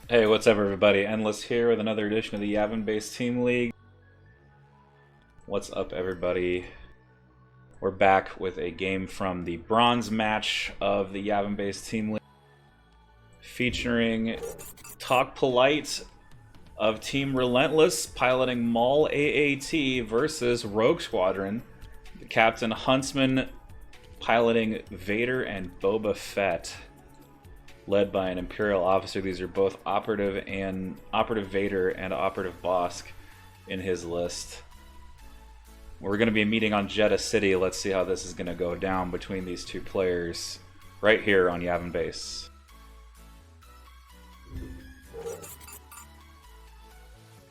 Hey, what's up everybody? Endless here with another edition of the Yavin Base Team League. What's up everybody? We're back with a game from the bronze match of the Yavin Base Team League, featuring TalkPolite of Team Relentless piloting Maul AAT versus Rogue Squadron, the Captain Huntsman piloting Vader and Boba Fett, led by an Imperial officer. These are both Operative Vader and Operative Bosk in his list. We're going to be meeting on Jeddah City. Let's see how this is going to go down between these two players right here on Yavin Base.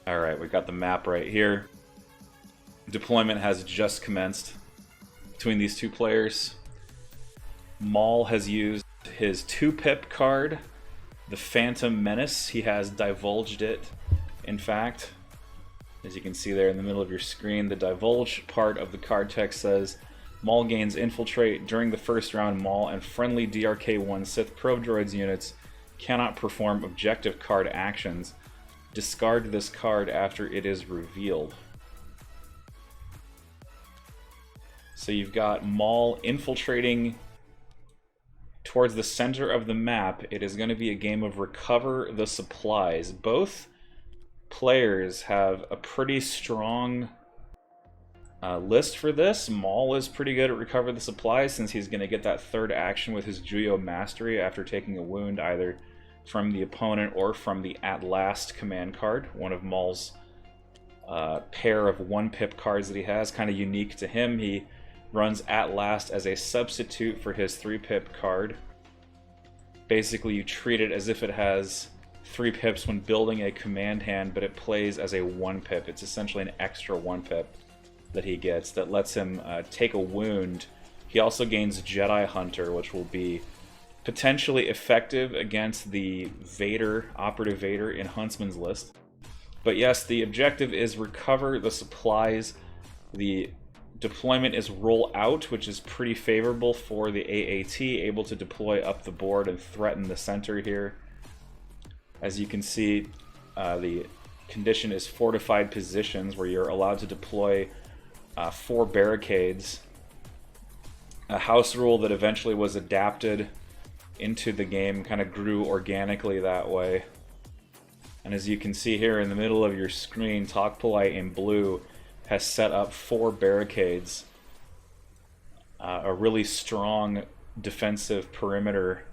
Alright, we've got the map right here. Deployment has just commenced between these two players. Maul has used his 2-pip card, the Phantom Menace. He has divulged it, in fact. As you can see there in the middle of your screen, the divulge part of the card text says, Maul gains infiltrate during the first round. Maul and friendly DRK-1 Sith probe droids units cannot perform objective card actions. Discard this card after it is revealed. So you've got Maul infiltrating towards the center of the map. It is going to be a game of recover the supplies. Both players have a pretty strong list for this. Maul is pretty good at recover the supplies since he's going to get that third action with his Juyo Mastery after taking a wound either from the opponent or from the At Last command card, one of Maul's pair of 1-pip cards that he has, kind of unique to him. He runs At Last as a substitute for his 3-pip card. Basically, you treat it as if it has 3 pips when building a command hand, but it plays as a 1-pip. It's essentially an extra 1-pip that he gets that lets him take a wound. He also gains Jedi Hunter, which will be potentially effective against the Vader, Operative Vader in Huntsman's list. But yes, the objective is recover the supplies. The deployment is roll out, which is pretty favorable for the AAT, able to deploy up the board and threaten the center here. As you can see, the condition is fortified positions, where you're allowed to deploy 4 barricades. A house rule that eventually was adapted into the game, kind of grew organically that way. And as you can see here in the middle of your screen, TalkPolite in blue has set up 4 barricades, a really strong defensive perimeter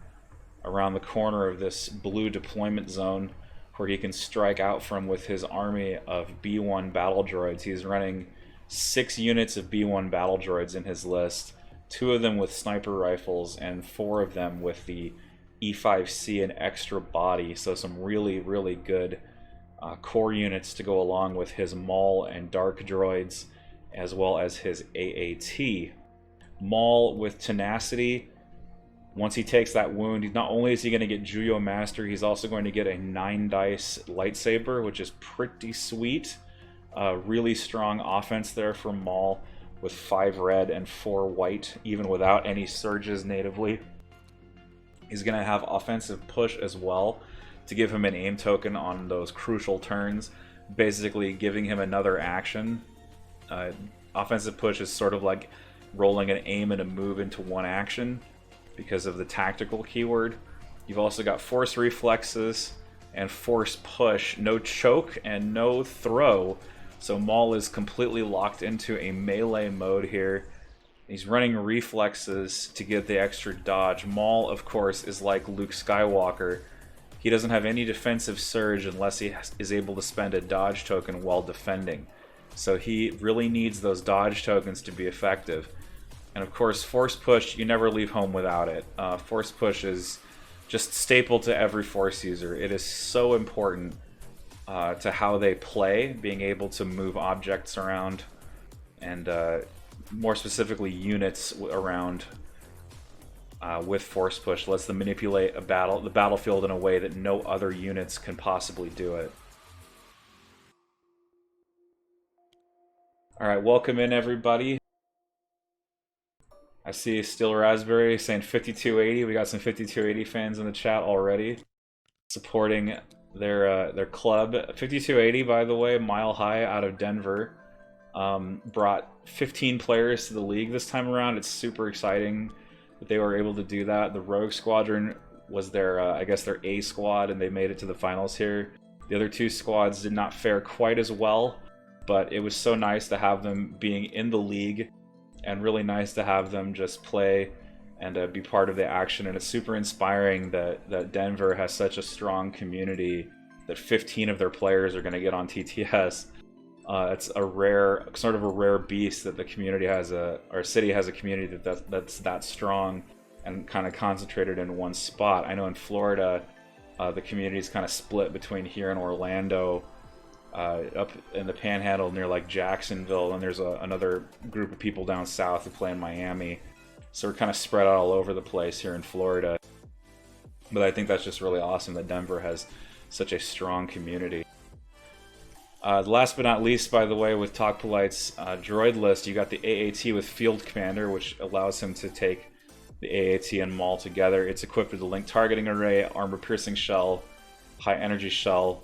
around the corner of this blue deployment zone where he can strike out from with his army of B1 battle droids. He's running 6 units of B1 battle droids in his list, 2 of them with sniper rifles and 4 of them with the E5C and extra body. So some really, really good core units to go along with his Maul and Dark droids, as well as his AAT. Maul with tenacity. Once he takes that wound, not only is he going to get Juyo Master, he's also going to get a 9-dice lightsaber, which is pretty sweet. Really strong offense there for Maul with 5 red and 4 white, even without any surges natively. He's going to have offensive push as well to give him an aim token on those crucial turns, basically giving him another action. Offensive push is sort of like rolling an aim and a move into one action because of the tactical keyword. You've also got force reflexes and force push, no choke and no throw. So Maul is completely locked into a melee mode here. He's running reflexes to get the extra dodge. Maul, of course, is like Luke Skywalker. He doesn't have any defensive surge unless he is able to spend a dodge token while defending. So he really needs those dodge tokens to be effective. And of course, force push, you never leave home without it. Force push is just staple to every Force user. It is so important to how they play, being able to move objects around and more specifically units around with force push. Lets them manipulate the battlefield in a way that no other units can possibly do it. Alright, welcome in everybody. I see Still Raspberry saying 5280. We got some 5280 fans in the chat already supporting Their club, 5280, by the way, Mile High out of Denver, brought 15 players to the league this time around. It's super exciting that they were able to do that. The Rogue Squadron was their, I guess, their A squad, and they made it to the finals here. The other two squads did not fare quite as well, but it was so nice to have them being in the league, and really nice to have them just play and be part of the action. And it's super inspiring that Denver has such a strong community, that 15 of their players are going to get on TTS. It's a rare, sort of a rare beast that the community has our city has a community that's that strong and kind of concentrated in one spot. I know in Florida, the community is kind of split between here and Orlando, up in the Panhandle near like Jacksonville, and there's another group of people down south who play in Miami. So we're kind of spread out all over the place here in Florida. But I think that's just really awesome that Denver has such a strong community. Last but not least, by the way, with TalkPolite's droid list, you got the AAT with Field Commander, which allows him to take the AAT and Maul together. It's equipped with a Link Targeting Array, Armor Piercing Shell, High Energy Shell.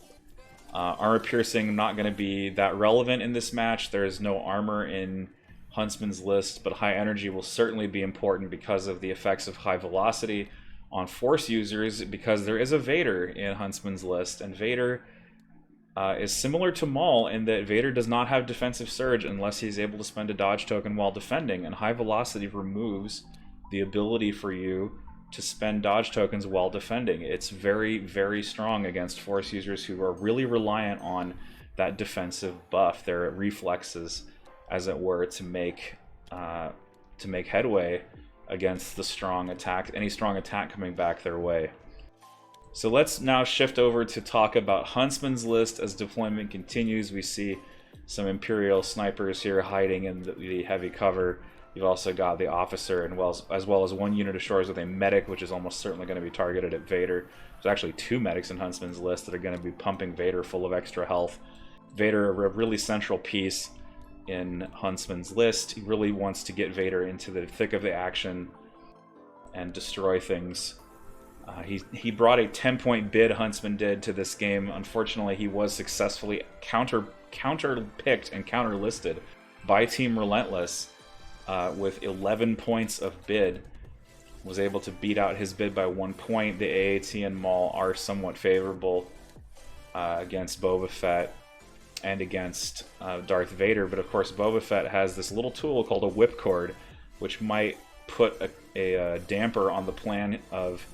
Armor Piercing not going to be that relevant in this match. There is no armor in Huntsman's list, but High Energy will certainly be important because of the effects of High Velocity on Force users, because there is a Vader in Huntsman's list, and Vader is similar to Maul in that Vader does not have Defensive Surge unless he's able to spend a dodge token while defending, and High Velocity removes the ability for you to spend dodge tokens while defending. It's very, very strong against Force users who are really reliant on that defensive buff, their reflexes, as it were, to make headway against the strong attack, any strong attack coming back their way. So let's now shift over to talk about Huntsman's list. As deployment continues, we see some Imperial snipers here hiding in the heavy cover. You've also got the officer, and as well as one unit of shores with a medic, which is almost certainly going to be targeted at Vader. There's actually two medics in Huntsman's list that are going to be pumping Vader full of extra health. Vader, a really central piece in Huntsman's list. He really wants to get Vader into the thick of the action and destroy things. He brought a 10-point bid, Huntsman did, to this game. Unfortunately, he was successfully counter-picked and counter-listed by Team Relentless with 11 points of bid. Was able to beat out his bid by 1 point. The AAT and Maul are somewhat favorable against Boba Fett and against Darth Vader, but of course Boba Fett has this little tool called a Whipcord, which might put a damper on the plan of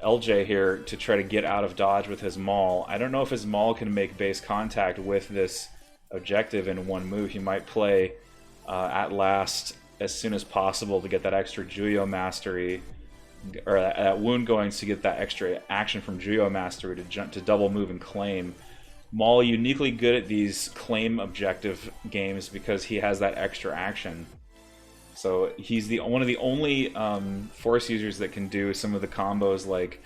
LJ here to try to get out of dodge with his Maul. I don't know if his Maul can make base contact with this objective in one move. He might play at last as soon as possible to get that extra Juyo Mastery, or that wound going to get that extra action from Juyo Mastery to jump to double move and claim. Maul uniquely good at these claim objective games because he has that extra action. So he's one of the only Force users that can do some of the combos, like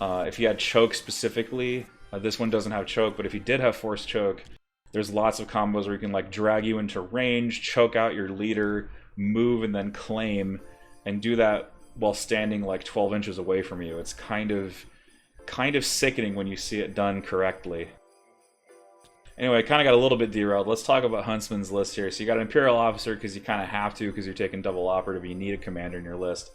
if he had choke specifically. This one doesn't have choke, but if he did have Force choke, there's lots of combos where you can like drag you into range, choke out your leader, move, and then claim, and do that while standing like 12 inches away from you. It's kind of sickening when you see it done correctly. Anyway, I kind of got a little bit derailed. Let's talk about Huntsman's list here. So you got an Imperial Officer because you kind of have to, because you're taking double operative. You need a commander in your list.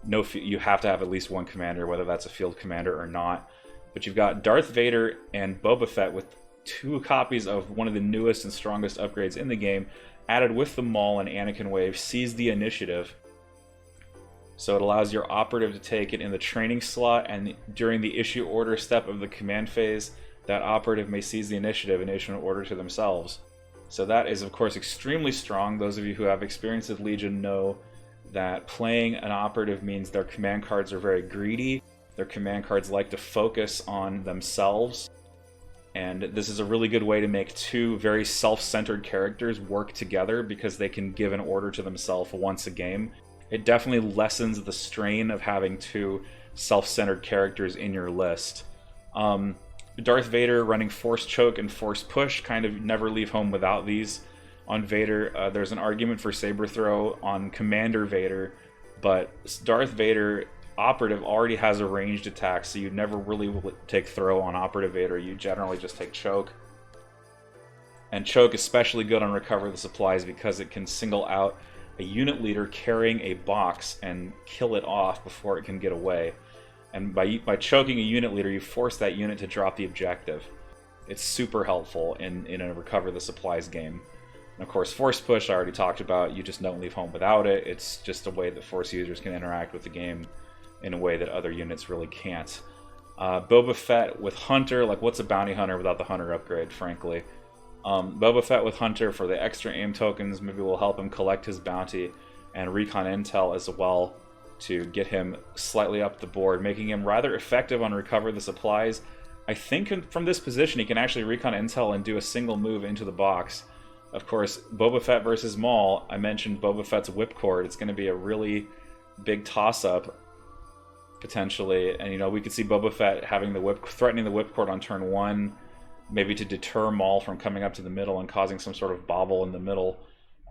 You have to have at least one commander, whether that's a field commander or not. But you've got Darth Vader and Boba Fett with 2 copies of one of the newest and strongest upgrades in the game, added with the Maul and Anakin wave. Seize the Initiative. So it allows your operative to take it in the training slot, and during the issue order step of the command phase, that operative may seize the initiative and issue an order to themselves. So that is, of course, extremely strong. Those of you who have experience with Legion know that playing an operative means their command cards are very greedy. Their command cards like to focus on themselves. And this is a really good way to make 2 very self-centered characters work together because they can give an order to themselves once a game. It definitely lessens the strain of having 2 self-centered characters in your list. Darth Vader running Force Choke and Force Push, kind of never leave home without these on Vader. There's an argument for Saber Throw on Commander Vader, but Darth Vader Operative already has a ranged attack, so you never really will take throw on Operative Vader. You generally just take choke. And choke is especially good on Recover the Supplies because it can single out a unit leader carrying a box and kill it off before it can get away. And by choking a unit leader, you force that unit to drop the objective. It's super helpful in a Recover the Supplies game. And of course, Force Push, I already talked about. You just don't leave home without it. It's just a way that Force users can interact with the game in a way that other units really can't. Boba Fett with Hunter, like what's a bounty hunter without the Hunter upgrade, frankly? Boba Fett with Hunter for the extra aim tokens maybe will help him collect his bounty and recon intel as well to get him slightly up the board, making him rather effective on Recover the Supplies. I think from this position he can actually recon intel and do a single move into the box. Of course, Boba Fett versus Maul, I mentioned Boba Fett's Whipcord. It's going to be a really big toss-up, potentially. And, you know, we could see Boba Fett having threatening the Whipcord on turn 1, maybe to deter Maul from coming up to the middle and causing some sort of bobble in the middle.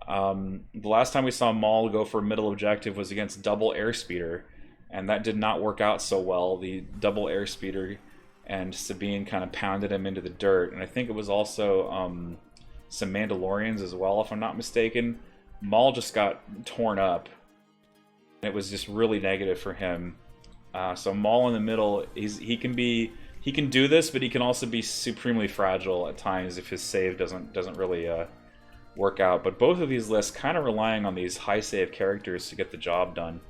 The last time we saw Maul go for a middle objective was against double airspeeder, and that did not work out so well. The double airspeeder and Sabine kind of pounded him into the dirt, and I think it was also some Mandalorians as well, if I'm not mistaken. Maul just got torn up. It was just really negative for him. So Maul in the middle, he can do this, but he can also be supremely fragile at times if his save doesn't really work out. But both of these lists kind of relying on these high save characters to get the job done.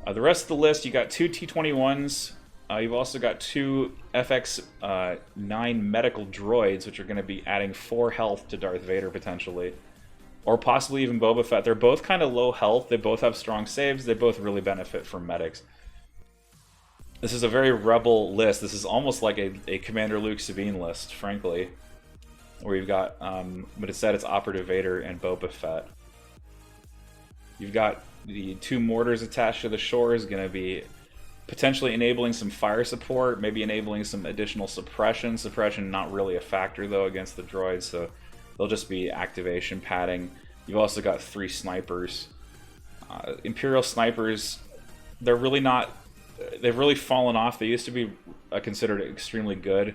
The rest of the list, you got 2 T-21s. You've also got 2 FX9 medical droids, which are going to be adding 4 health to Darth Vader potentially. Or possibly even Boba Fett. They're both kind of low health. They both have strong saves. They both really benefit from medics. This is a very rebel list. This is almost like a Commander Luke Sabine list, frankly. Where you've got, but instead it's Operative Vader and Boba Fett. You've got the 2 mortars attached to the shores, going to be potentially enabling some fire support, maybe enabling some additional suppression. Suppression not really a factor though against the droids, so they'll just be activation padding. You've also got 3 snipers. Imperial snipers, they're really not, they've really fallen off. They used to be considered extremely good.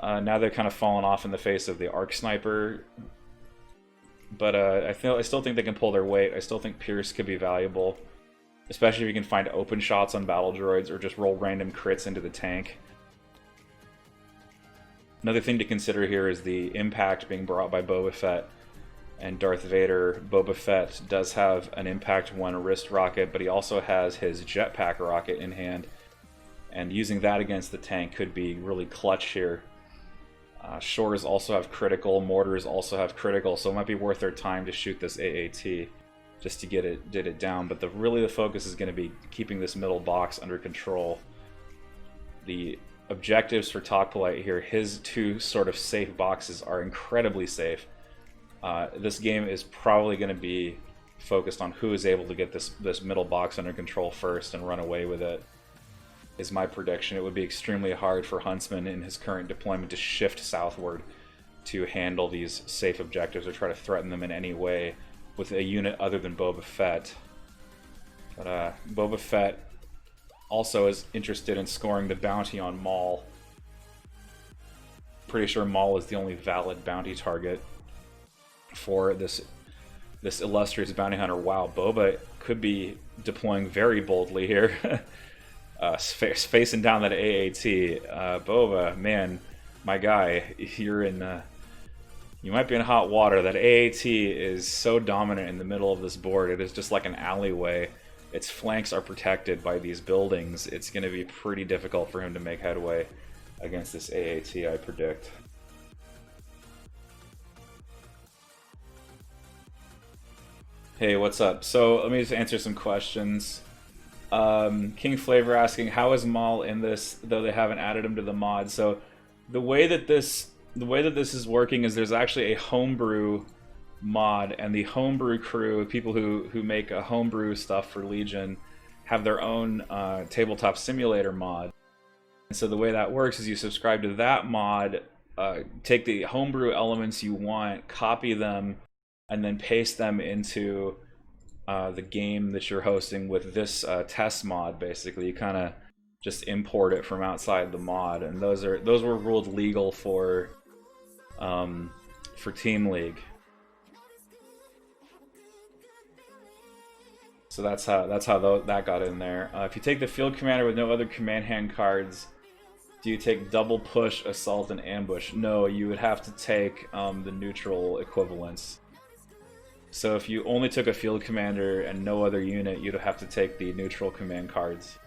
Now they've kind of fallen off in the face of the arc sniper. But I still think they can pull their weight. I still think Pierce could be valuable, especially if you can find open shots on battle droids or just roll random crits into the tank. Another thing to consider here is the impact being brought by Boba Fett and Darth Vader. Boba Fett does have an Impact 1 wrist rocket, but he also has his Jetpack rocket in hand, and using that against the tank could be really clutch here. Shores also have critical, mortars also have critical, so it might be worth their time to shoot this AAT just to get it down. But really the focus is going to be keeping this middle box under control. The objectives for TalkPolite here, his 2 sort of safe boxes are incredibly safe. This game is probably going to be focused on who is able to get this middle box under control first and run away with it, is my prediction. It would be extremely hard for Huntsman in his current deployment to shift southward to handle these safe objectives or try to threaten them in any way with a unit other than Boba Fett. But Boba Fett also is interested in scoring the bounty on Maul. Pretty sure Maul is the only valid bounty target for this illustrious bounty hunter. Wow, Boba could be deploying very boldly here. Facing down that AAT. Boba, man, my guy, you might be in hot water. That AAT is so dominant in the middle of this board. It is just like an alleyway. Its flanks are protected by these buildings. It's going to be pretty difficult for him to make headway against this AAT, I predict. Hey, what's up? So let me just answer some questions. King Flavor asking, how is Maul in this, though they haven't added him to the mod? So the way that this is working is there's actually a homebrew mod, and the homebrew crew, people who make a homebrew stuff for Legion, have their own tabletop simulator mod. And so the way that works is you subscribe to that mod, take the homebrew elements you want, copy them, and then paste them into the game that you're hosting with this test mod. Basically, you kind of just import it from outside the mod, and those were ruled legal for Team League. So that's how that got in there. If you take the field commander with no other command hand cards, do you take double push, assault, and ambush? No, you would have to take the neutral equivalents. So if you only took a field commander and no other unit, you'd have to take the neutral command cards.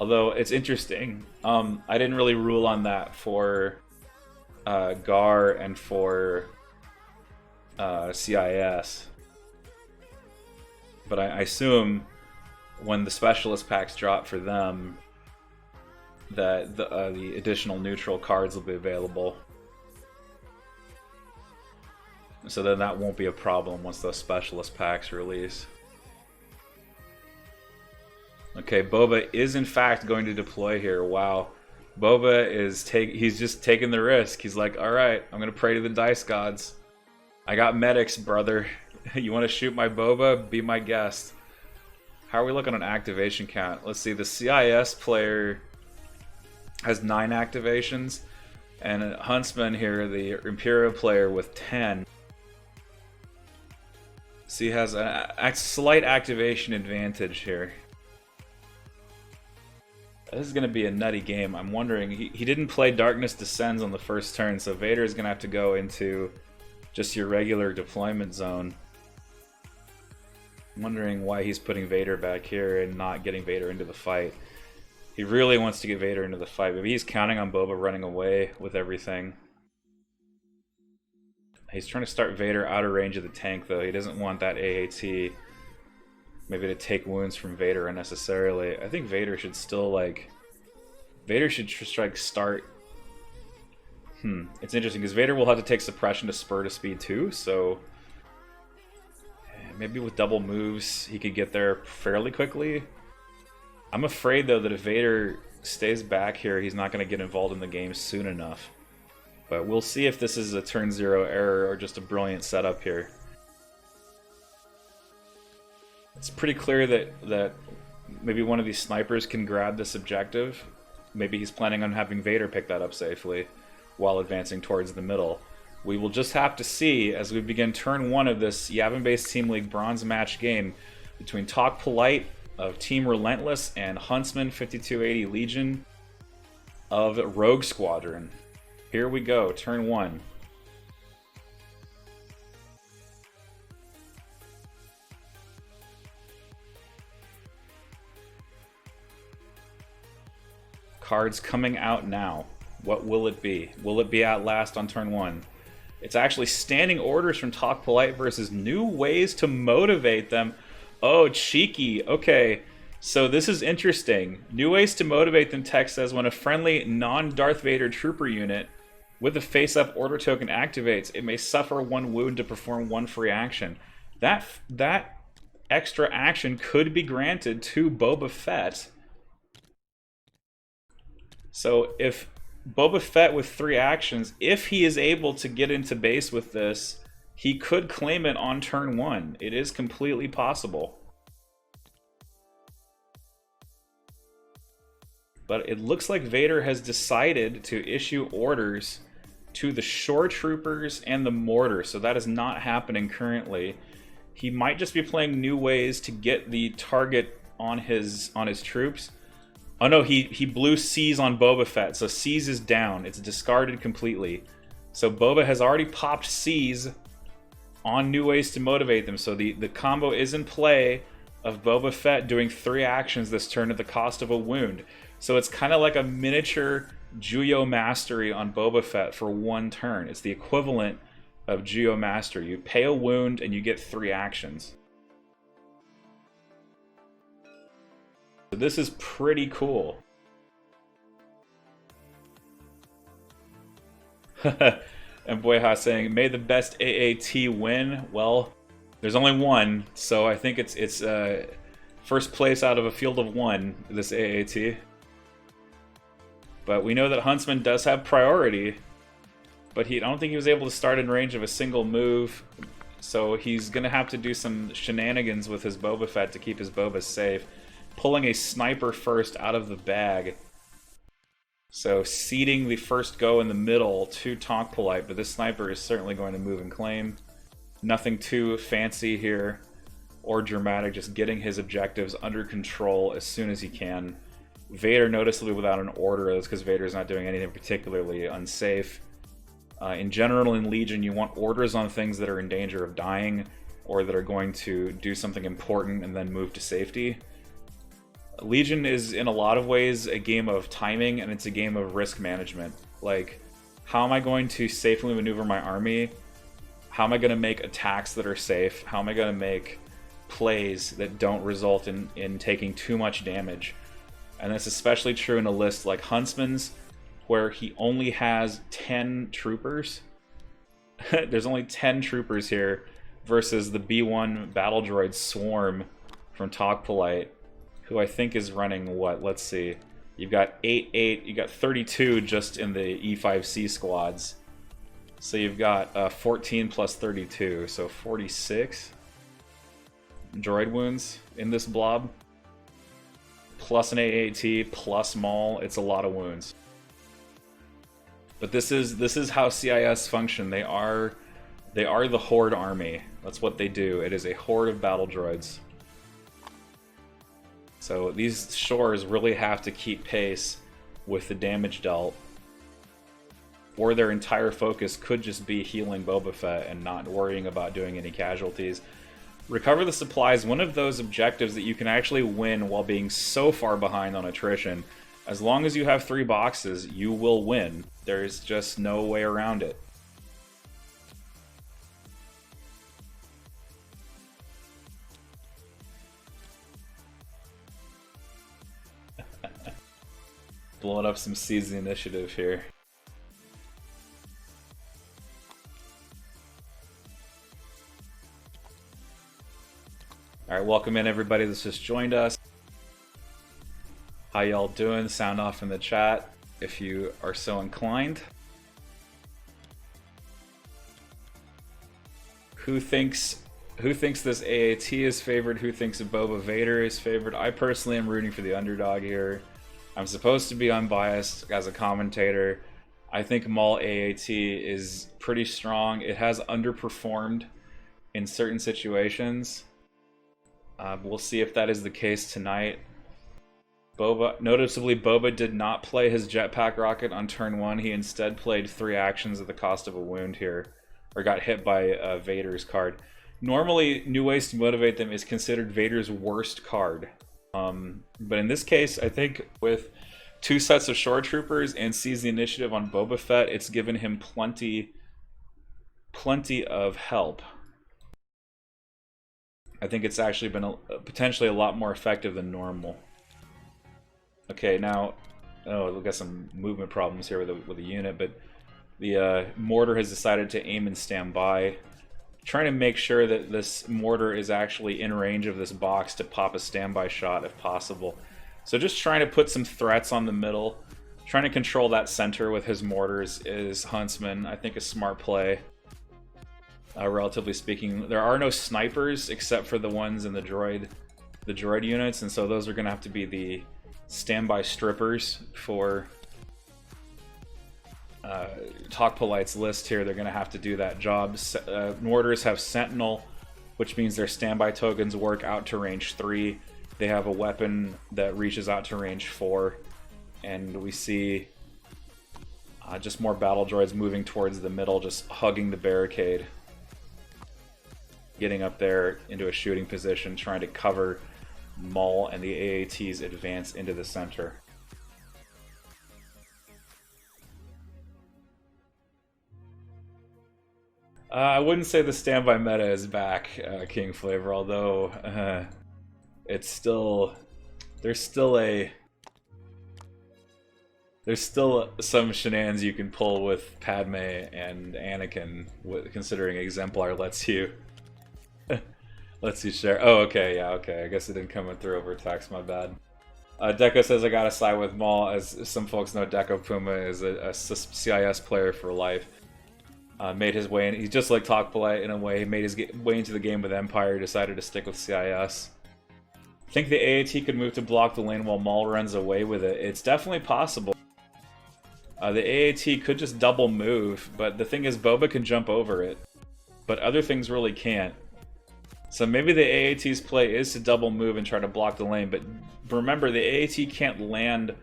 Although it's interesting, I didn't really rule on that for GAR and for CIS. But I assume when the specialist packs drop for them, that the additional neutral cards will be available. So then that won't be a problem once those specialist packs release. Okay, Boba is in fact going to deploy here. Wow. Boba is he's just taking the risk. He's like, alright, I'm gonna pray to the dice gods. I got medics, brother. You want to shoot my Boba? Be my guest. How are we looking on activation count? Let's see, the CIS player has 9 activations, and Huntsman here, the Imperial player, with 10. So he has a slight activation advantage here. This is going to be a nutty game. I'm wondering, he didn't play Darkness Descends on the first turn, so Vader is going to have to go into just your regular deployment zone. I'm wondering why he's putting Vader back here and not getting Vader into the fight. He really wants to get Vader into the fight. Maybe he's counting on Boba running away with everything. He's trying to start Vader out of range of the tank, though. He doesn't want that AAT maybe to take wounds from Vader unnecessarily. I think Vader should still, like... Vader should just, like, start... It's interesting, because Vader will have to take suppression to spur to speed too, so... Maybe with double moves, he could get there fairly quickly. I'm afraid, though, that if Vader stays back here, he's not going to get involved in the game soon enough. But we'll see if this is a turn 0 error or just a brilliant setup here. It's pretty clear that maybe one of these snipers can grab this objective. Maybe he's planning on having Vader pick that up safely while advancing towards the middle. We will just have to see as we begin turn 1 of this Yavin Base Team League bronze match game between TalkPolite of Team Relentless and Huntsman 5280 Legion of Rogue Squadron. Here we go, turn 1. Cards coming out now. What will it be? Will it be at last on turn 1? It's actually standing orders from TalkPolite versus new ways to motivate them. Oh, cheeky. Okay, so this is interesting. New ways to motivate them text says when a friendly non-Darth Vader trooper unit with a face-up order token activates, it may suffer 1 wound to perform 1 free action. That extra action could be granted to Boba Fett. So if Boba Fett with 3 actions, if he is able to get into base with this, he could claim it on turn 1. It is completely possible. But it looks like Vader has decided to issue orders to the Shore Troopers and the Mortar, so that is not happening currently. He might just be playing new ways to get the target on his troops. Oh no, he blew Seize on Boba Fett, so Seize is down. It's discarded completely. So Boba has already popped Seize on new ways to motivate them. So the combo is in play of Boba Fett doing 3 actions this turn at the cost of a wound. So it's kind of like a miniature Juyo Mastery on Boba Fett for 1 turn. It's the equivalent of Juyo Mastery. You pay a wound and you get 3 actions. So this is pretty cool. And Boyha saying, may the best AAT win. Well, there's only 1, so I think it's first place out of a field of 1, this AAT. But we know that Huntsman does have priority, but I don't think he was able to start in range of a single move. So he's going to have to do some shenanigans with his Boba Fett to keep his Boba safe. Pulling a sniper first out of the bag. So seeding the first go in the middle to TalkPolite, but this sniper is certainly going to move and claim. Nothing too fancy here or dramatic, just getting his objectives under control as soon as he can. Vader noticeably without an order. That's because Vader's not doing anything particularly unsafe. In general, in Legion, you want orders on things that are in danger of dying or that are going to do something important and then move to safety. Legion is, in a lot of ways, a game of timing, and it's a game of risk management. Like, how am I going to safely maneuver my army? How am I going to make attacks that are safe? How am I going to make plays that don't result in taking too much damage? And that's especially true in a list like Huntsman's, where he only has 10 troopers. There's only 10 troopers here versus the B1 battle droid swarm from TalkPolite, who I think is running what? Let's see. You've got 8, you got 32 just in the E5C squads. So you've got 14 plus 32, so 46 droid wounds in this blob. Plus an AAT, plus Maul, it's a lot of wounds. But this is how CIS function. They are the Horde army. That's what they do. It is a horde of battle droids. So these shores really have to keep pace with the damage dealt, or their entire focus could just be healing Boba Fett and not worrying about doing any casualties. Recover the supplies, one of those objectives that you can actually win while being so far behind on attrition. As long as you have 3 boxes, you will win. There's just no way around it. Blowing up some Seize the Initiative here. Alright, welcome in everybody that's just joined us. How y'all doing? Sound off in the chat if you are so inclined. Who thinks this AAT is favored? Who thinks Boba Vader is favored? I personally am rooting for the underdog here. I'm supposed to be unbiased as a commentator. I think Maul AAT is pretty strong. It has underperformed in certain situations. We'll see if that is the case tonight. Noticeably, Boba did not play his jetpack rocket on turn 1. He instead played 3 actions at the cost of a wound here, or got hit by Vader's card. Normally, New Ways to Motivate Them is considered Vader's worst card. But in this case, I think with 2 sets of Shore Troopers and Seize the Initiative on Boba Fett, it's given him plenty of help. I think it's actually been potentially a lot more effective than normal. Okay, now, oh, we've got some movement problems here with the unit, but the mortar has decided to aim and stand by, trying to make sure that this mortar is actually in range of this box to pop a standby shot if possible. So just trying to put some threats on the middle, trying to control that center with his mortars is Huntsman. I think a smart play. Relatively speaking, there are no snipers except for the ones in the droid units, and so those are going to have to be the standby strippers for TalkPolite's list here. They're going to have to do that job. Mortars have Sentinel, which means their standby tokens work out to range 3. They have a weapon that reaches out to range 4, and we see just more battle droids moving towards the middle, just hugging the barricade. Getting up there into a shooting position, trying to cover Maul and the AAT's advance into the center. I wouldn't say the standby meta is back, King Flavor, although it's still... There's still some shenanigans you can pull with Padme and Anakin, considering Exemplar lets you share. Oh, okay, yeah, okay. I guess it didn't come in through over text, my bad. Deco says I gotta side with Maul. As some folks know, Deco Puma is a CIS player for life. Made his way in. He's just like TalkPolite in a way. He made his way into the game with Empire, decided to stick with CIS. I think the AAT could move to block the lane while Maul runs away with it. It's definitely possible. The AAT could just double move, but the thing is Boba can jump over it. But other things really can't. So maybe the AAT's play is to double move and try to block the lane, but remember the AAT can't land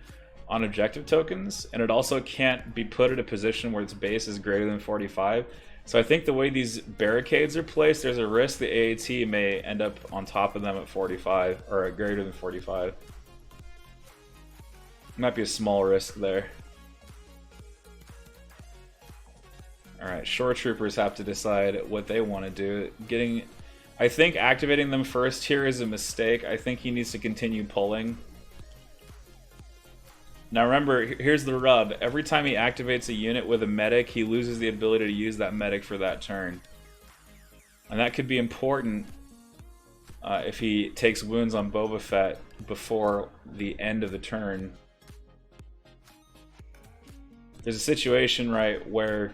on objective tokens, and it also can't be put at a position where its base is greater than 45. So I think the way these barricades are placed, there's a risk the AAT may end up on top of them at 45, or at greater than 45. Might be a small risk there. Alright, Shore Troopers have to decide what they want to do. I think activating them first here is a mistake. I think he needs to continue pulling. Now remember, here's the rub. Every time he activates a unit with a medic, he loses the ability to use that medic for that turn. And that could be important if he takes wounds on Boba Fett before the end of the turn. There's a situation, right, where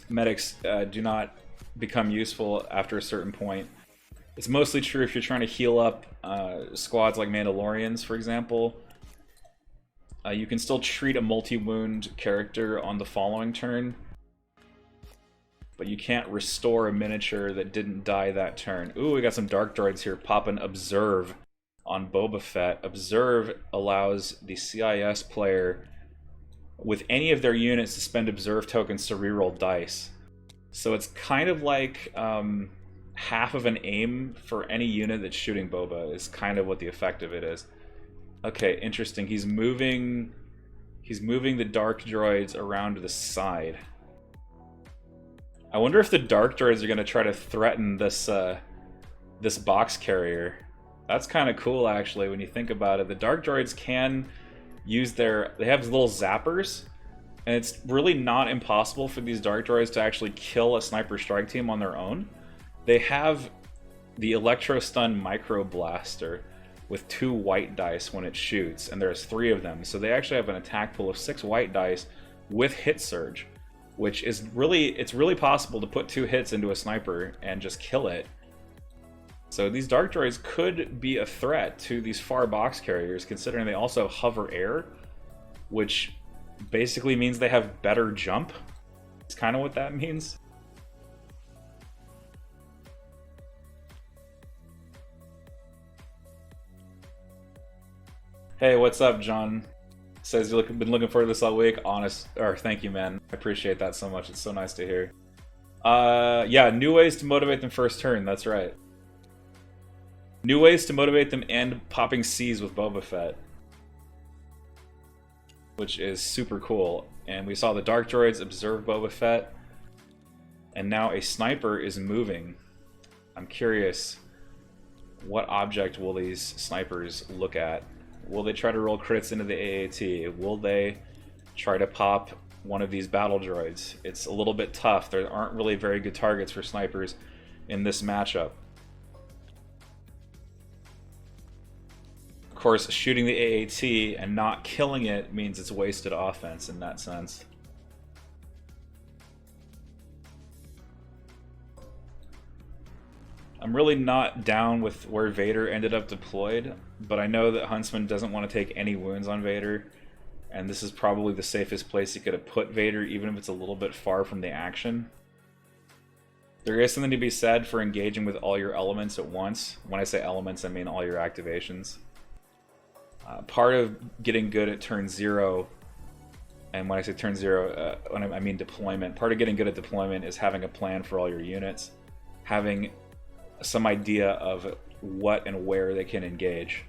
medics do not become useful after a certain point. It's mostly true if you're trying to heal up squads like Mandalorians, for example. You can still treat a multi-wound character on the following turn, but you can't restore a miniature that didn't die that turn. Ooh, we got some Dark Droids here popping Observe on Boba Fett. Observe allows the CIS player with any of their units to spend Observe tokens to reroll dice. So it's kind of like half of an aim for any unit that's shooting Boba is kind of what the effect of it is. Okay, interesting. He's moving the Dark Droids around to the side. I wonder if the Dark Droids are going to try to threaten this this box carrier. That's kind of cool, actually, when you think about it. The Dark Droids can use they have little zappers, and it's really not impossible for these Dark Droids to actually kill a sniper strike team on their own. They have the Electro Stun Micro Blaster with 2 white dice when it shoots, and there's 3 of them. So they actually have an attack pool of 6 white dice with hit surge, which is it's really possible to put 2 hits into a sniper and just kill it. So these Dark Droids could be a threat to these far box carriers, considering they also hover air, which basically means they have better jump. It's kind of what that means. Hey, what's up, John? Says you've been looking forward to this all week. Thank you, man. I appreciate that so much. It's so nice to hear. Yeah, new ways to motivate them first turn. That's right. New ways to motivate them and popping C's with Boba Fett, which is super cool. And we saw the Dark Droids observe Boba Fett, and now a sniper is moving. I'm curious, what object will these snipers look at? Will they try to roll crits into the AAT? Will they try to pop one of these battle droids? It's a little bit tough. There aren't really very good targets for snipers in this matchup. Of course, shooting the AAT and not killing it means it's wasted offense in that sense. I'm really not down with where Vader ended up deployed, but I know that Huntsman doesn't want to take any wounds on Vader, and this is probably the safest place he could have put Vader, even if it's a little bit far from the action. There is something to be said for engaging with all your elements at once. When I say elements, I mean all your activations. Part of getting good at turn 0, and when I say turn 0, I mean deployment. Part of getting good at deployment is having a plan for all your units, having some idea of what and where they can engage.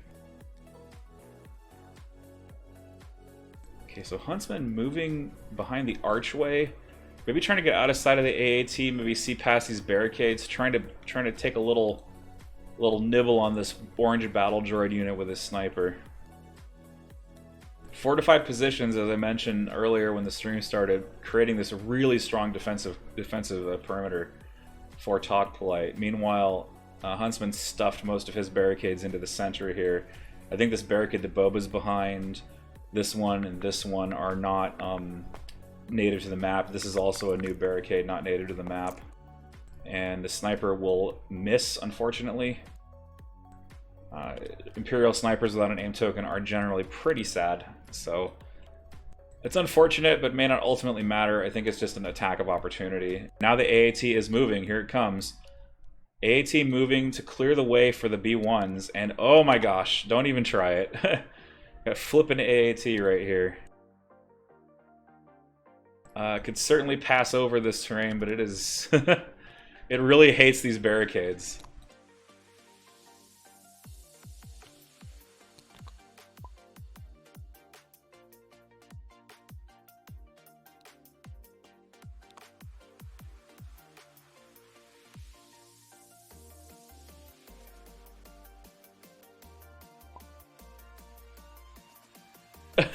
Okay, so Huntsman moving behind the archway, maybe trying to get out of sight of the AAT, maybe see past these barricades, trying to take a little nibble on this orange battle droid unit with his sniper. Fortified positions, as I mentioned earlier when the stream started, creating this really strong defensive perimeter for TalkPolite. Meanwhile, Huntsman stuffed most of his barricades into the center here. I think this barricade that Boba's behind, this one and this one are not native to the map. This is also a new barricade, not native to the map. And the sniper will miss, unfortunately. Imperial snipers without an aim token are generally pretty sad, so it's unfortunate, but may not ultimately matter. I think it's just an attack of opportunity. Now the AAT is moving. Here it comes. AAT moving to clear the way for the B1s, and oh my gosh, don't even try it. Got flipping AAT right here. Could certainly pass over this terrain, but it is... it really hates these barricades.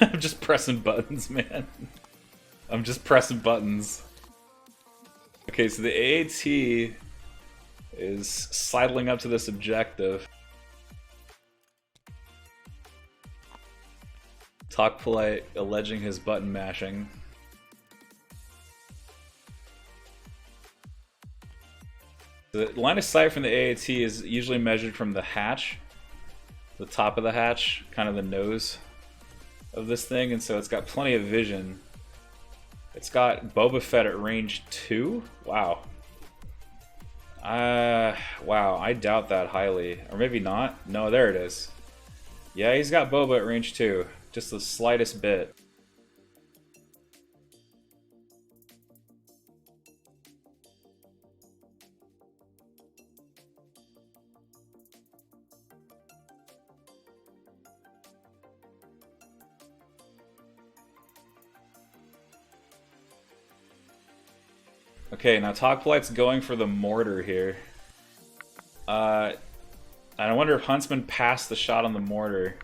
I'm just pressing buttons, man. I'm just pressing buttons. Okay, so the AAT is sidling up to this objective. TalkPolite alleging his button mashing. The line of sight from the AAT is usually measured from the hatch, the top of the hatch, kind of the nose of this thing, and so it's got plenty of vision. It's got Boba Fett at range 2? Wow. Wow, I doubt that highly. Or maybe not. No, there it is. Yeah, he's got Boba at range 2. Just the slightest bit. Okay, now TalkPolite's going for the mortar here. I wonder if Huntsman passed the shot on the mortar.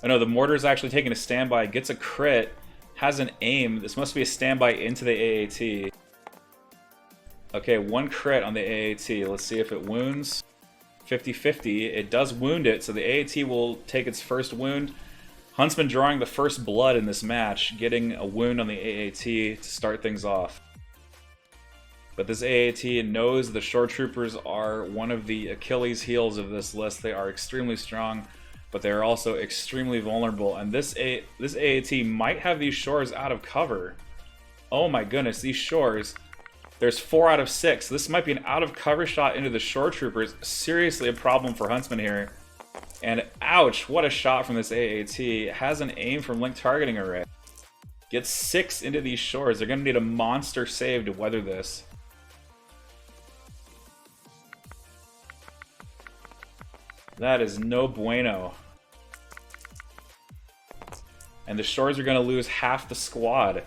Oh no, the mortar's actually taking a standby, gets a crit, has an aim. This must be a standby into the AAT. Okay, one crit on the AAT. Let's see if it wounds. 50-50. It does wound it, so the AAT will take its first wound. Huntsman drawing the first blood in this match, getting a wound on the AAT to start things off. But this AAT knows the Shore Troopers are one of the Achilles heels of this list. They are extremely strong, but they are also extremely vulnerable. And this AAT might have these shores out of cover. Oh my goodness, these shores. There's 4 out of 6. This might be an out of cover shot into the Shore Troopers. Seriously a problem for Huntsman here. And ouch, what a shot from this AAT. Has an aim from link targeting array. Gets 6 into these shores. They're going to need a monster save to weather this. That is no bueno. And the shores are going to lose half the squad.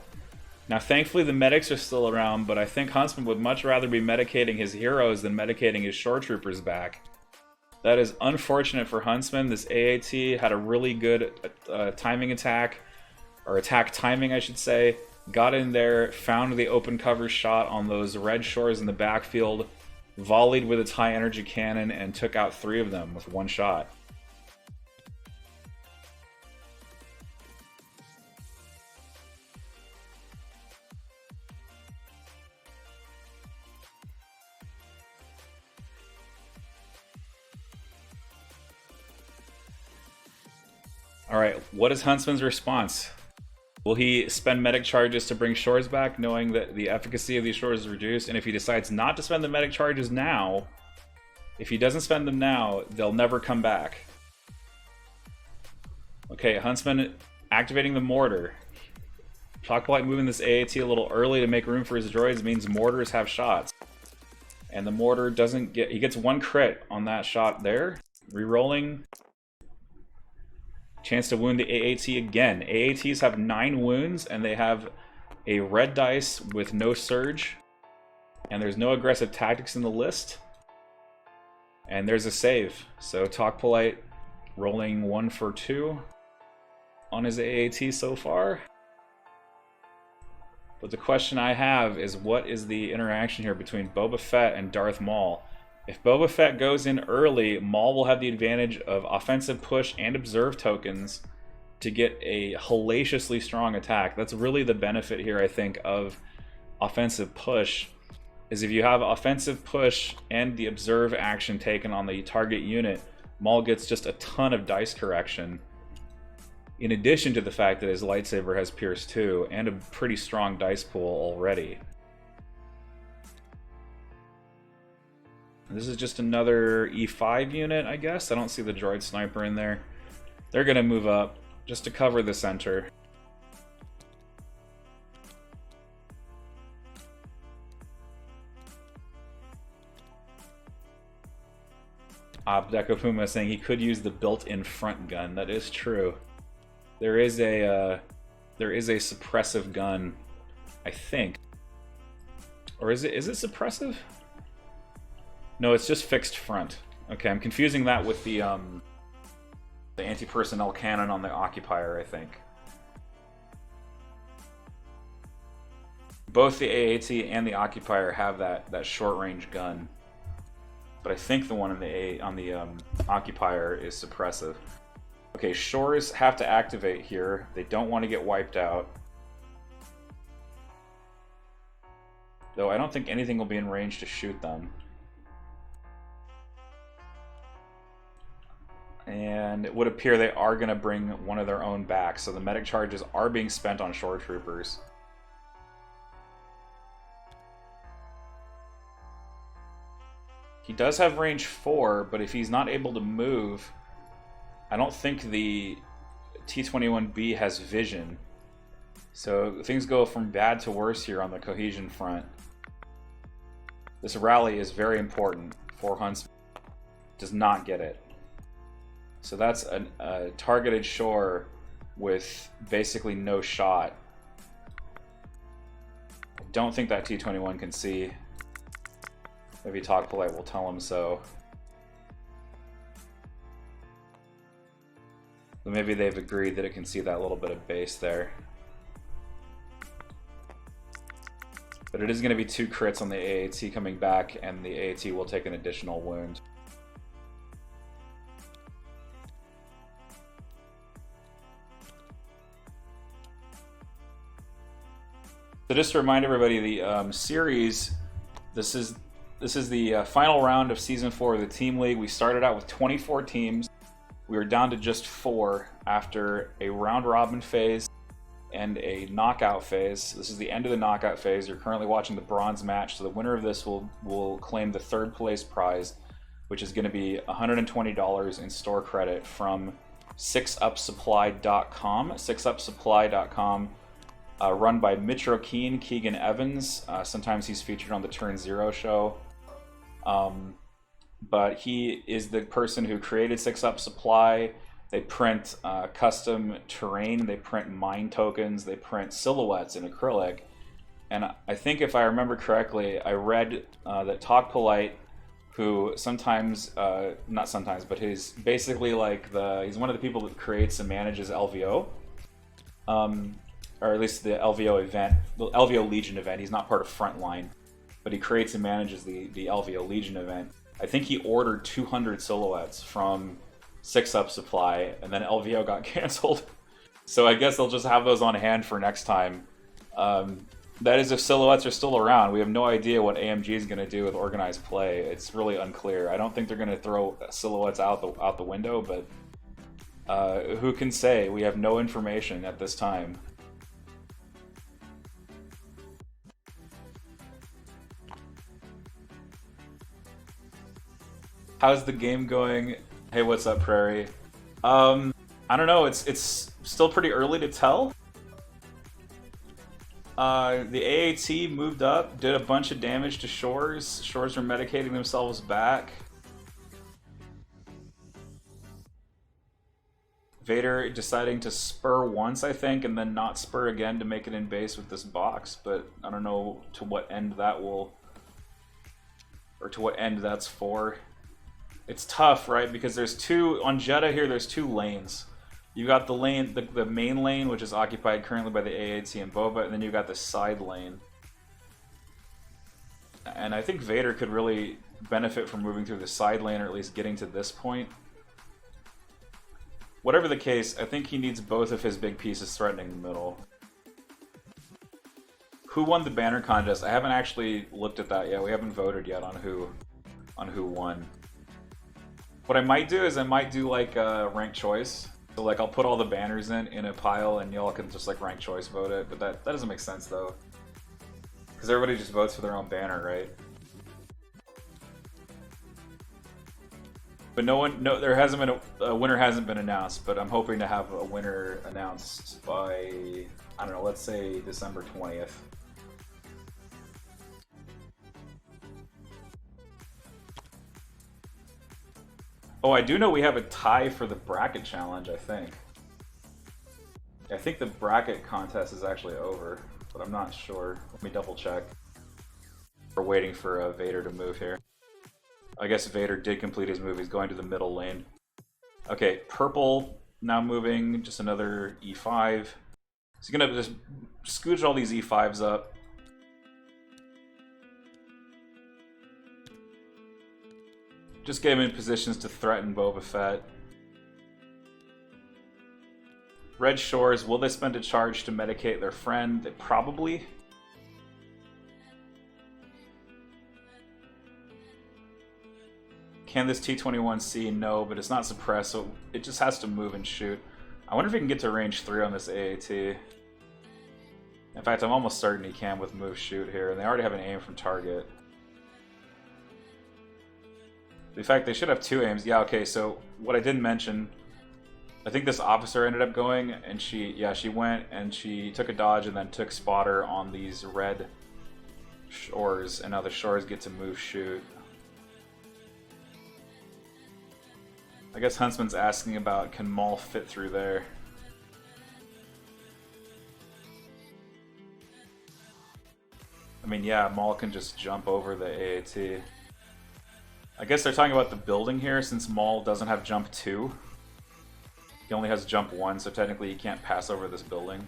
Now thankfully the medics are still around, but I think Huntsman would much rather be medicating his heroes than medicating his Shore Troopers back. That is unfortunate for Huntsman. This AAT had a really good timing attack, or attack timing I should say. Got in there, found the open cover shot on those red shores in the backfield, volleyed with its high energy cannon, and took out 3 of them with 1 shot. Alright, what is Huntsman's response? Will he spend medic charges to bring shores back, knowing that the efficacy of these shores is reduced? And if he decides not to spend the medic charges now, if he doesn't spend them now, they'll never come back. Okay, Huntsman activating the mortar. TalkPolite moving this AAT a little early to make room for his droids means mortars have shots. And the mortar doesn't get... He gets 1 crit on that shot there. Rerolling. Chance to wound the AAT again. AATs have 9 wounds, and they have a red dice with no surge. And there's no aggressive tactics in the list. And there's a save. So TalkPolite rolling 1 for 2 on his AAT so far. But the question I have is, what is the interaction here between Boba Fett and Darth Maul? If Boba Fett goes in early, Maul will have the advantage of offensive push and observe tokens, to get a hellaciously strong attack. That's really the benefit here, I think, of offensive push, is if you have offensive push and the observe action taken on the target unit, Maul gets just a ton of dice correction, in addition to the fact that his lightsaber has Pierce 2 and a pretty strong dice pool already. This is just another E5 unit, I guess. I don't see the droid sniper in there. They're going to move up just to cover the center. Deco Puma saying he could use the built-in front gun. That is true. There is a suppressive gun, I think. Or is it suppressive? No, it's just fixed front. Okay, I'm confusing that with the anti-personnel cannon on the Occupier, I think. Both the AAT and the Occupier have that short-range gun, but I think the one on the Occupier is suppressive. Okay, shores have to activate here. They don't want to get wiped out. Though I don't think anything will be in range to shoot them. And it would appear they are going to bring one of their own back, so the medic charges are being spent on shore troopers. He does have range 4, but if he's not able to move, I don't think the T-21B has vision. So things go from bad to worse here on the cohesion front. This rally is very important for Huntsman. Does not get it. So that's a targeted shore with basically no shot. I don't think that T-21 can see. Maybe TalkPolite will tell him so. But maybe they've agreed that it can see that little bit of base there. But it is going to be 2 crits on the AAT coming back, and the AAT will take an additional wound. So just to remind everybody, the series, this is the final round of Season 4 of the Team League. We started out with 24 teams. We were down to just 4 after a round-robin phase and a knockout phase. This is the end of the knockout phase. You're currently watching the bronze match, so the winner of this will claim the 3rd place prize, which is going to be $120 in store credit from 6upsupply.com. 6upsupply.com. Run by Mitch Roquin, Keegan Evans. Sometimes he's featured on the Turn Zero show. But he is the person who created 6up Supply. They print custom terrain, they print mine tokens, they print silhouettes in acrylic. And I think if I remember correctly, I read that TalkPolite, who sometimes, not sometimes, but he's basically like he's one of the people that creates and manages LVO. Or at least the LVO event, the LVO Legion event. He's not part of Frontline, but he creates and manages the LVO Legion event. I think he ordered 200 silhouettes from 6up Supply, and then LVO got canceled. So I guess they'll just have those on hand for next time. That is if silhouettes are still around. We have no idea what AMG is going to do with organized play. It's really unclear. I don't think they're going to throw silhouettes out the window, but who can say? We have no information at this time. How's the game going? Hey, what's up, Prairie? I don't know. It's still pretty early to tell. The AAT moved up, did a bunch of damage to shores. Shores are medicating themselves back. Vader deciding to spur once, I think, and then not spur again to make it in base with this box. But I don't know to what end that will, or to what end that's for. It's tough, right? Because there's on Jeddah here, there's 2 lanes. You got the lane, the main lane, which is occupied currently by the AAT and Boba, and then you got the side lane. And I think Vader could really benefit from moving through the side lane, or at least getting to this point. Whatever the case, I think he needs both of his big pieces threatening the middle. Who won the banner contest? I haven't actually looked at that yet. We haven't voted yet on who won. What I might do is I might do like a ranked choice. So like I'll put all the banners in a pile and y'all can just like ranked choice vote it. But that doesn't make sense though. Because everybody just votes for their own banner, right? But there hasn't been a winner hasn't been announced, but I'm hoping to have a winner announced by, I don't know, let's say December 20th. Oh, I do know we have a tie for the bracket challenge, I think. I think the bracket contest is actually over, but I'm not sure. Let me double check. We're waiting for Vader to move here. I guess Vader did complete his move. He's going to the middle lane. Okay, purple now moving, just another E5. He's gonna just scooch all these E5s up. Just get him in positions to threaten Boba Fett. Red Shores, will they spend a charge to medicate their friend? They probably. Can this T-21 see? No, but it's not suppressed, so it just has to move and shoot. I wonder if he can get to range 3 on this AAT. In fact, I'm almost certain he can with move shoot here, and they already have an aim from target. In fact, they should have 2 aims. Yeah, okay, so what I didn't mention, I think this officer ended up going, and she went and she took a dodge and then took spotter on these red shores, and now the shores get to move shoot. I guess Huntsman's asking about, can Maul fit through there? I mean, yeah, Maul can just jump over the AAT. I guess they're talking about the building here, since Maul doesn't have jump 2. He only has jump 1, so technically he can't pass over this building.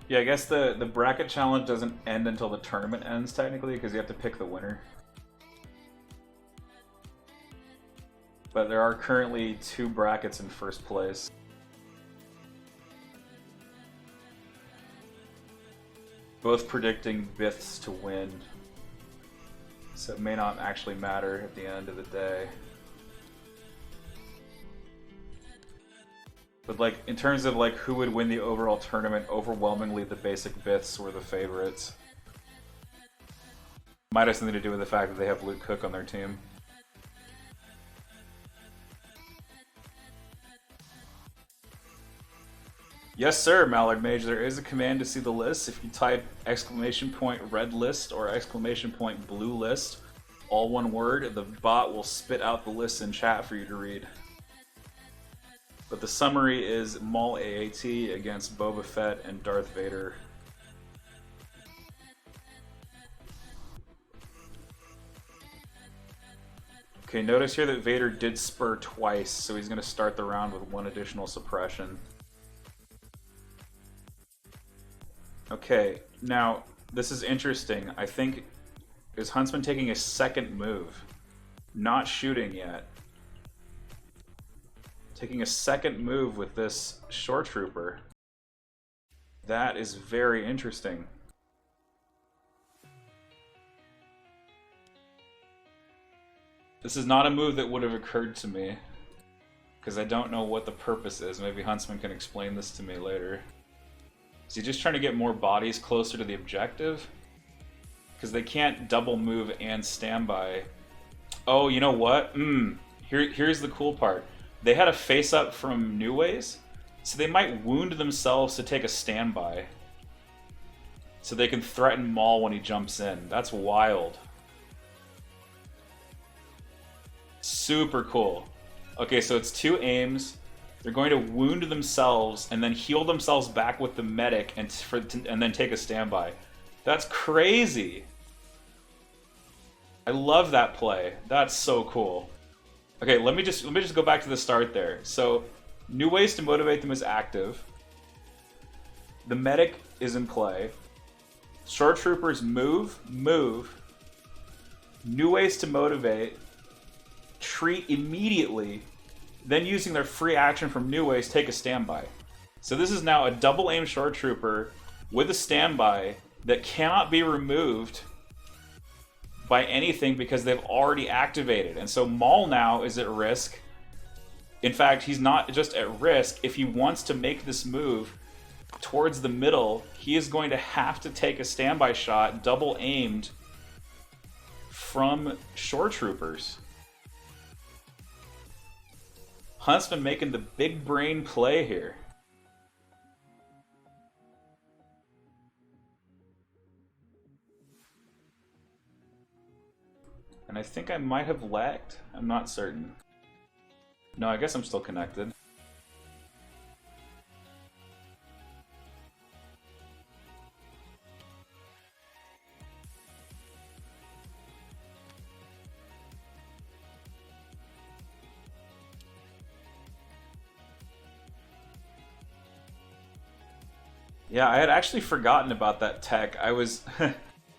Yeah, I guess the bracket challenge doesn't end until the tournament ends, technically, because you have to pick the winner. But there are currently 2 brackets in first place. Both predicting Biths to win. So it may not actually matter at the end of the day. But like, in terms of like who would win the overall tournament, overwhelmingly the basic Biths were the favorites. Might have something to do with the fact that they have Luke Cook on their team. Yes sir, Mallard Mage, there is a command to see the list. If you type !red list or !blue list, all one word, the bot will spit out the list in chat for you to read. But the summary is Maul AAT against Boba Fett and Darth Vader. Okay, notice here that Vader did spur twice, so he's going to start the round with 1 additional suppression. Okay, now, this is interesting. I think, is Huntsman taking a second move? Not shooting yet. Taking a second move with this Shore Trooper. That is very interesting. This is not a move that would have occurred to me, because I don't know what the purpose is. Maybe Huntsman can explain this to me later. Is he just trying to get more bodies closer to the objective? because they can't double move and standby. Oh, you know what? Here's the cool part. They had a face-up from New Ways, so they might wound themselves to take a standby. So they can threaten Maul when he jumps in. That's wild. Super cool. Okay, so it's 2 aims. They're going to wound themselves and then heal themselves back with the medic and then take a standby. That's crazy. I love that play. That's so cool. Okay, let me just go back to the start there. So, New Ways to Motivate them is active. The medic is in play. Shore Troopers move. New Ways to Motivate. Treat immediately. Then using their free action from New Ways, take a standby. So this is now a double aim Shore Trooper with a standby that cannot be removed by anything because they've already activated. And so Maul now is at risk. In fact, he's not just at risk. If he wants to make this move towards the middle, he is going to have to take a standby shot, double aimed, from Shore Troopers. Huntsman making the big brain play here. And I think I might have lagged. I'm not certain. No, I guess I'm still connected. Yeah, I had actually forgotten about that tech. I was...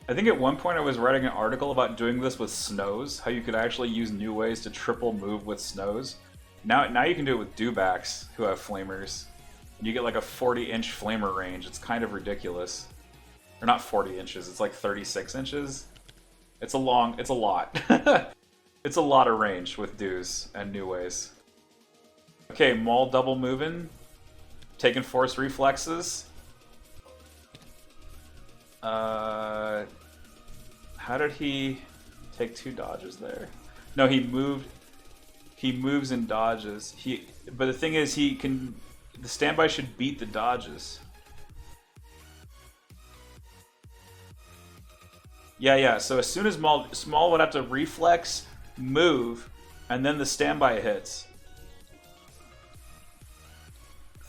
I think at one point I was writing an article about doing this with snows, how you could actually use New Ways to triple move with snows. Now you can do it with dewbacks who have flamers. And you get like a 40-inch flamer range. It's kind of ridiculous. Or not 40 inches, it's like 36 inches. It's a lot. It's a lot of range with dews and New Ways. Okay, Maul double moving. Taking force reflexes. How did he take 2 dodges there? No, he moved. He moves and dodges. But the thing is, he can. The standby should beat the dodges. Yeah. So as soon as Maul would have to reflex, move, and then the standby hits.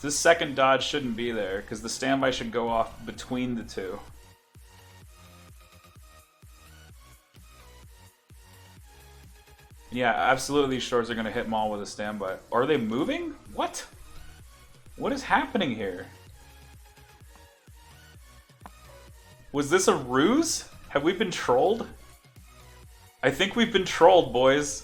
This second dodge shouldn't be there because the standby should go off between the two. Yeah, absolutely shorts are going to hit Maul with a standby. Are they moving? What? What is happening here? Was this a ruse? Have we been trolled? I think we've been trolled, boys.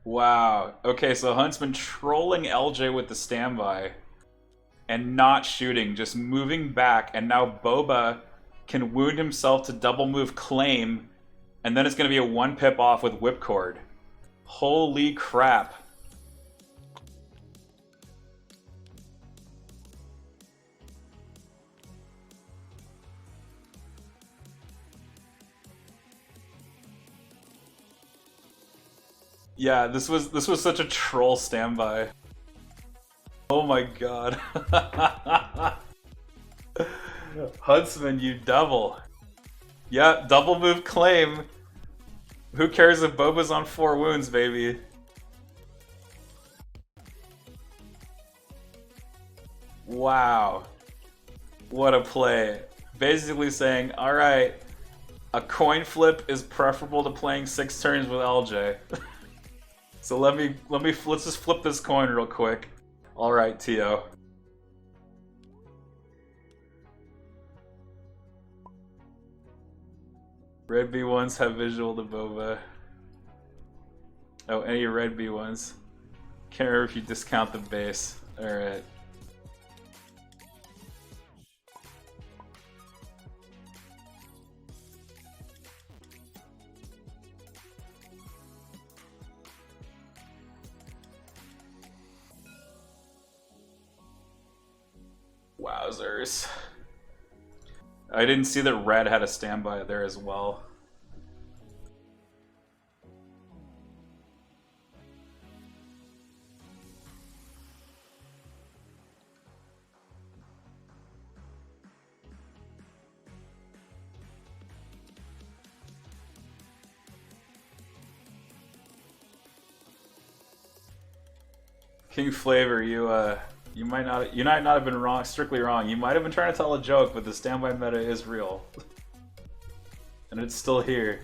Wow. Okay, so Huntsman trolling LJ with the standby and not shooting, just moving back, and now Boba can wound himself to double move claim, and then it's going to be a 1-pip off with Whipcord. Holy crap. Yeah, this was such a troll standby. Oh my god. Huntsman, you double. Yeah, double move claim. Who cares if Boba's on 4 wounds, baby? Wow. What a play. Basically saying, alright, a coin flip is preferable to playing 6 turns with LJ. So let's just flip this coin real quick. Alright, Tio. Red B1s have visual to Boba. Oh, any red B1s. Can't remember if you discount the base. Alright. Wowzers. I didn't see that red had a standby there as well. King Flavor, you might not have been wrong, strictly wrong. You might have been trying to tell a joke, but the standby meta is real. And it's still here.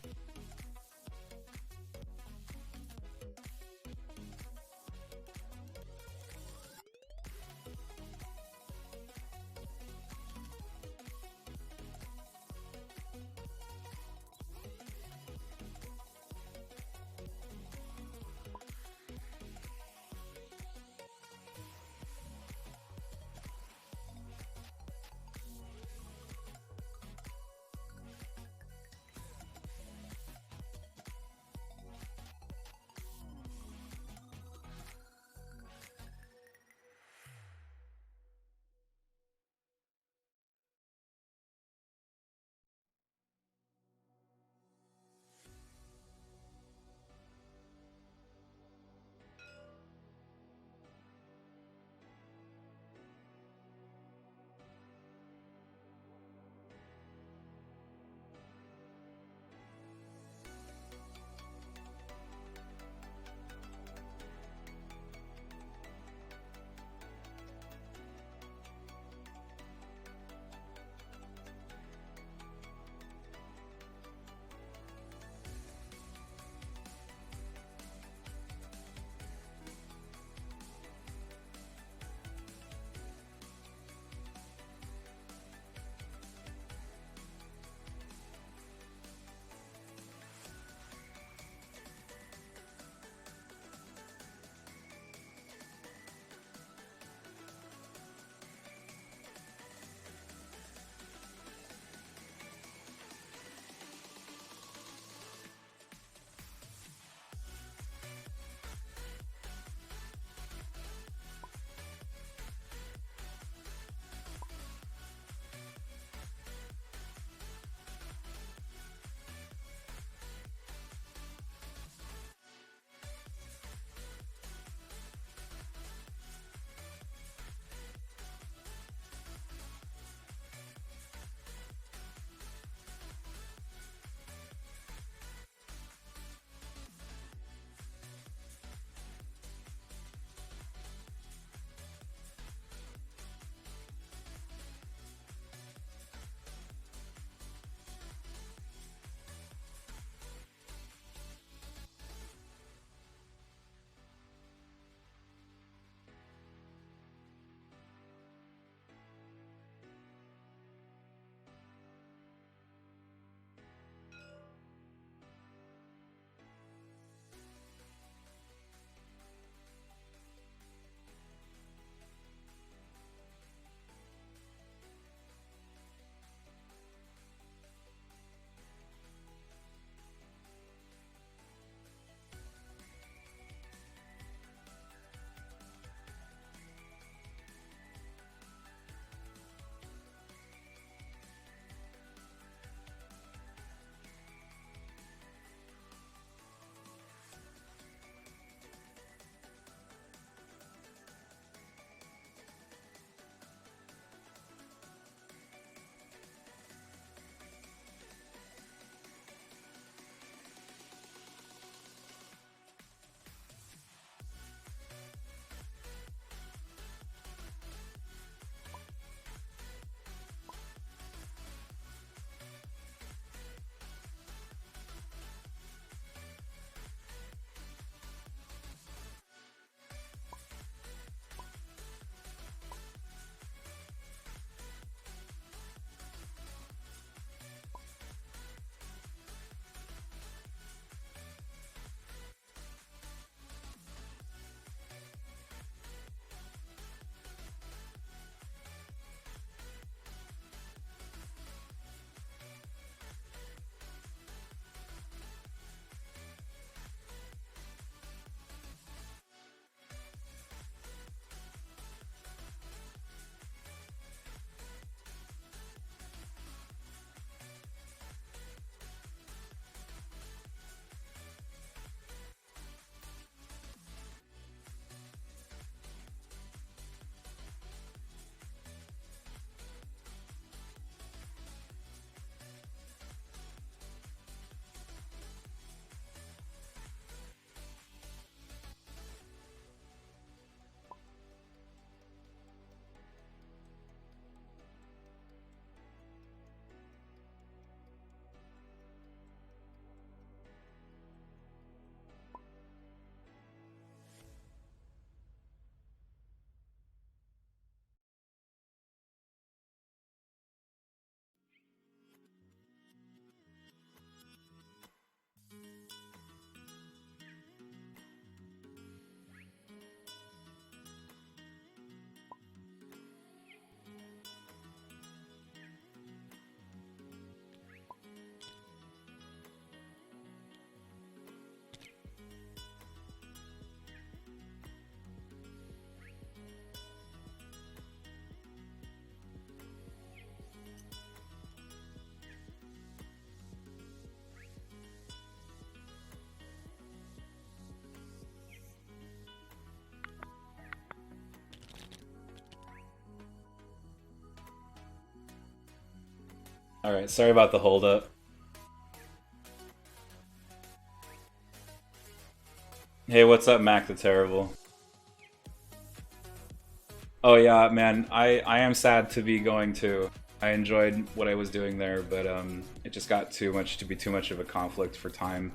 Alright, sorry about the holdup. Hey, what's up, Mac the Terrible? Oh yeah, man, I am sad to be going too. I enjoyed what I was doing there, but it just got too much of a conflict for time.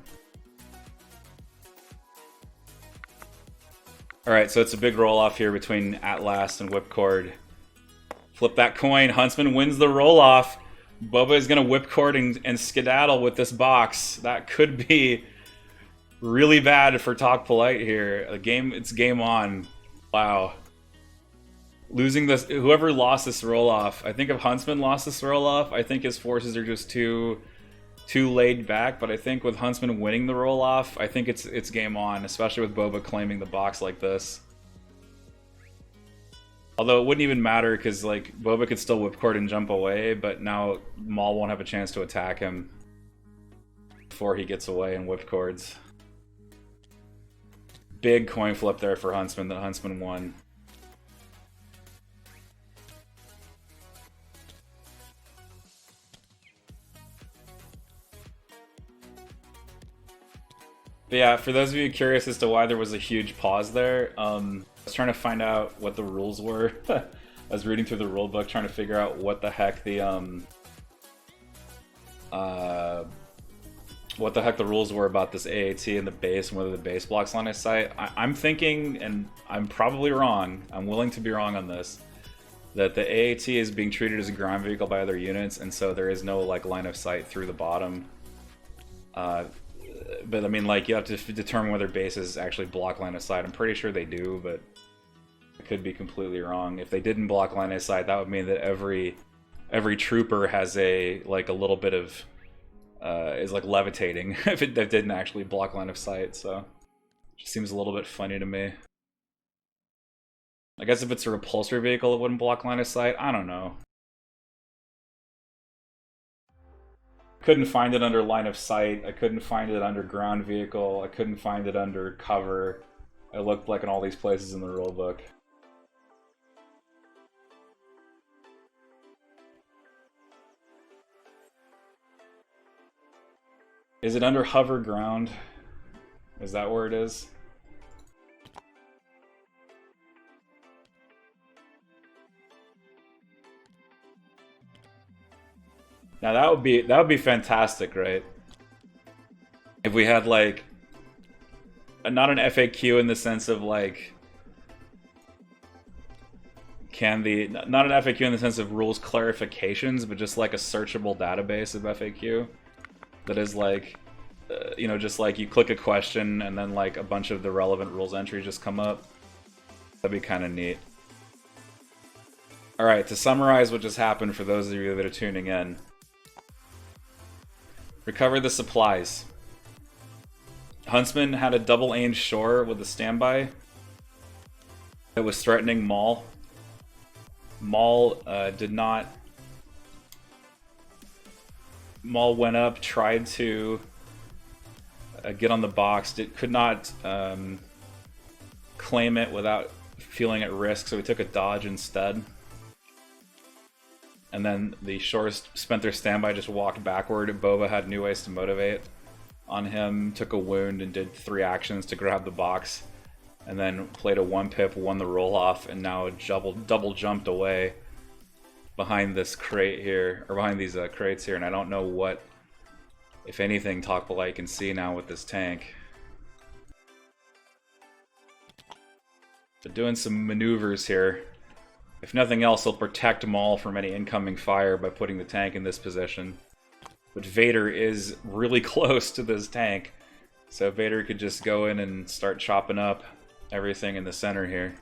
Alright, so it's a big roll-off here between At Last and Whipcord. Flip that coin, Huntsman wins the roll-off. Boba is gonna Whipcord and skedaddle with this box. That could be really bad for TalkPolite here. It's game on. Wow. Losing this, whoever lost this roll-off, I think if Huntsman lost this roll-off, I think his forces are just too laid back, but I think with Huntsman winning the roll-off, I think it's game on, especially with Boba claiming the box like this. Although it wouldn't even matter, because like Boba could still Whipcord and jump away, but now Maul won't have a chance to attack him before he gets away and Whipcords. Big coin flip there for Huntsman, that Huntsman won. But yeah, for those of you curious as to why there was a huge pause there, I was trying to find out what the rules were. I was reading through the rule book trying to figure out what the heck the rules were about this AAT and the base and whether the base blocks line of sight. I'm thinking, and I'm probably wrong, I'm willing to be wrong on this, that the AAT is being treated as a ground vehicle by other units, and so there is no like line of sight through the bottom. But I mean, like, you have to determine whether bases actually block line of sight. I'm pretty sure they do, but I could be completely wrong. If they didn't block line of sight, that would mean that every trooper has a little bit of is like levitating if it didn't actually block line of sight. So it just seems a little bit funny to me. I guess if it's a repulsor vehicle, it wouldn't block line of sight. I don't know. Couldn't find it under line of sight. I couldn't find it under ground vehicle. I couldn't find it under cover. I looked like in all these places in the rulebook. Is it under hover ground? Is that where it is? Now that would be fantastic, right? If we had like not an FAQ in the sense of like not an FAQ in the sense of rules clarifications, but just like a searchable database of FAQ that is like you know, just like you click a question and then like a bunch of the relevant rules entries just come up. That'd be kind of neat. All right, to summarize what just happened for those of you that are tuning in. Recover the supplies. Huntsman had a double-aimed shore with a standby that was threatening Maul. Maul did not. Maul went up, tried to get on the box, could not claim it without feeling at risk, so he took a dodge instead. And then the shores spent their standby, just walked backward. Boba had new ways to motivate on him, took a wound, and did 3 actions to grab the box. And then played a 1-pip, won the roll-off, and now double jumped away behind this crate here, or behind these crates here. And I don't know what, if anything, TalkPolite can see now with this tank. But doing some maneuvers here. If nothing else, they'll protect Maul from any incoming fire by putting the tank in this position. But Vader is really close to this tank, so Vader could just go in and start chopping up everything in the center here.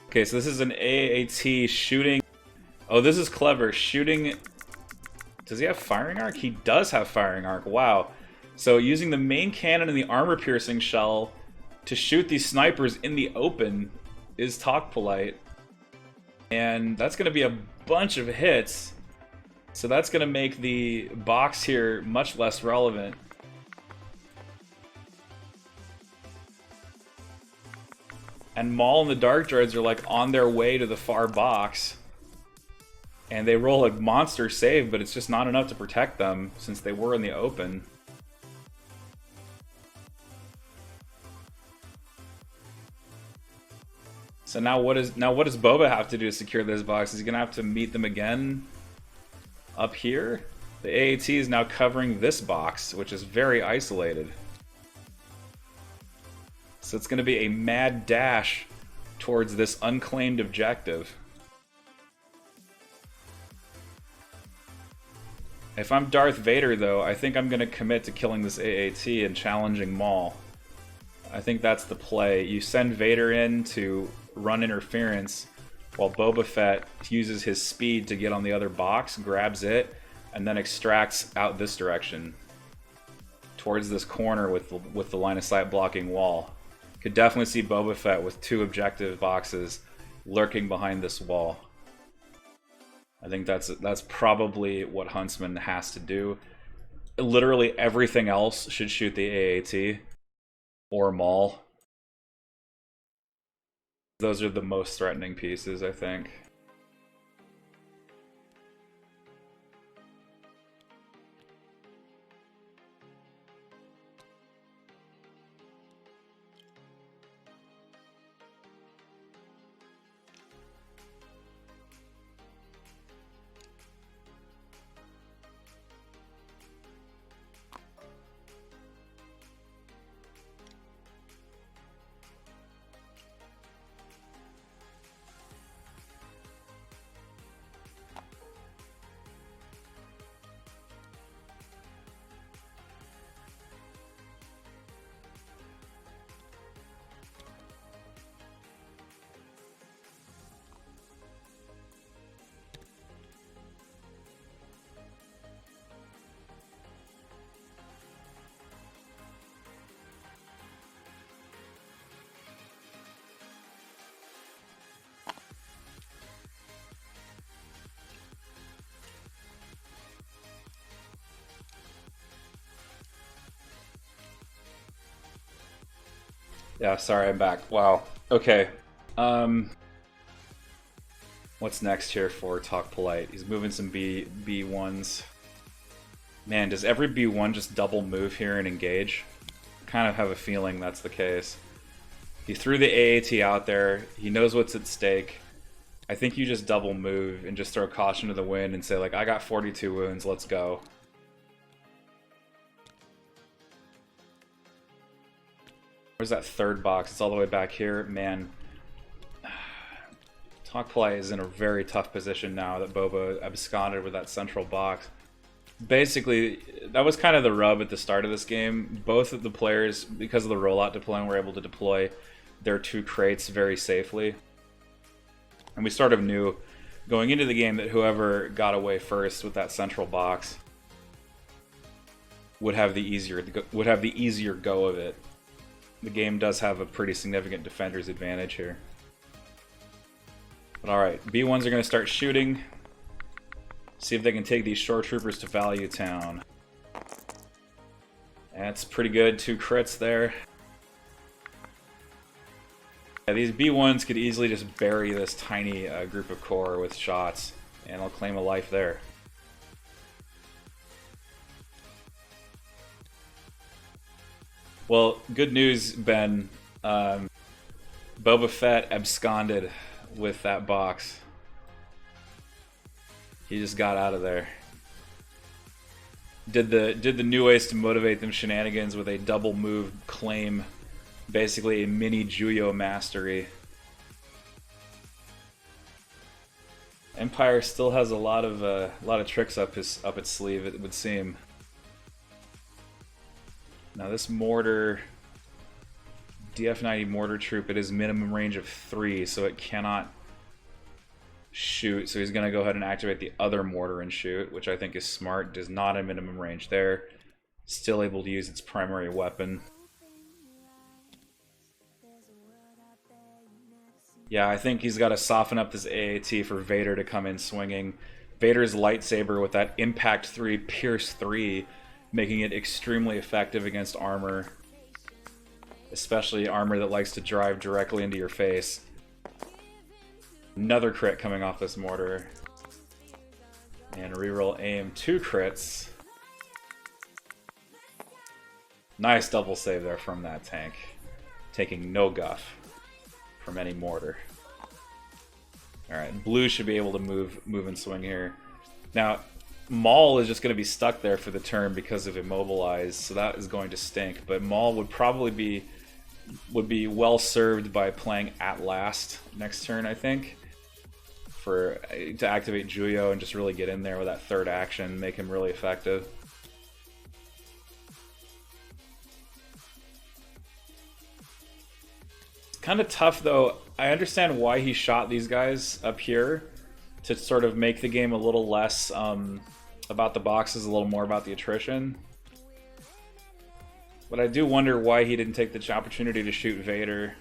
Okay, so this is an AAT shooting. Oh, this is clever. Shooting. Does he have firing arc? He does have firing arc. Wow. So using the main cannon and the armor-piercing shell to shoot these snipers in the open is TalkPolite. And that's going to be a bunch of hits. So that's going to make the box here much less relevant. And Maul and the Dark Droids are like on their way to the far box. And they roll a monster save, but it's just not enough to protect them since they were in the open. So now what does Boba have to do to secure this box? Is he gonna have to meet them again up here? The AAT is now covering this box, which is very isolated. So it's gonna be a mad dash towards this unclaimed objective. If I'm Darth Vader, though, I think I'm going to commit to killing this AAT and challenging Maul. I think that's the play. You send Vader in to run interference, while Boba Fett uses his speed to get on the other box, grabs it, and then extracts out this direction towards this corner with the line of sight blocking wall. Could definitely see Boba Fett with 2 objective boxes lurking behind this wall. I think that's probably what Huntsman has to do. Literally everything else should shoot the AAT or Maul. Those are the most threatening pieces, I think. Yeah, sorry, I'm back. Wow. Okay. What's next here for TalkPolite? He's moving some B1s. Man, does every B1 just double move here and engage? Kind of have a feeling that's the case. He threw the AAT out there. He knows what's at stake. I think you just double move and just throw caution to the wind and say, like, I got 42 wounds, let's go. Where's that third box? It's all the way back here. Man, TalkPolite is in a very tough position now that Boba absconded with that central box. Basically, that was kind of the rub at the start of this game. Both of the players, because of the rollout deployment, were able to deploy their 2 crates very safely. And we sort of knew going into the game that whoever got away first with that central box would have the easier go of it. The game does have a pretty significant defender's advantage here. But alright, B1s are going to start shooting. See if they can take these shore troopers to Value Town. That's pretty good, 2 crits there. Yeah, these B1s could easily just bury this tiny group of core with shots, and I'll claim a life there. Well, good news, Ben. Boba Fett absconded with that box. He just got out of there. Did the new ways to motivate them shenanigans with a double move claim, basically a mini Juyo mastery. Empire still has a lot of tricks up its sleeve, it would seem. Now this mortar, DF-90 mortar troop, it is minimum range of 3, so it cannot shoot. So he's going to go ahead and activate the other mortar and shoot, which I think is smart. Does not have minimum range there. Still able to use its primary weapon. Yeah, I think he's got to soften up this AAT for Vader to come in swinging. Vader's lightsaber with that Impact 3, Pierce 3, making it extremely effective against armor. Especially armor that likes to drive directly into your face. Another crit coming off this mortar. And reroll aim, 2 crits. Nice double save there from that tank. Taking no guff from any mortar. Alright, blue should be able to move and swing here. Now, Maul is just going to be stuck there for the turn because of Immobilize, so that is going to stink. But Maul would probably be well served by playing At Last next turn, I think. To activate Juyo and just really get in there with that third action, make him really effective. It's kind of tough though. I understand why he shot these guys up here to sort of make the game a little less about the boxes, a little more about the attrition. But I do wonder why he didn't take the opportunity to shoot Vader.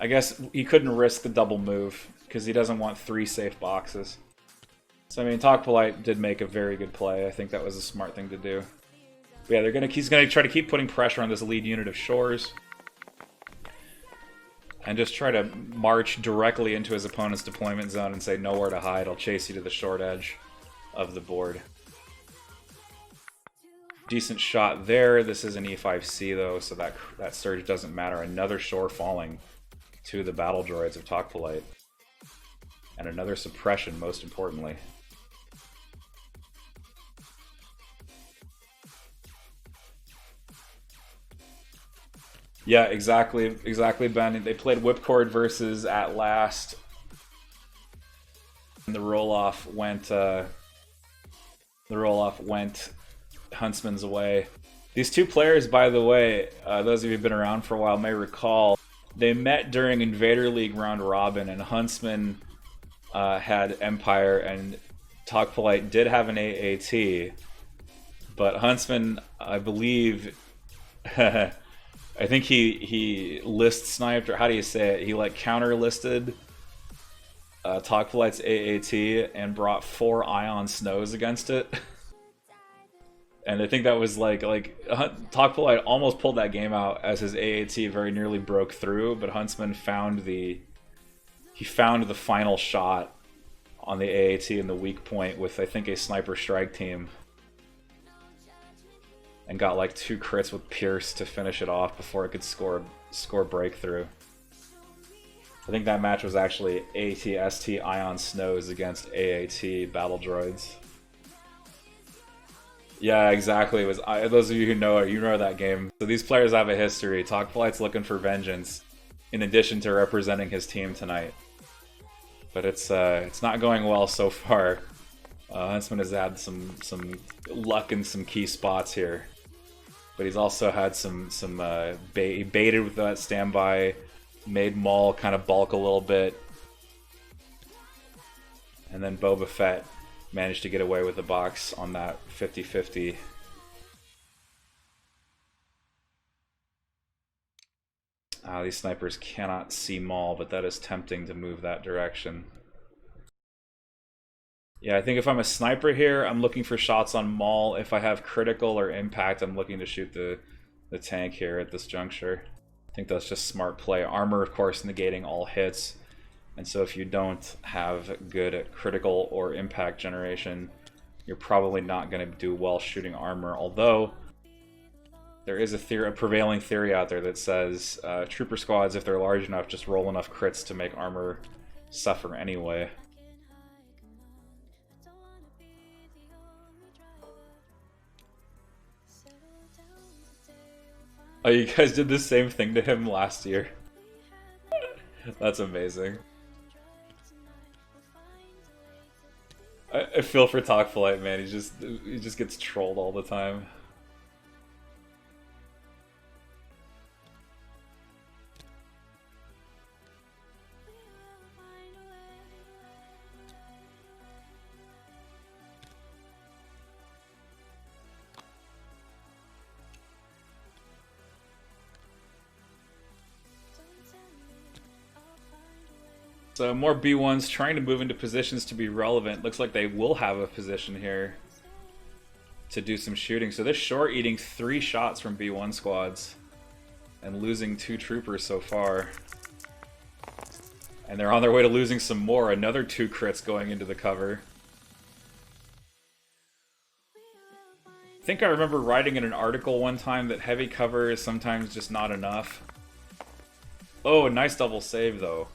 I guess he couldn't risk the double move because he doesn't want 3 safe boxes. So I mean, TalkPolite did make a very good play. I think that was a smart thing to do. But yeah, he's gonna try to keep putting pressure on this lead unit of Shores. And just try to march directly into his opponent's deployment zone and say nowhere to hide. I'll chase you to the short edge of the board. Decent shot there. This is an E5C though, so that surge doesn't matter. Another shore falling to the battle droids of TalkPolite. And another suppression, most importantly. Yeah, exactly, Ben. They played Whipcord versus At Last. And the roll-off went Huntsman's away. These two players, by the way, those of you who've been around for a while may recall, they met during Invader League Round Robin, and Huntsman had Empire, and TalkPolite did have an AAT, but Huntsman, I believe, I think he list sniped, or how do you say it? He like counter listed TalkPolite's AAT and brought 4 Ion Snows against it. And I think that was like TalkPolite almost pulled that game out as his AAT very nearly broke through, but Huntsman found the final shot on the AAT in the weak point with, I think, a sniper strike team, and got like 2 crits with Pierce to finish it off before it could score breakthrough. I think that match was actually AT-ST Ion Snows against AAT Battle Droids. Yeah, exactly. It was those of you who know it, you know that game. So these players have a history. TalkPolite's looking for vengeance, in addition to representing his team tonight. But it's not going well so far. Huntsman has had some luck in some key spots here, but he's also had he baited with that standby, made Maul kind of bulk a little bit, and then Boba Fett managed to get away with the box on that 50-50. These snipers cannot see Maul, but that is tempting to move that direction. Yeah, I think if I'm a sniper here, I'm looking for shots on Maul. If I have critical or impact, I'm looking to shoot the tank here at this juncture. I think that's just smart play. Armor, of course, negating all hits. And so if you don't have good critical or impact generation, you're probably not going to do well shooting armor. Although, there is a prevailing theory out there that says trooper squads, if they're large enough, just roll enough crits to make armor suffer anyway. Oh, you guys did the same thing to him last year. That's amazing. I feel for TalkPolite, man. He just gets trolled all the time. So more B1s trying to move into positions to be relevant. Looks like they will have a position here to do some shooting. So this short eating 3 shots from B1 squads and losing 2 troopers so far. And they're on their way to losing some more. Another 2 crits going into the cover. I think I remember writing in an article one time that heavy cover is sometimes just not enough. Oh, a nice double save though.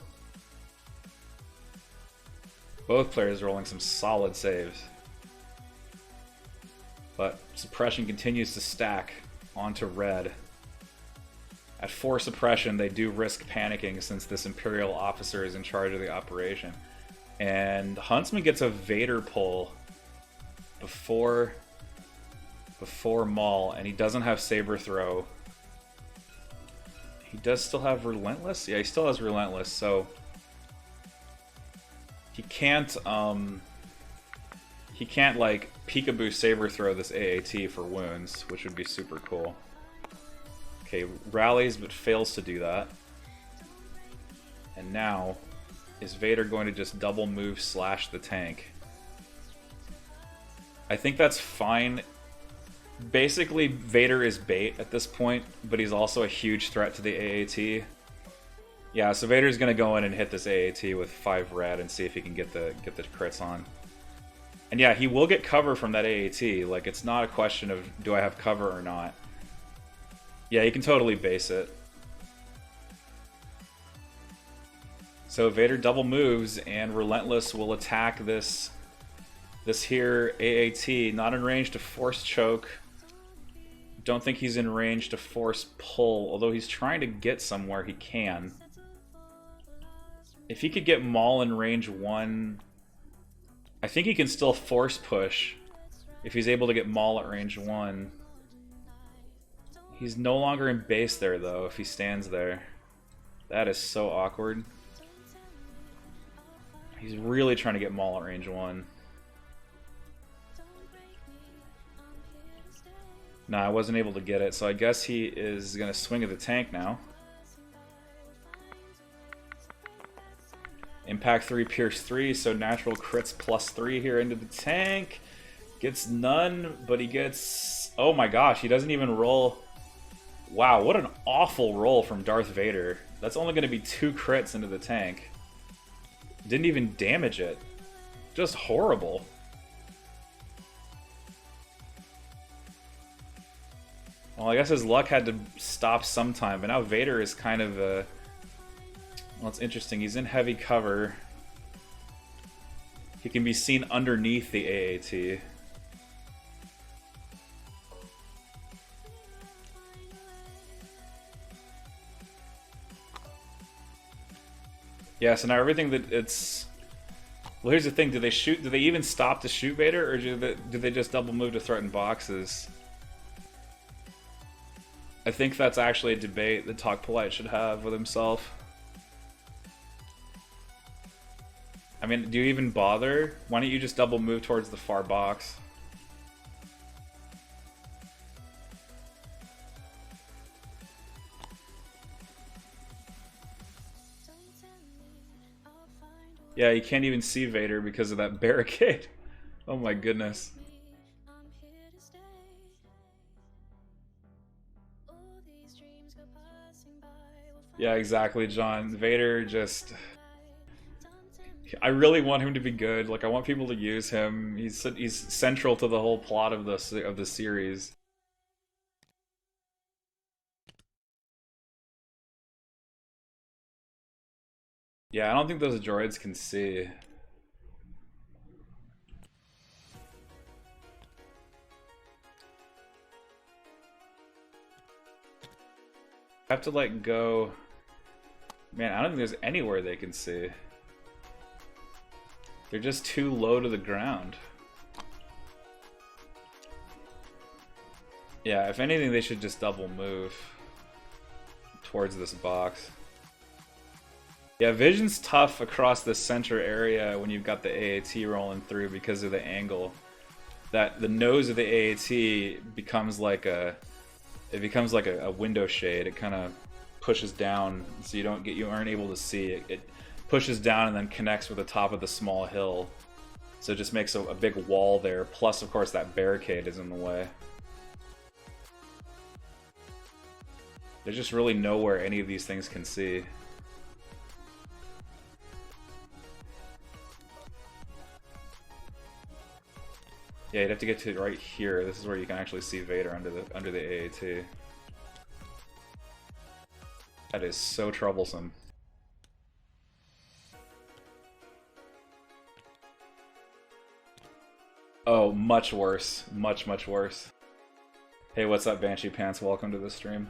Both players rolling some solid saves. But suppression continues to stack onto red. At 4 suppression, they do risk panicking since this Imperial officer is in charge of the operation. And Huntsman gets a Vader pull before Maul, and he doesn't have Saber Throw. He does still have Relentless? Yeah, he still has Relentless, so he can't like peekaboo Saber Throw this AAT for wounds, which would be super cool. Okay, rallies but fails to do that. And now, is Vader going to just double move slash the tank? I think that's fine. Basically, Vader is bait at this point, but he's also a huge threat to the AAT. Yeah, so Vader's gonna go in and hit this AAT with 5 red and see if he can get the crits on. And yeah, he will get cover from that AAT. Like, it's not a question of do I have cover or not. Yeah, you can totally base it. So Vader double moves, and Relentless will attack this here AAT. Not in range to force choke. Don't think he's in range to force pull, although he's trying to get somewhere he can. If he could get Maul in range 1, I think he can still force push if he's able to get Maul at range 1. He's no longer in base there, though, if he stands there. That is so awkward. He's really trying to get Maul at range 1. Nah, I wasn't able to get it, so I guess he is going to swing at the tank now. Impact 3, Pierce 3, so natural crits +3 here into the tank. Gets none, but he gets... Oh my gosh, he doesn't even roll... Wow, what an awful roll from Darth Vader. That's only going to be 2 crits into the tank. Didn't even damage it. Just horrible. Well, I guess his luck had to stop sometime, but now Vader is kind of a... Well, it's interesting. He's in heavy cover. He can be seen underneath the AAT. Yeah, so now everything that it's... Well, here's the thing. Do they shoot? Do they even stop to shoot Vader, or do they just double move to threaten boxes? I think that's actually a debate that TalkPolite should have with himself. I mean, do you even bother? Why don't you just double move towards the far box? Yeah, you can't even see Vader because of that barricade. Oh my goodness. Yeah, exactly, John. Vader just... I really want him to be good. Like, I want people to use him. He's central to the whole plot of the series. Yeah, I don't think those droids can see. I have to, like, go... Man, I don't think there's anywhere they can see. They're just too low to the ground. Yeah, if anything, they should just double move towards this box. Yeah, vision's tough across the center area when you've got the AAT rolling through because of the angle. That the nose of the AAT becomes like a window shade. It kind of pushes down, so you aren't able to see it. pushes down and then connects with the top of the small hill. So it just makes a big wall there. Plus, of course, that barricade is in the way. There's just really nowhere any of these things can see. Yeah, you'd have to get to right here. This is where you can actually see Vader under the AAT. That is so troublesome. Oh, much worse. Much, much worse. Hey, what's up, Banshee Pants? Welcome to the stream.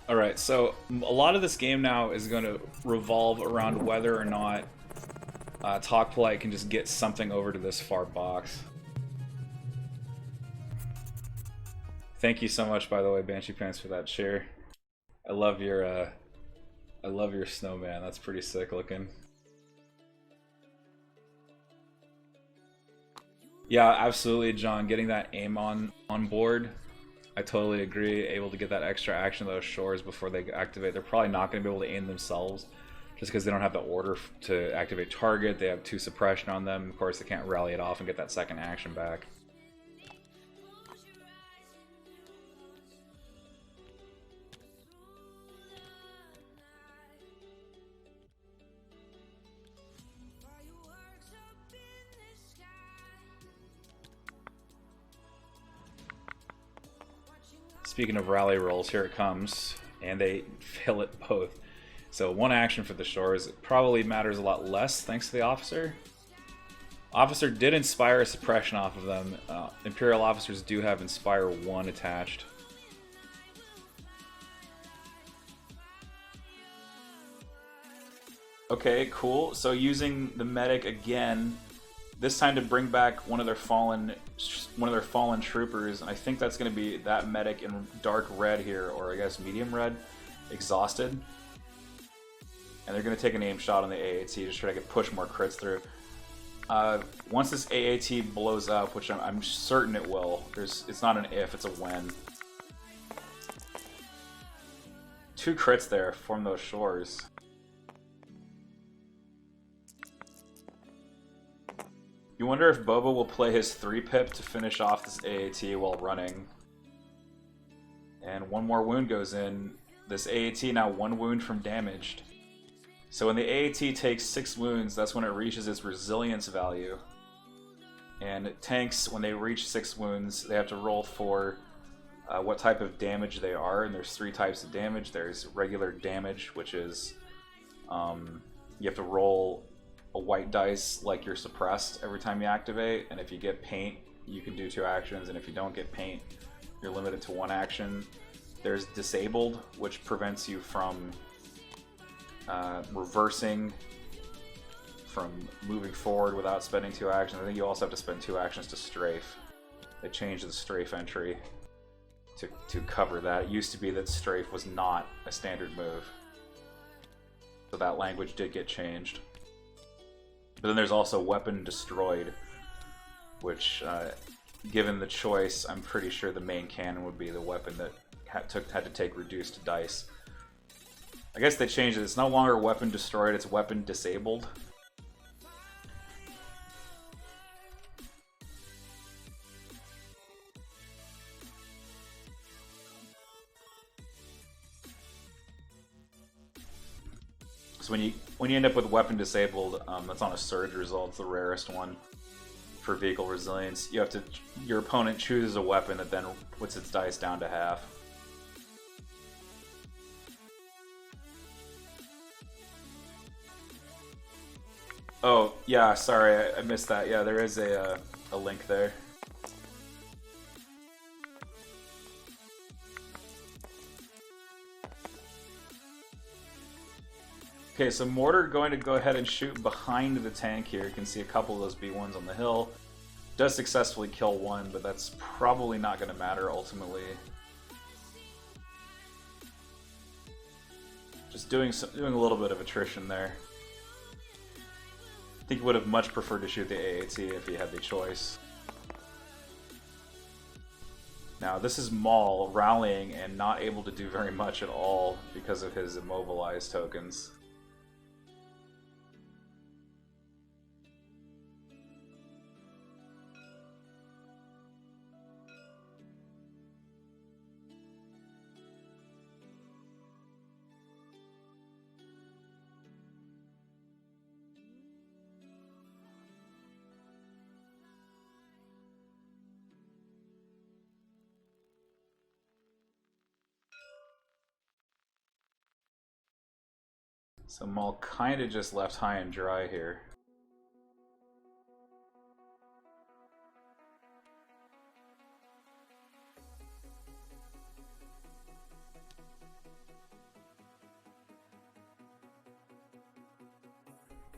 Alright, so a lot of this game now is going to revolve around whether or not TalkPolite can just get something over to this far box. Thank you so much, by the way, Banshee Pants, for that share. I love your snowman. That's pretty sick looking. Yeah, absolutely, John. Getting that aim on board. I totally agree. Able to get that extra action of those shores before they activate. They're probably not going to be able to aim themselves just because they don't have the order to activate target. They have 2 suppression on them. Of course, they can't rally it off and get that second action back. Speaking of rally rolls, here it comes, and they fail it both. So 1 action for the shores. It probably matters a lot less thanks to the officer. Officer did inspire a suppression off of them. Imperial officers do have Inspire 1 attached. Okay, cool. So using the medic again, this time to bring back one of their fallen troopers, and I think that's going to be that medic in dark red here, or I guess medium red, exhausted. And they're going to take an aim shot on the AAT to try to push more crits through. Once this AAT blows up, which I'm certain it will, it's not an if, it's a when. 2 crits there from those shores. You wonder if Boba will play his 3-pip to finish off this AAT while running. And 1 more wound goes in. This AAT now 1 wound from damaged. So when the AAT takes 6 wounds, that's when it reaches its resilience value. And tanks, when they reach 6 wounds, they have to roll for what type of damage they are. And there's 3 types of damage. There's regular damage, which is you have to roll a white dice like you're suppressed every time you activate, and if you get paint, you can do 2 actions, and if you don't get paint, you're limited to 1 action. There's disabled, which prevents you from reversing, from moving forward without spending 2 actions. I think you also have to spend 2 actions to strafe. They changed the strafe entry to cover that. It used to be that strafe was not a standard move, so that language did get changed. But then there's also Weapon Destroyed, which, given the choice, I'm pretty sure the main cannon would be the weapon that had to take reduced dice. I guess they changed it. It's no longer Weapon Destroyed, it's Weapon Disabled. So when you end up with Weapon Disabled, that's on a Surge result, it's the rarest one for vehicle resilience. Your opponent chooses a weapon that then puts its dice down to half. Oh, yeah, sorry, I missed that. Yeah, there is a link there. Okay, so Mortar going to go ahead and shoot behind the tank here. You can see a couple of those B1s on the hill. Does successfully kill one, but that's probably not going to matter ultimately. Just doing a little bit of attrition there. I think he would have much preferred to shoot the AAT if he had the choice. Now this is Maul rallying and not able to do very much at all because of his immobilized tokens. So Maul kind of just left high and dry here.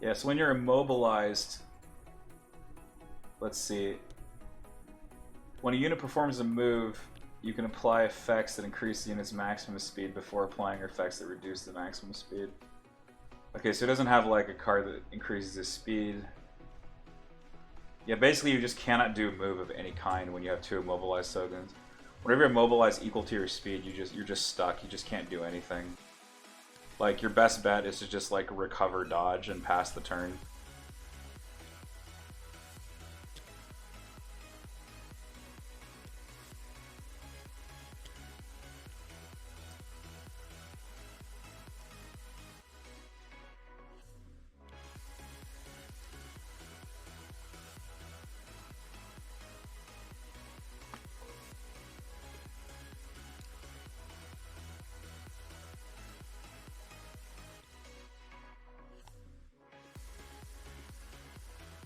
Yeah, so when you're immobilized, let's see. When a unit performs a move, you can apply effects that increase the unit's maximum speed before applying effects that reduce the maximum speed. Okay, so it doesn't have like a card that increases his speed. Yeah, basically you just cannot do a move of any kind when you have two immobilized tokens. Whenever you're immobilized equal to your speed, you're just stuck. You just can't do anything. Like your best bet is to just like recover dodge and pass the turn.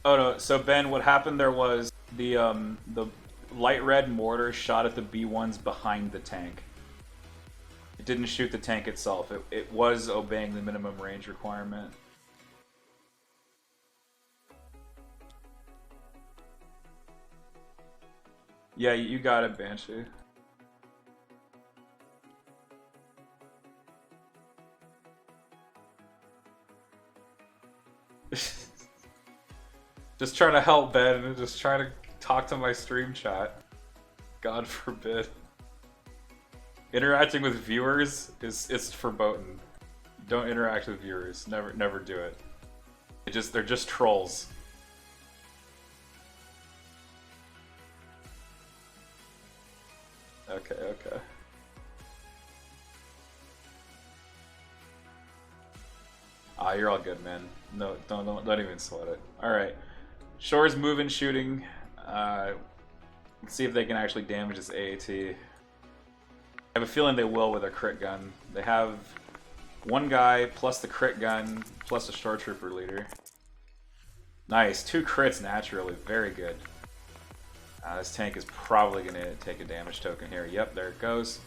Oh no, so Ben, what happened there was the light red mortar shot at the B1s behind the tank. It didn't shoot the tank itself. It was obeying the minimum range requirement. Yeah, you got it, Banshee. Just trying to help Ben and just trying to talk to my stream chat. God forbid. Interacting with viewers is verboten. Don't interact with viewers. Never do it. They're just trolls. Okay. Ah, you're all good, man. No, don't even sweat it. All right, Shore's moving, shooting. Let's see if they can actually damage this AAT. I have a feeling they will with a crit gun. They have one guy plus the crit gun plus a short trooper leader. Nice, 2 crits naturally, very good. This tank is probably going to take a damage token here. Yep, there it goes.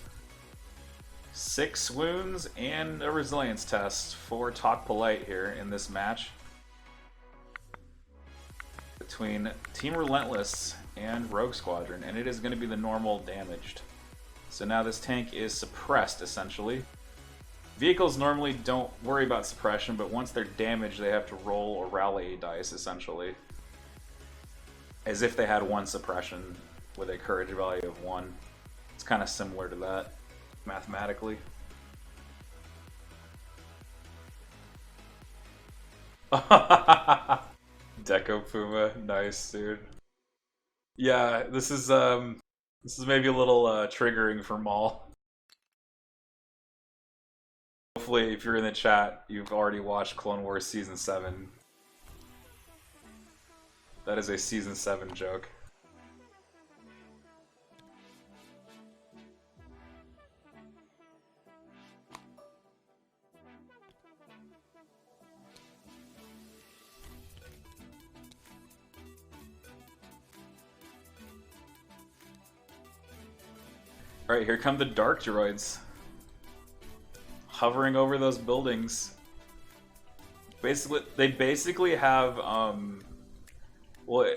6 wounds and a resilience test for TalkPolite here in this match between Team Relentless and Rogue Squadron, and it is going to be the normal damaged. So now this tank is suppressed, essentially. Vehicles normally don't worry about suppression, but once they're damaged, they have to roll or rally a dice, essentially. As if they had 1 suppression with a courage value of 1. It's kind of similar to that, mathematically. Deco Puma, nice, dude. Yeah, this is maybe a little triggering for Maul. Hopefully, if you're in the chat, you've already watched Clone Wars Season 7. That is a Season 7 joke. Alright, here come the Dark Droids. Hovering over those buildings. They basically have, well,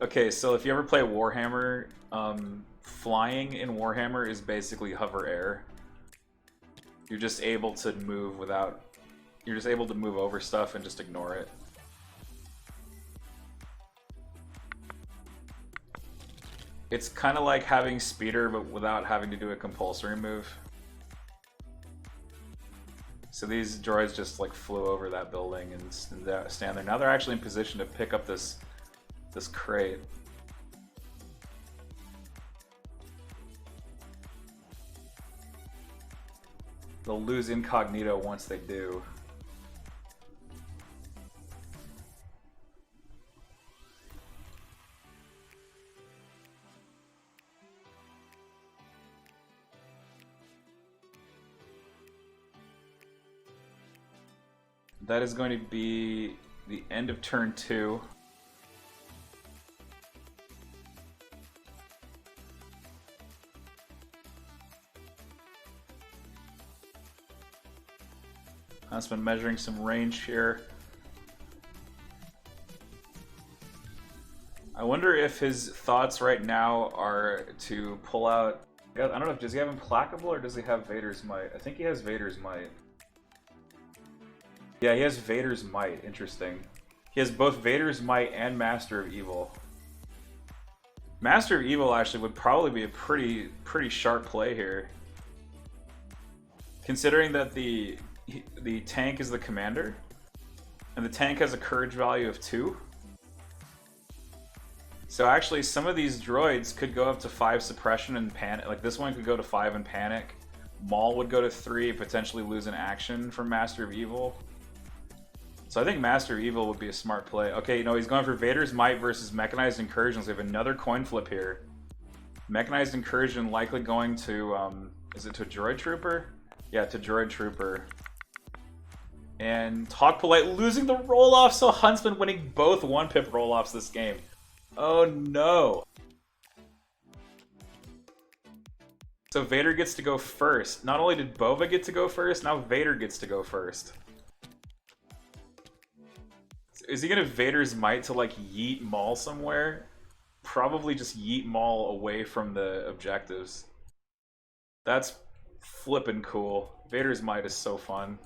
okay, so if you ever play Warhammer, flying in Warhammer is basically hover air. You're just able to move without... You're just able to move over stuff and just ignore it. It's kind of like having speeder, but without having to do a compulsory move. So these droids just like flew over that building and stand there. Now they're actually in position to pick up this crate. They'll lose incognito once they do. That is going to be the end of turn 2. Huntsman measuring some range here. I wonder if his thoughts right now are to pull out... I don't know, does he have Implacable or does he have Vader's Might? I think he has Vader's Might. Yeah, he has Vader's Might. Interesting. He has both Vader's Might and Master of Evil. Master of Evil actually would probably be a pretty sharp play here. Considering that the tank is the commander, and the tank has a courage value of 2. So actually some of these droids could go up to 5 suppression and panic. Like this one could go to 5 and panic. Maul would go to 3, potentially lose an action from Master of Evil. So I think Master of Evil would be a smart play. Okay, you know, he's going for Vader's Might versus Mechanized Incursion. So we have another coin flip here. Mechanized Incursion likely going to, is it to Droid Trooper? Yeah, to Droid Trooper. And TalkPolite losing the roll-off, so Huntsman winning both 1-pip roll-offs this game. Oh no! So Vader gets to go first. Not only did Boba get to go first, now Vader gets to go first. Is he gonna Vader's Might to like yeet Maul somewhere? Probably just yeet Maul away from the objectives. That's flippin' cool. Vader's Might is so fun.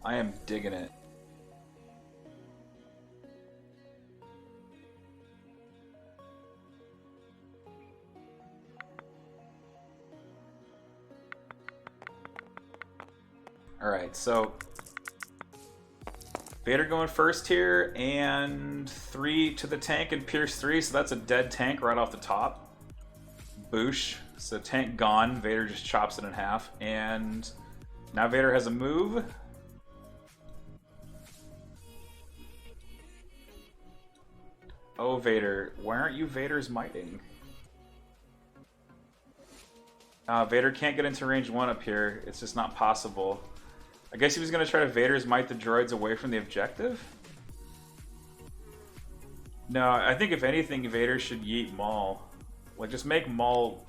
I am digging it. Alright, so Vader going first here, and 3 to the tank and Pierce 3, so that's a dead tank right off the top. Boosh. So tank gone, Vader just chops it in half, and now Vader has a move. Oh, Vader, why aren't you Vader's Mighting? Vader can't get into range 1 up here. It's just not possible. I guess he was going to try to Vader's Might the droids away from the objective? No, I think if anything, Vader should yeet Maul. Like, just make Maul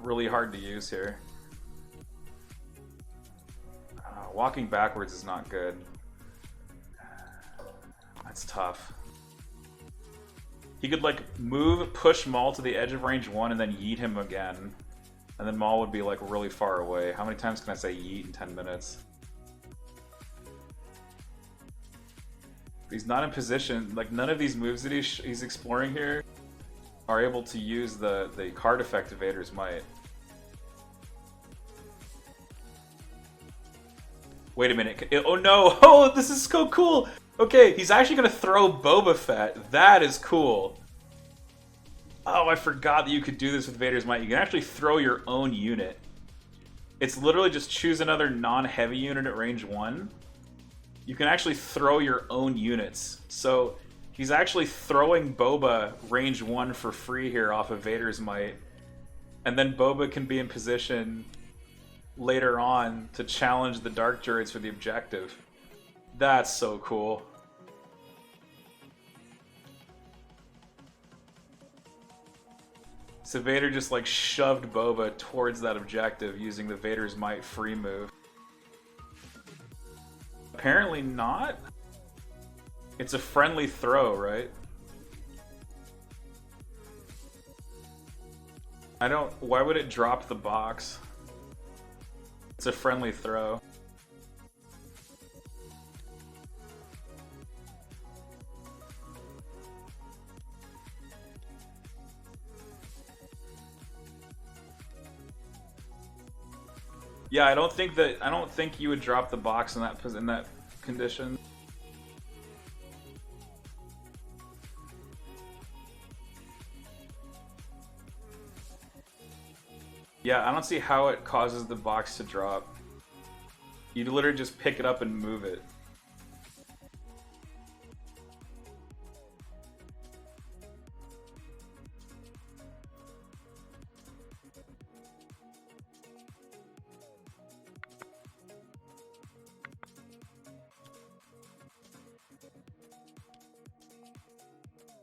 really hard to use here. Walking backwards is not good. That's tough. He could, like, move, push Maul to the edge of range 1, and then yeet him again. And then Maul would be, like, really far away. How many times can I say yeet in 10 minutes? He's not in position. Like, none of these moves that he's exploring here are able to use the card effect of Vader's Might. Wait a minute. Oh no! Oh, this is so cool! Okay, he's actually going to throw Boba Fett. That is cool. Oh, I forgot that you could do this with Vader's Might. You can actually throw your own unit. It's literally just choose another non-heavy unit at range 1. You can actually throw your own units. So he's actually throwing Boba range 1 for free here off of Vader's Might. And then Boba can be in position later on to challenge the Dark Druids for the objective. That's so cool. So Vader just like shoved Boba towards that objective using the Vader's Might free move. Apparently not. It's a friendly throw, right? I don't... Why would it drop the box? It's a friendly throw. Yeah, I don't think you would drop the box in that condition. Yeah, I don't see how it causes the box to drop. You literally just pick it up and move it.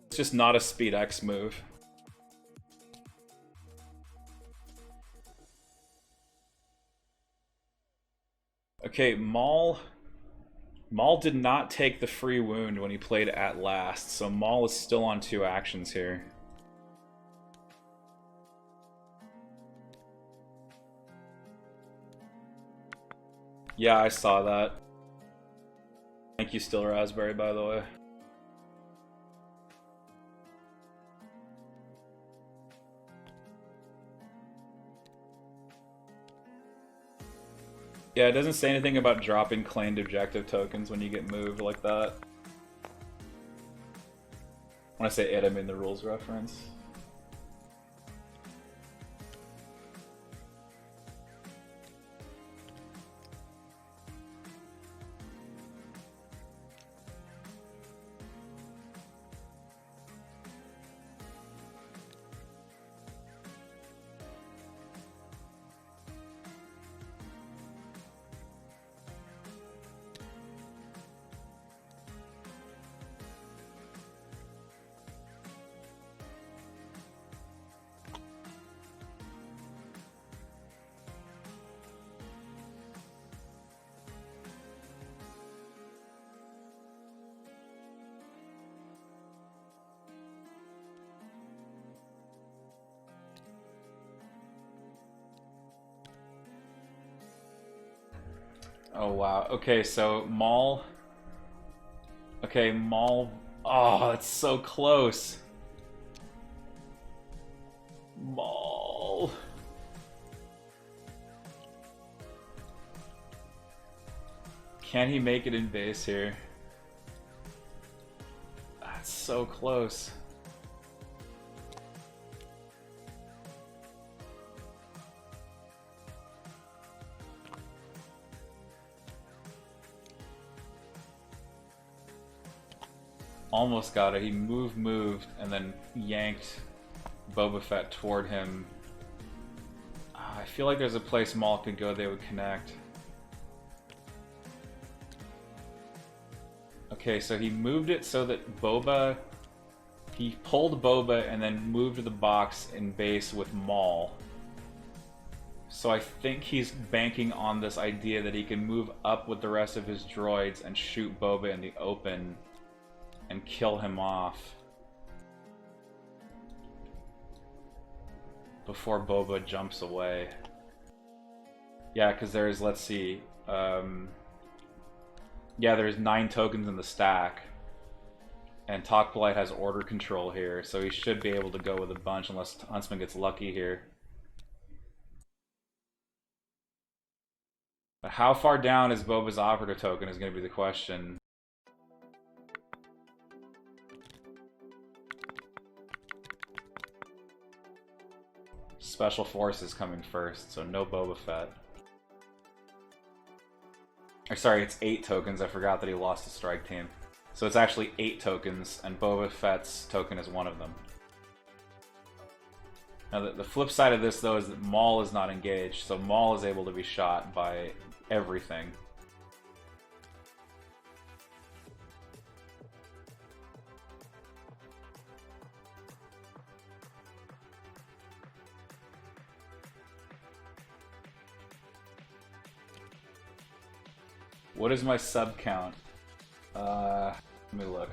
It's just not a speed X move. Okay, Maul did not take the free wound when he played at last, so Maul is still on 2 actions here. Yeah, I saw that. Thank you, Still Raspberry, by the way. Yeah, it doesn't say anything about dropping claimed objective tokens when you get moved like that. When I say it, I mean the rules reference. Oh wow. Okay, so Maul. Okay, Maul. Oh, it's so close. Maul. Can he make it in base here? That's so close. Almost got it. He moved, and then yanked Boba Fett toward him. I feel like there's a place Maul could go they would connect. Okay, so he moved it so that Boba... He pulled Boba and then moved the box in base with Maul. So I think he's banking on this idea that he can move up with the rest of his droids and shoot Boba in the open and kill him off before Boba jumps away. Yeah, because there's, let's see, yeah, there's 9 tokens in the stack, and TalkPolite has order control here, so he should be able to go with a bunch unless Huntsman gets lucky here. But how far down is Boba's operator token is going to be the question. Special Forces coming first, so no Boba Fett. Or sorry, it's 8 tokens. I forgot that he lost the strike team. So it's actually 8 tokens, and Boba Fett's token is one of them. Now, the flip side of this, though, is that Maul is not engaged, so Maul is able to be shot by everything. What is my sub count? Let me look.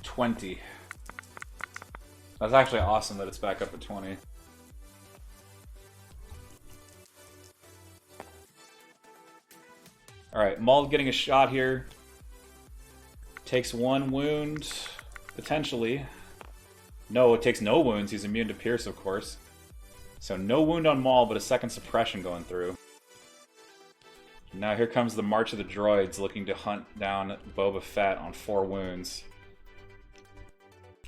$20. That's actually awesome that it's back up at 20. Alright, Maul getting a shot here. Takes 1 wound, potentially. No, it takes no wounds. He's immune to Pierce, of course. So no wound on Maul, but a second suppression going through. Now here comes the March of the Droids looking to hunt down Boba Fett on 4 wounds.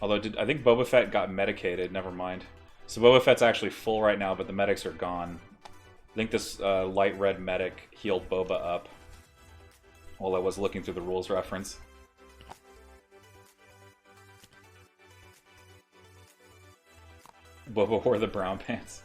Although, I think Boba Fett got medicated, never mind. So Boba Fett's actually full right now, but the medics are gone. I think this light red medic healed Boba up while I was looking through the rules reference. Boba wore the brown pants.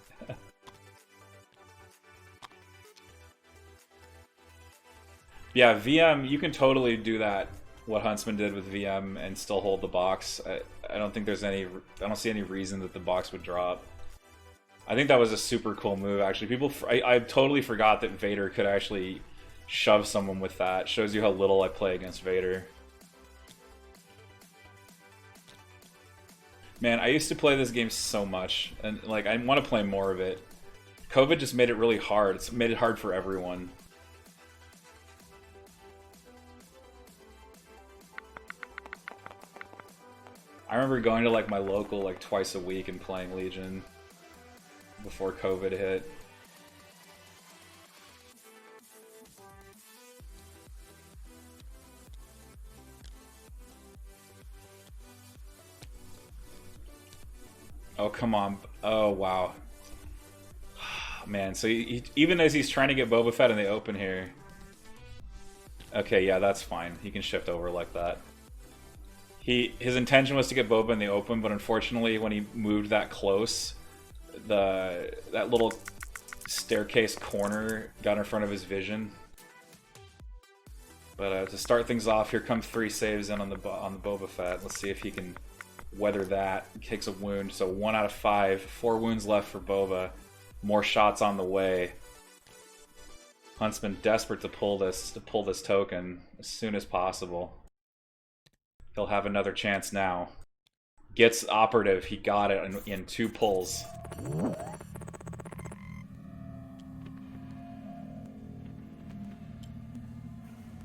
Yeah, VM, you can totally do that, what Huntsman did with VM, and still hold the box. I don't think there's any, I don't see any reason that the box would drop. I think that was a super cool move, actually. I totally forgot that Vader could actually shove someone with that. Shows you how little I play against Vader. Man, I used to play this game so much, and like I want to play more of it. COVID just made it really hard. It's made it hard for everyone. I remember going to like my local like twice a week and playing Legion before COVID hit. Oh, come on. Oh, wow. Man, so even as he's trying to get Boba Fett in the open here. Okay, yeah, that's fine. He can shift over like that. His intention was to get Boba in the open, but unfortunately when he moved that close, that little staircase corner got in front of his vision. But to start things off, here come 3 saves in on the Boba Fett. Let's see if he can weather that. He takes a wound, so 1 out of 5. 4 wounds left for Boba. More shots on the way. Huntsman desperate to pull this token as soon as possible. He'll have another chance now. Gets operative. He got it in 2 pulls.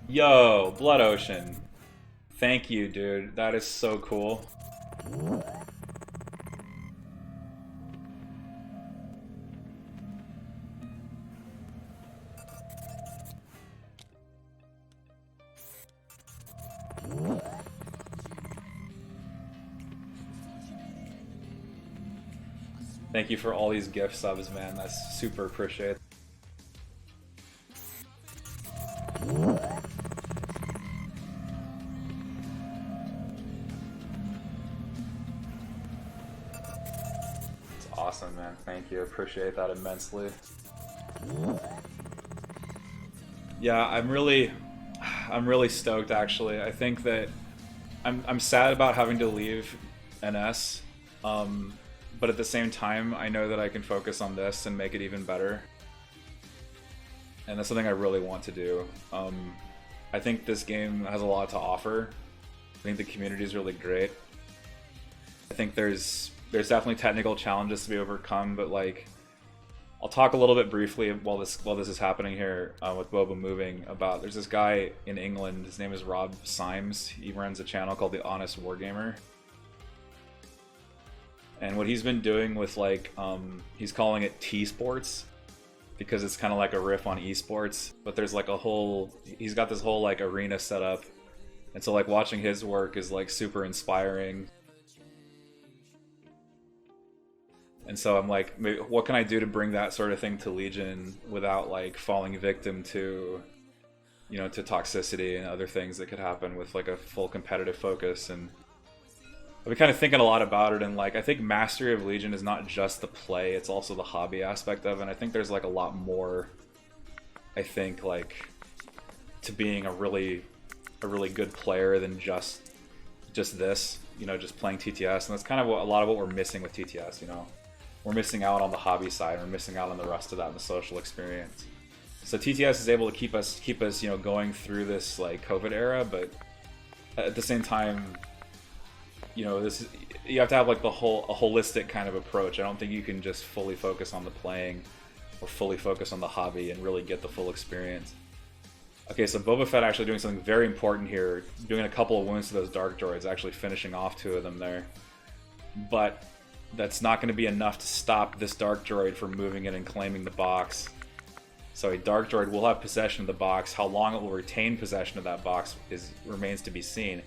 Yo, Blood Ocean. Thank you, dude. That is so cool. Thank you for all these gift subs, man. That's super appreciated. It's awesome, man. Thank you. Appreciate that immensely. Yeah, I'm really stoked, actually. I think that I'm sad about having to leave NS. But at the same time, I know that I can focus on this and make it even better. And that's something I really want to do. I think this game has a lot to offer. I think the community is really great. I think there's definitely technical challenges to be overcome, but like, I'll talk a little bit briefly while this is happening here with Boba moving about. There's this guy in England. His name is Rob Symes. He runs a channel called The Honest Wargamer. And what he's been doing with like, he's calling it T-Sports, because it's kind of like a riff on esports, but there's like a whole, he's got this whole like arena set up, and so like watching his work is like super inspiring. And so I'm like, maybe, what can I do to bring that sort of thing to Legion without like falling victim to, you know, to toxicity and other things that could happen with like a full competitive focus. And I've been kind of thinking a lot about it, and like I think mastery of Legion is not just the play, it's also the hobby aspect of it. And I think there's like a lot more, I think, like to being a really good player than just this, you know, just playing TTS. And that's kind of what, a lot of what we're missing with TTS, you know. We're missing out on the hobby side, we're missing out on the rest of that in the social experience. So TTS is able to keep us, you know, going through this like COVID era, but at the same time, you know, this is, you have to have like a holistic kind of approach. I don't think you can just fully focus on the playing or fully focus on the hobby and really get the full experience. Okay, so Boba Fett actually doing something very important here, doing a couple of wounds to those Dark Droids, actually finishing off 2 of them there. But that's not going to be enough to stop this Dark Droid from moving in and claiming the box. So a Dark Droid will have possession of the box. How long it will retain possession of that box remains to be seen.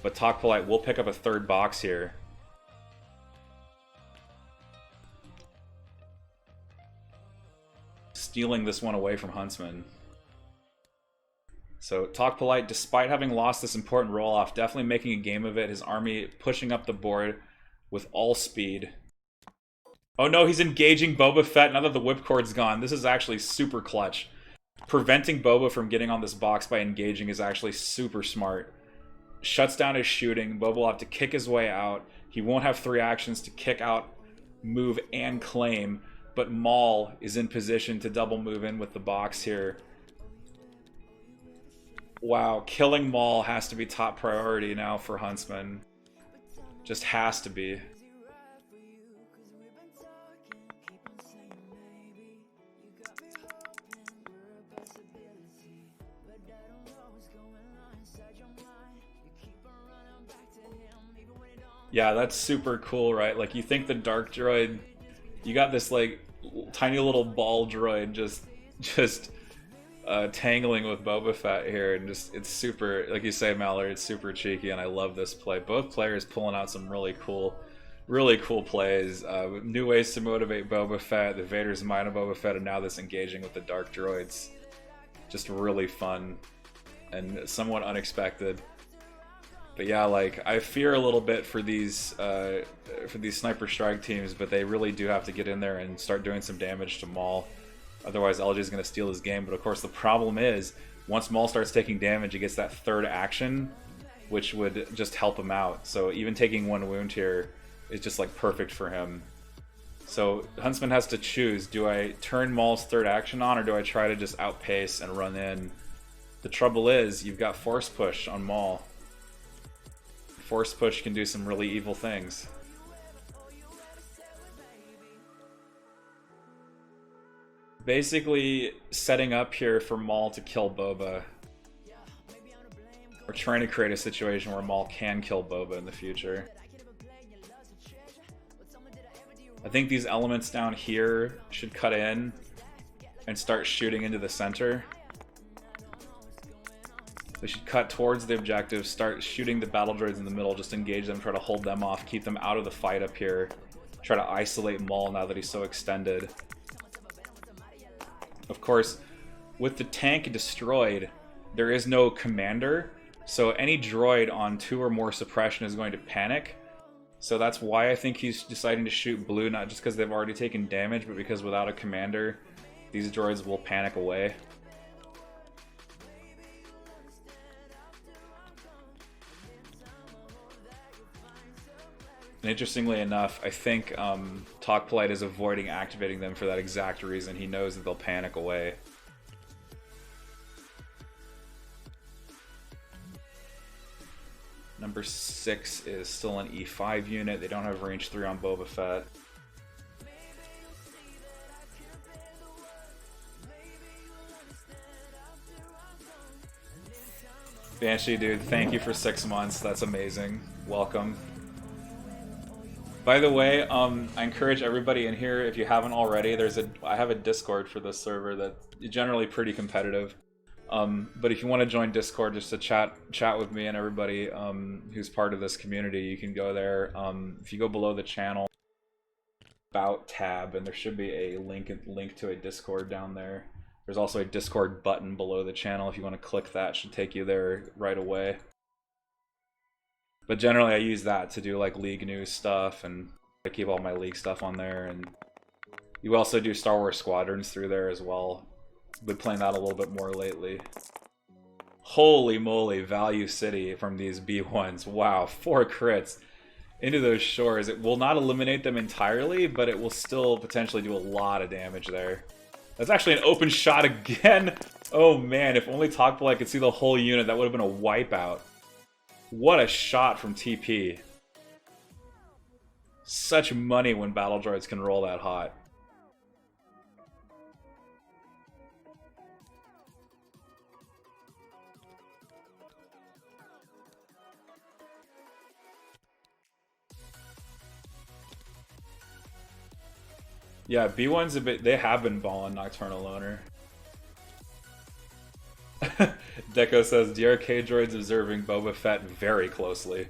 But TalkPolite will pick up a 3rd box here. Stealing this one away from Huntsman. So TalkPolite, despite having lost this important roll-off, definitely making a game of it. His army pushing up the board with all speed. Oh no, he's engaging Boba Fett now that the Whipcord's gone. This is actually super clutch. Preventing Boba from getting on this box by engaging is actually super smart. Shuts down his shooting. Boba will have to kick his way out. He won't have 3 actions to kick out, move, and claim. But Maul is in position to double move in with the box here. Wow, killing Maul has to be top priority now for Huntsman. Just has to be. Yeah, that's super cool, right? Like, you think the Dark Droid, you got this like tiny little ball droid just tangling with Boba Fett here, and just, it's super, like you say, Mallard, it's super cheeky, and I love this play. Both players pulling out some really cool plays, new ways to motivate Boba Fett, the Vader's mind of Boba Fett, and now this engaging with the Dark Droids. Just really fun and somewhat unexpected. But yeah, like, I fear a little bit for these sniper strike teams, but they really do have to get in there and start doing some damage to Maul. Otherwise, LG is going to steal his game. But of course, the problem is, once Maul starts taking damage, he gets that 3rd action, which would just help him out. So even taking 1 wound here is just like perfect for him. So Huntsman has to choose, do I turn Maul's 3rd action on, or do I try to just outpace and run in? The trouble is, you've got Force Push on Maul. Force Push can do some really evil things. Basically setting up here for Maul to kill Boba. We're trying to create a situation where Maul can kill Boba in the future. I think these elements down here should cut in and start shooting into the center. They should cut towards the objective, start shooting the battle droids in the middle, just engage them, try to hold them off, keep them out of the fight up here. Try to isolate Maul now that he's so extended. Of course, with the tank destroyed, there is no commander, so any droid on 2 or more suppression is going to panic. So that's why I think he's deciding to shoot blue, not just because they've already taken damage, but because without a commander, these droids will panic away. And interestingly enough, I think TalkPolite is avoiding activating them for that exact reason. He knows that they'll panic away. Number 6 is still an E5 unit. They don't have range 3 on Boba Fett. Banshee, dude, thank you for 6 months. That's amazing. Welcome. By the way, I encourage everybody in here, if you haven't already, I have a Discord for this server that's generally pretty competitive. But if you want to join Discord just to chat with me and everybody who's part of this community, you can go there. If you go below the channel, About tab, and there should be a link to a Discord down there. There's also a Discord button below the channel. If you want to click that, it should take you there right away. But generally, I use that to do like League news stuff, and I keep all my League stuff on there. And you also do Star Wars Squadrons through there as well. Been playing that a little bit more lately. Holy moly, Value City from these B1s. Wow, 4 crits into those shores. It will not eliminate them entirely, but it will still potentially do a lot of damage there. That's actually an open shot again. Oh man, if only TalkPolite could see the whole unit, that would have been a wipeout. What a shot from TP. Such money when battle droids can roll that hot. Yeah, B1's a bit. They have been balling Nocturnal Loner. Deco says DRK droids observing Boba Fett very closely.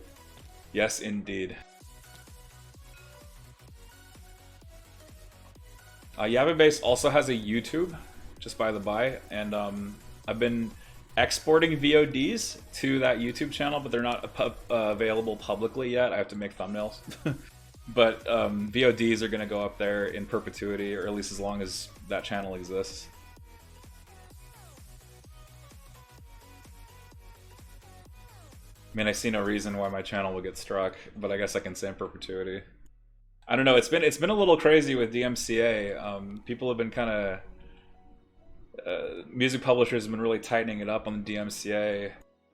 Yes, indeed. Yavin Base also has a YouTube, just by the by, and I've been exporting VODs to that YouTube channel, but they're not available publicly yet. I have to make thumbnails. But VODs are going to go up there in perpetuity, or at least as long as that channel exists. I mean, I see no reason why my channel will get struck, but I guess I can say in perpetuity. I don't know. It's been a little crazy with DMCA. People have been kind of music publishers have been really tightening it up on the DMCA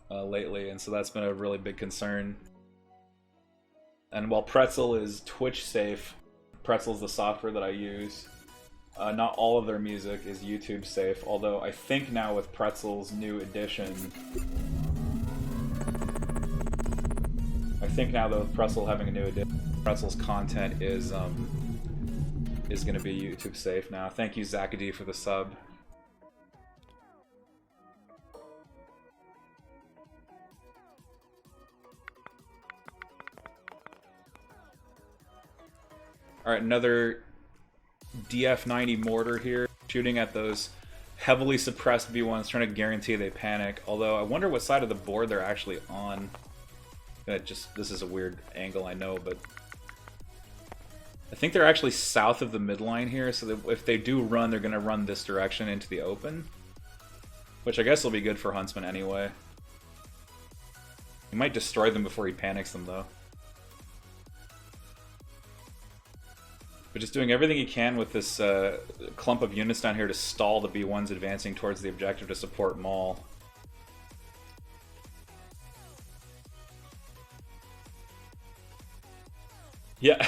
lately, and so that's been a really big concern. And while Pretzel is Twitch safe, Pretzel's the software that I use, not all of their music is YouTube safe, although I think now with Pretzel's new edition, with Pretzel having a new edition, Pretzel's content is going to be YouTube safe now. Thank you, Zakady, for the sub. Alright, another DF-90 mortar here, shooting at those heavily suppressed B1s, trying to guarantee they panic. Although, I wonder what side of the board they're actually on. This is a weird angle, I know, but I think they're actually south of the midline here, so that if they do run, they're going to run this direction into the open. Which I guess will be good for Huntsman anyway. He might destroy them before he panics them, though. But just doing everything he can with this clump of units down here to stall the B1s advancing towards the objective to support Maul. Yeah,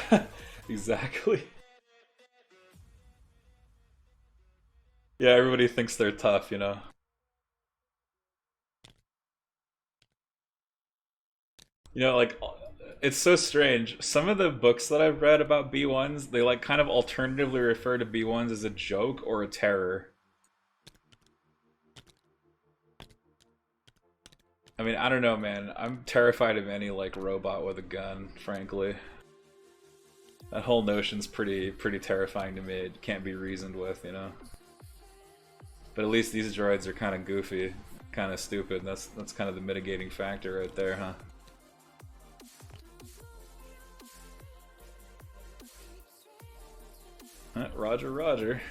exactly. Yeah, everybody thinks they're tough, you know. You know, like, it's so strange. Some of the books that I've read about B1s, they like kind of alternatively refer to B1s as a joke or a terror. I mean, I don't know, man. I'm terrified of any like robot with a gun, frankly. That whole notion's pretty terrifying to me. It can't be reasoned with, you know. But at least these droids are kind of goofy, kind of stupid. That's kind of the mitigating factor right there, huh? Roger, roger.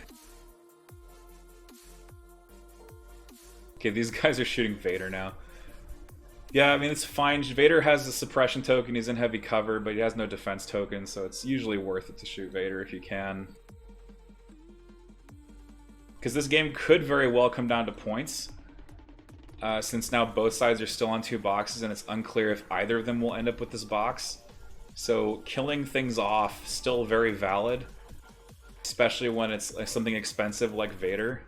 Okay, these guys are shooting Vader now. Yeah, I mean, it's fine. Vader has a suppression token, he's in heavy cover, but he has no defense token, so it's usually worth it to shoot Vader if you can. Because this game could very well come down to points, since now both sides are still on 2 boxes, and it's unclear if either of them will end up with this box. So killing things off, still very valid, especially when it's something expensive like Vader.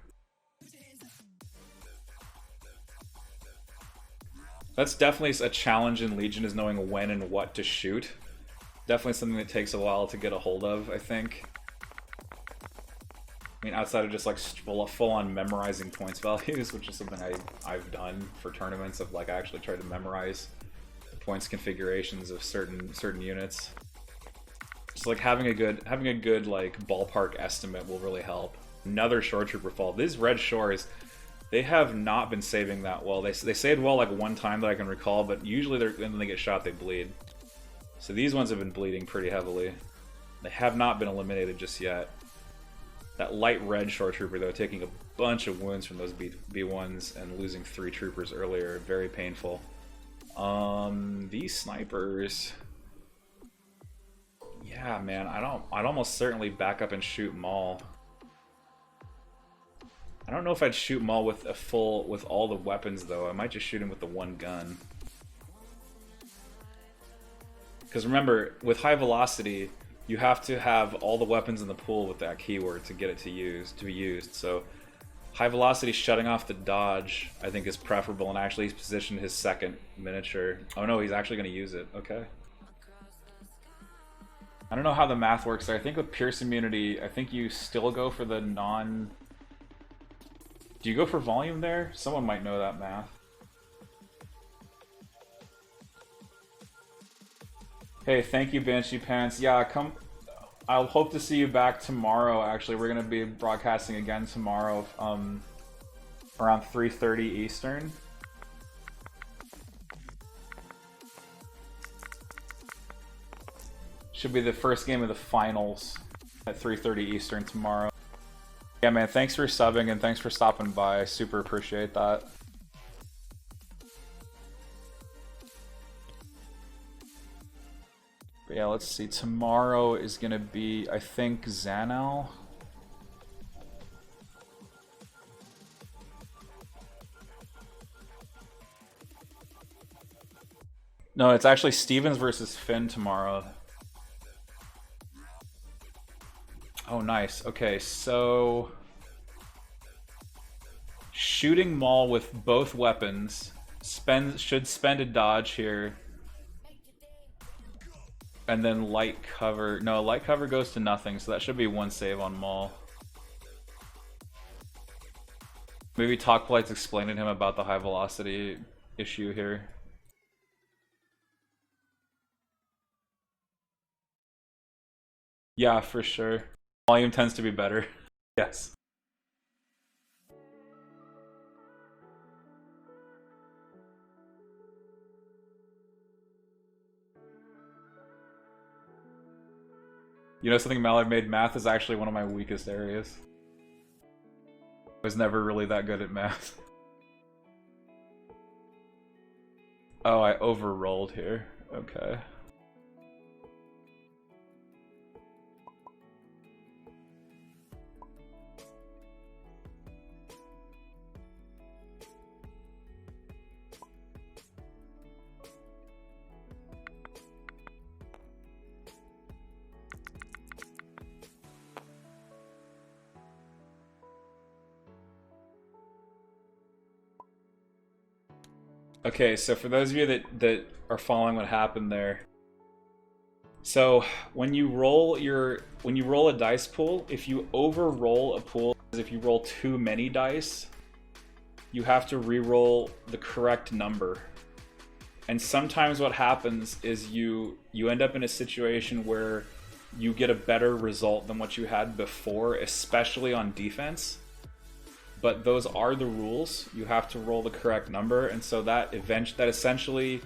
That's definitely a challenge in Legion, is knowing when and what to shoot. Definitely something that takes a while to get a hold of, I think. I mean, outside of just like full-on memorizing points values, which is something I've done for tournaments of like I actually try to memorize the points configurations of certain units. Just like having a good like ballpark estimate will really help. Another shore trooper fall. These red shores, they have not been saving that well. They saved well like one time that I can recall, but usually when they get shot, they bleed. So these ones have been bleeding pretty heavily. They have not been eliminated just yet. That light red shore trooper, though, taking a bunch of wounds from those B1s and losing 3 troopers earlier. Very painful. These snipers... Yeah, man, I'd almost certainly back up and shoot Maul. I don't know if I'd shoot Maul with all the weapons, though. I might just shoot him with the one gun. Because remember, with high velocity, you have to have all the weapons in the pool with that keyword to get it to be used. So high velocity shutting off the dodge, I think, is preferable, and actually he's positioned his second miniature. Oh no, he's actually going to use it. Okay. I don't know how the math works there. I think with Pierce immunity, I think you still go for the non... Do you go for volume there? Someone might know that math. Hey, thank you, Banshee Pants. Yeah, come. I'll hope to see you back tomorrow. Actually, we're gonna be broadcasting again tomorrow, around 3:30 Eastern. Should be the first game of the finals at 3:30 Eastern tomorrow. Yeah, man. Thanks for subbing and thanks for stopping by. I super appreciate that. But yeah, let's see. Tomorrow is gonna be, I think, Zanel. No, it's actually Stevens versus Finn tomorrow. Oh, nice. Okay, so... Shooting Maul with both weapons should spend a dodge here. And then light cover. No, light cover goes to nothing, so that should be one save on Maul. Maybe TalkPolite's explaining to him about the high velocity issue here. Yeah, for sure. Volume tends to be better. Yes. You know something, Mallard made? Math is actually one of my weakest areas. I was never really that good at math. Oh, I overrolled here. Okay. Okay, so for those of you that are following what happened there, so when you roll a dice pool, if you over-roll a pool, if you roll too many dice, you have to re-roll the correct number. And sometimes what happens is you end up in a situation where you get a better result than what you had before, especially on defense. But those are the rules. You have to roll the correct number, and so that essentially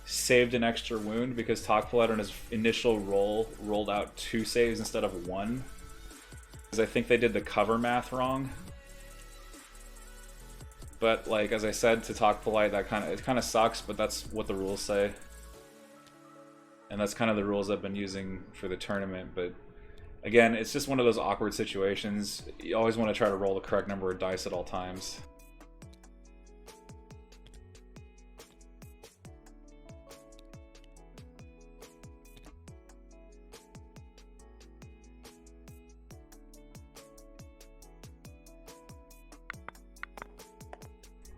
saved an extra wound because TalkPolite on his initial roll rolled out 2 saves instead of 1. Because I think they did the cover math wrong. But like as I said to TalkPolite, it kind of sucks, but that's what the rules say. And that's kind of the rules I've been using for the tournament, but again, it's just one of those awkward situations. You always want to try to roll the correct number of dice at all times.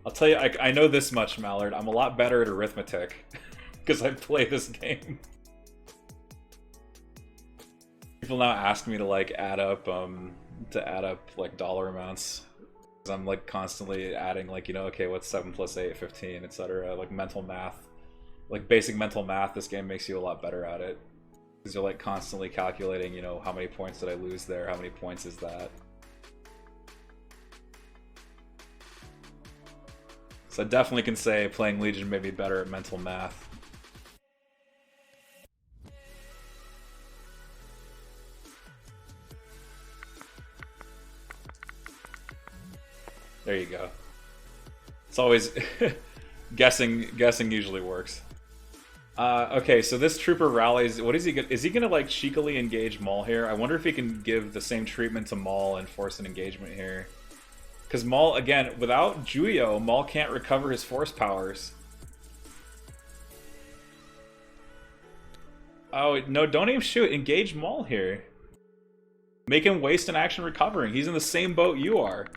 I'll tell you, I know this much, Mallard. I'm a lot better at arithmetic because I play this game. People now ask me to like add up like dollar amounts. I'm like constantly adding like, you know, okay, what's 7 plus 8, 15, etc. Like mental math. Like basic mental math, this game makes you a lot better at it. Because you're like constantly calculating, you know, how many points did I lose there? How many points is that? So I definitely can say playing Legion made me better at mental math. There you go. It's always guessing usually works. Okay, so this trooper rallies. What is he gonna? Is he gonna like cheekily engage Maul here? I wonder if he can give the same treatment to Maul and force an engagement here. Because Maul, again, without Juyo, Maul can't recover his force powers. Oh no! Don't even shoot. Engage Maul here. Make him waste an action recovering. He's in the same boat you are.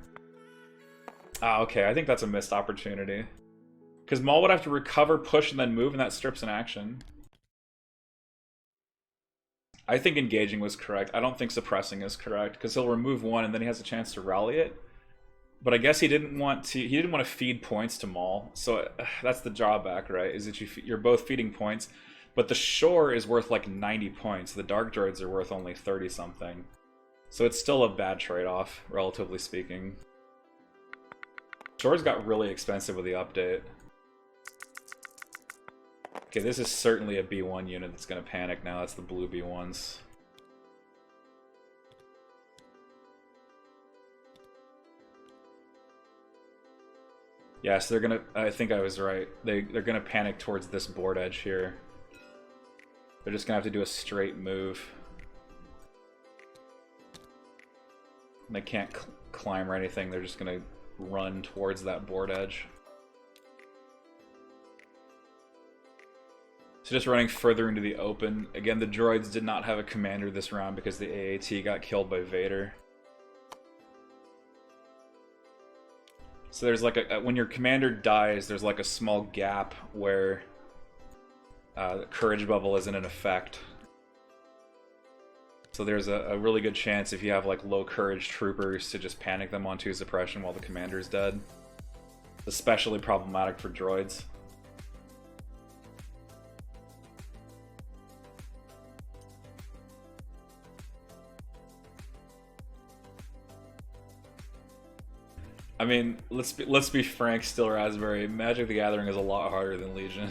Ah, okay. I think that's a missed opportunity. Because Maul would have to recover, push, and then move, and that strips an action. I think engaging was correct. I don't think suppressing is correct, because he'll remove one, and then he has a chance to rally it. But I guess he didn't want to feed points to Maul. So that's the drawback, right? Is that you're both feeding points, but the Shore is worth like 90 points. The Dark Droids are worth only 30 something. So it's still a bad trade-off, relatively speaking. Shores got really expensive with the update. Okay, this is certainly a B1 unit that's going to panic now. That's the blue B1s. Yeah, so they're going to... I think I was right. They're going to panic towards this board edge here. They're just going to have to do a straight move. And they can't climb or anything. They're just going to run towards that board edge. So just running further into the open. Again, the droids did not have a commander this round because the AAT got killed by Vader. So there's like when your commander dies, there's like a small gap where the courage bubble isn't in effect. So there's a really good chance if you have like low courage troopers to just panic them onto suppression while the commander's dead. Especially problematic for droids. I mean, let's be frank, still Raspberry. Magic the Gathering is a lot harder than Legion.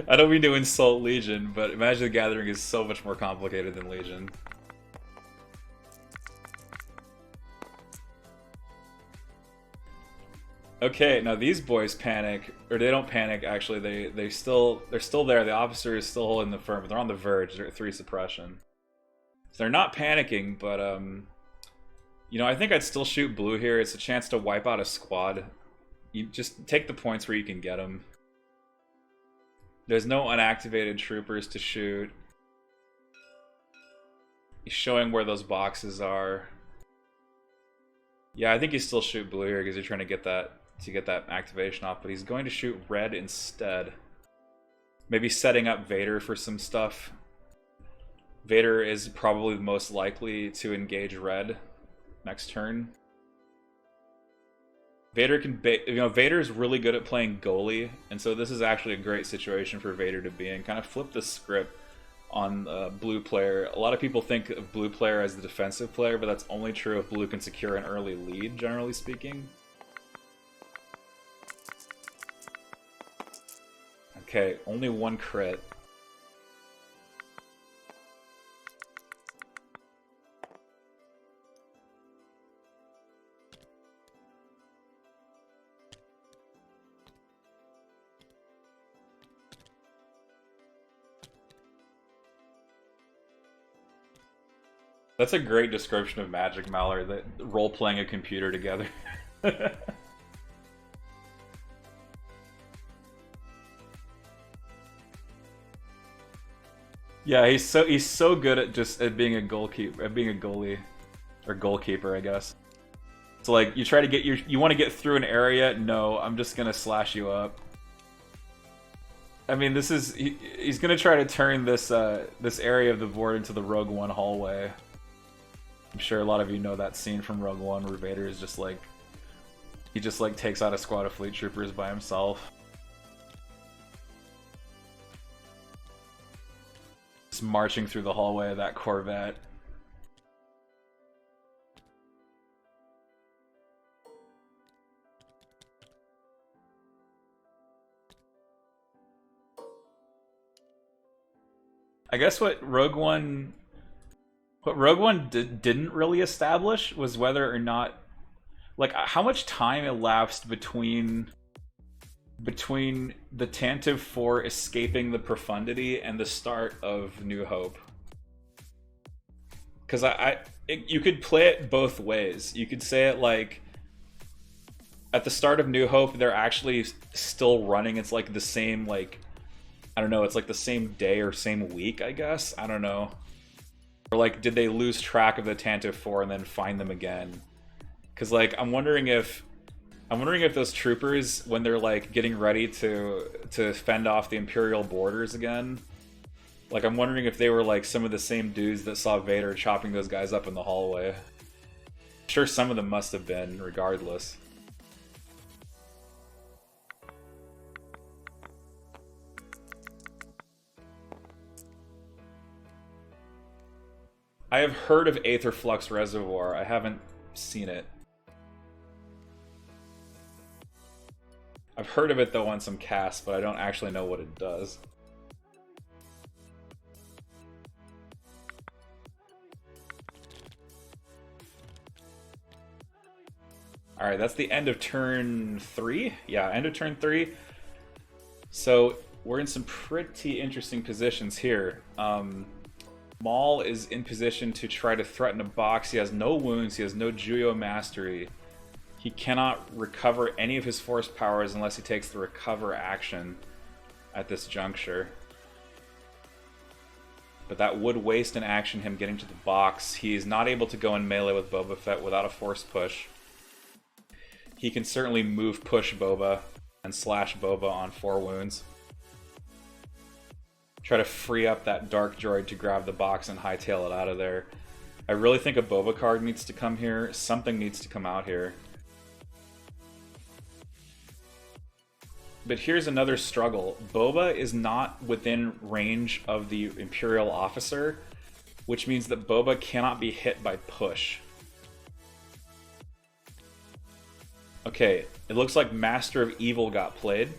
I don't mean to insult Legion, but Magic the Gathering is so much more complicated than Legion. Okay, now these boys panic, or they don't panic. Actually, they're still there. The officer is still holding the firm, but they're on the verge. They're at 3 suppression, so they're not panicking, but you know, I think I'd still shoot blue here. It's a chance to wipe out a squad. You just take the points where you can get them. There's no unactivated troopers to shoot. He's showing where those boxes are. Yeah, I think you still shoot blue here because you're trying to get that activation off, but he's going to shoot red instead. Maybe setting up Vader for some stuff. Vader is probably the most likely to engage red next turn. Vader can, Vader's really good at playing goalie, and so this is actually a great situation for Vader to be in. Kind of flip the script on blue player. A lot of people think of blue player as the defensive player, but that's only true if blue can secure an early lead, generally speaking. Okay, only 1 crit. That's a great description of Magic, Mallard, that role-playing a computer together. Yeah, he's so good at just being a goalkeeper, at being a goalie or goalkeeper, I guess. So like you try to get you want to get through an area, no, I'm just gonna slash you up. I mean, this is he's gonna try to turn this this area of the board into the Rogue One hallway. I'm sure a lot of you know that scene from Rogue One where Vader is just like he just like takes out a squad of fleet troopers by himself. Just marching through the hallway of that Corvette. I guess what Rogue One didn't really establish was whether or not, like, how much time elapsed between the Tantive 4 escaping the profundity and the start of New Hope. Because you could play it both ways. You could say it like, at the start of New Hope, they're actually still running. It's like the same, like, I don't know, it's like the same day or same week, I guess? I don't know. Or like, did they lose track of the Tantive 4 and then find them again? Because like, I'm wondering if those troopers, when they're like getting ready to fend off the Imperial borders again, like I'm wondering if they were like some of the same dudes that saw Vader chopping those guys up in the hallway. I'm sure some of them must have been, regardless. I have heard of Aether Flux Reservoir. I haven't seen it. I've heard of it though on some casts, but I don't actually know what it does. Alright, that's the end of turn 3? Yeah, end of turn 3. So, we're in some pretty interesting positions here. Maul is in position to try to threaten a box. He has no wounds, he has no Juyo mastery. He cannot recover any of his force powers unless he takes the recover action at this juncture. But that would waste an action, him getting to the box. He's not able to go in melee with Boba Fett without a force push. He can certainly move push Boba and slash Boba on 4 wounds. Try to free up that Dark Droid to grab the box and hightail it out of there. I really think a Boba card needs to come here. Something needs to come out here. But here's another struggle. Boba is not within range of the Imperial officer, which means that Boba cannot be hit by push. Okay, it looks like Master of Evil got played.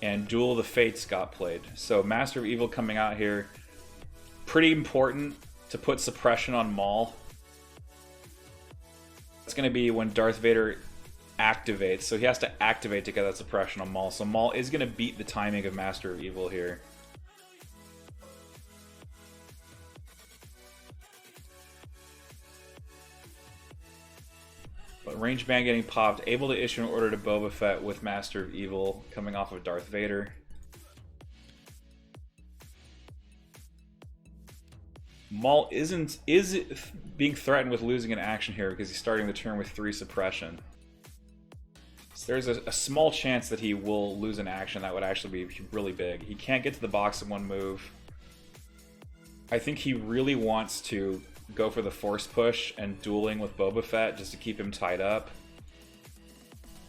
And Duel of the Fates got played. So Master of Evil coming out here. Pretty important to put suppression on Maul. It's going to be when Darth Vader activates. So he has to activate to get that suppression on Maul. So Maul is going to beat the timing of Master of Evil here. But range ban getting popped, able to issue an order to Boba Fett with Master of Evil coming off of Darth Vader. Maul is being threatened with losing an action here because he's starting the turn with 3 suppression. So there's a small chance that he will lose an action. That would actually be really big. He can't get to the box in 1 move. I think he really wants to go for the force push and dueling with Boba Fett just to keep him tied up.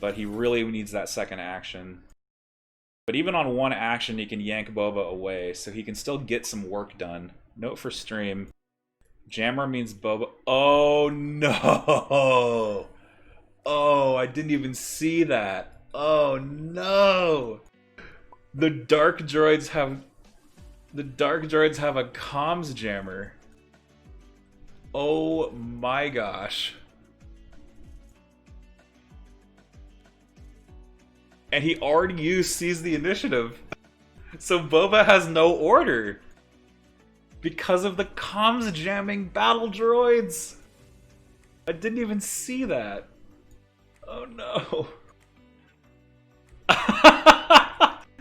But he really needs that second action. But even on 1 action, he can yank Boba away, so he can still get some work done. Note for stream. Jammer means Boba... Oh, no! Oh, I didn't even see that. Oh, no! The Dark Droids have a comms jammer. Oh my gosh. And he already used Seize the Initiative. So Boba has no order. Because of the comms jamming battle droids. I didn't even see that. Oh no.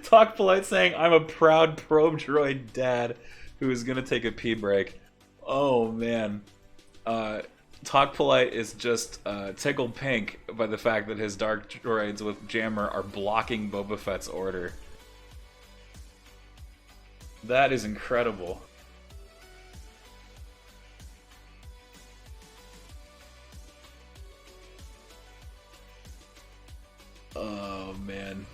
TalkPolite saying, I'm a proud probe droid dad who is gonna take a pee break. Oh man. TalkPolite is just tickled pink by the fact that his dark droids with jammer are blocking Boba Fett's order. That is incredible. Oh, man.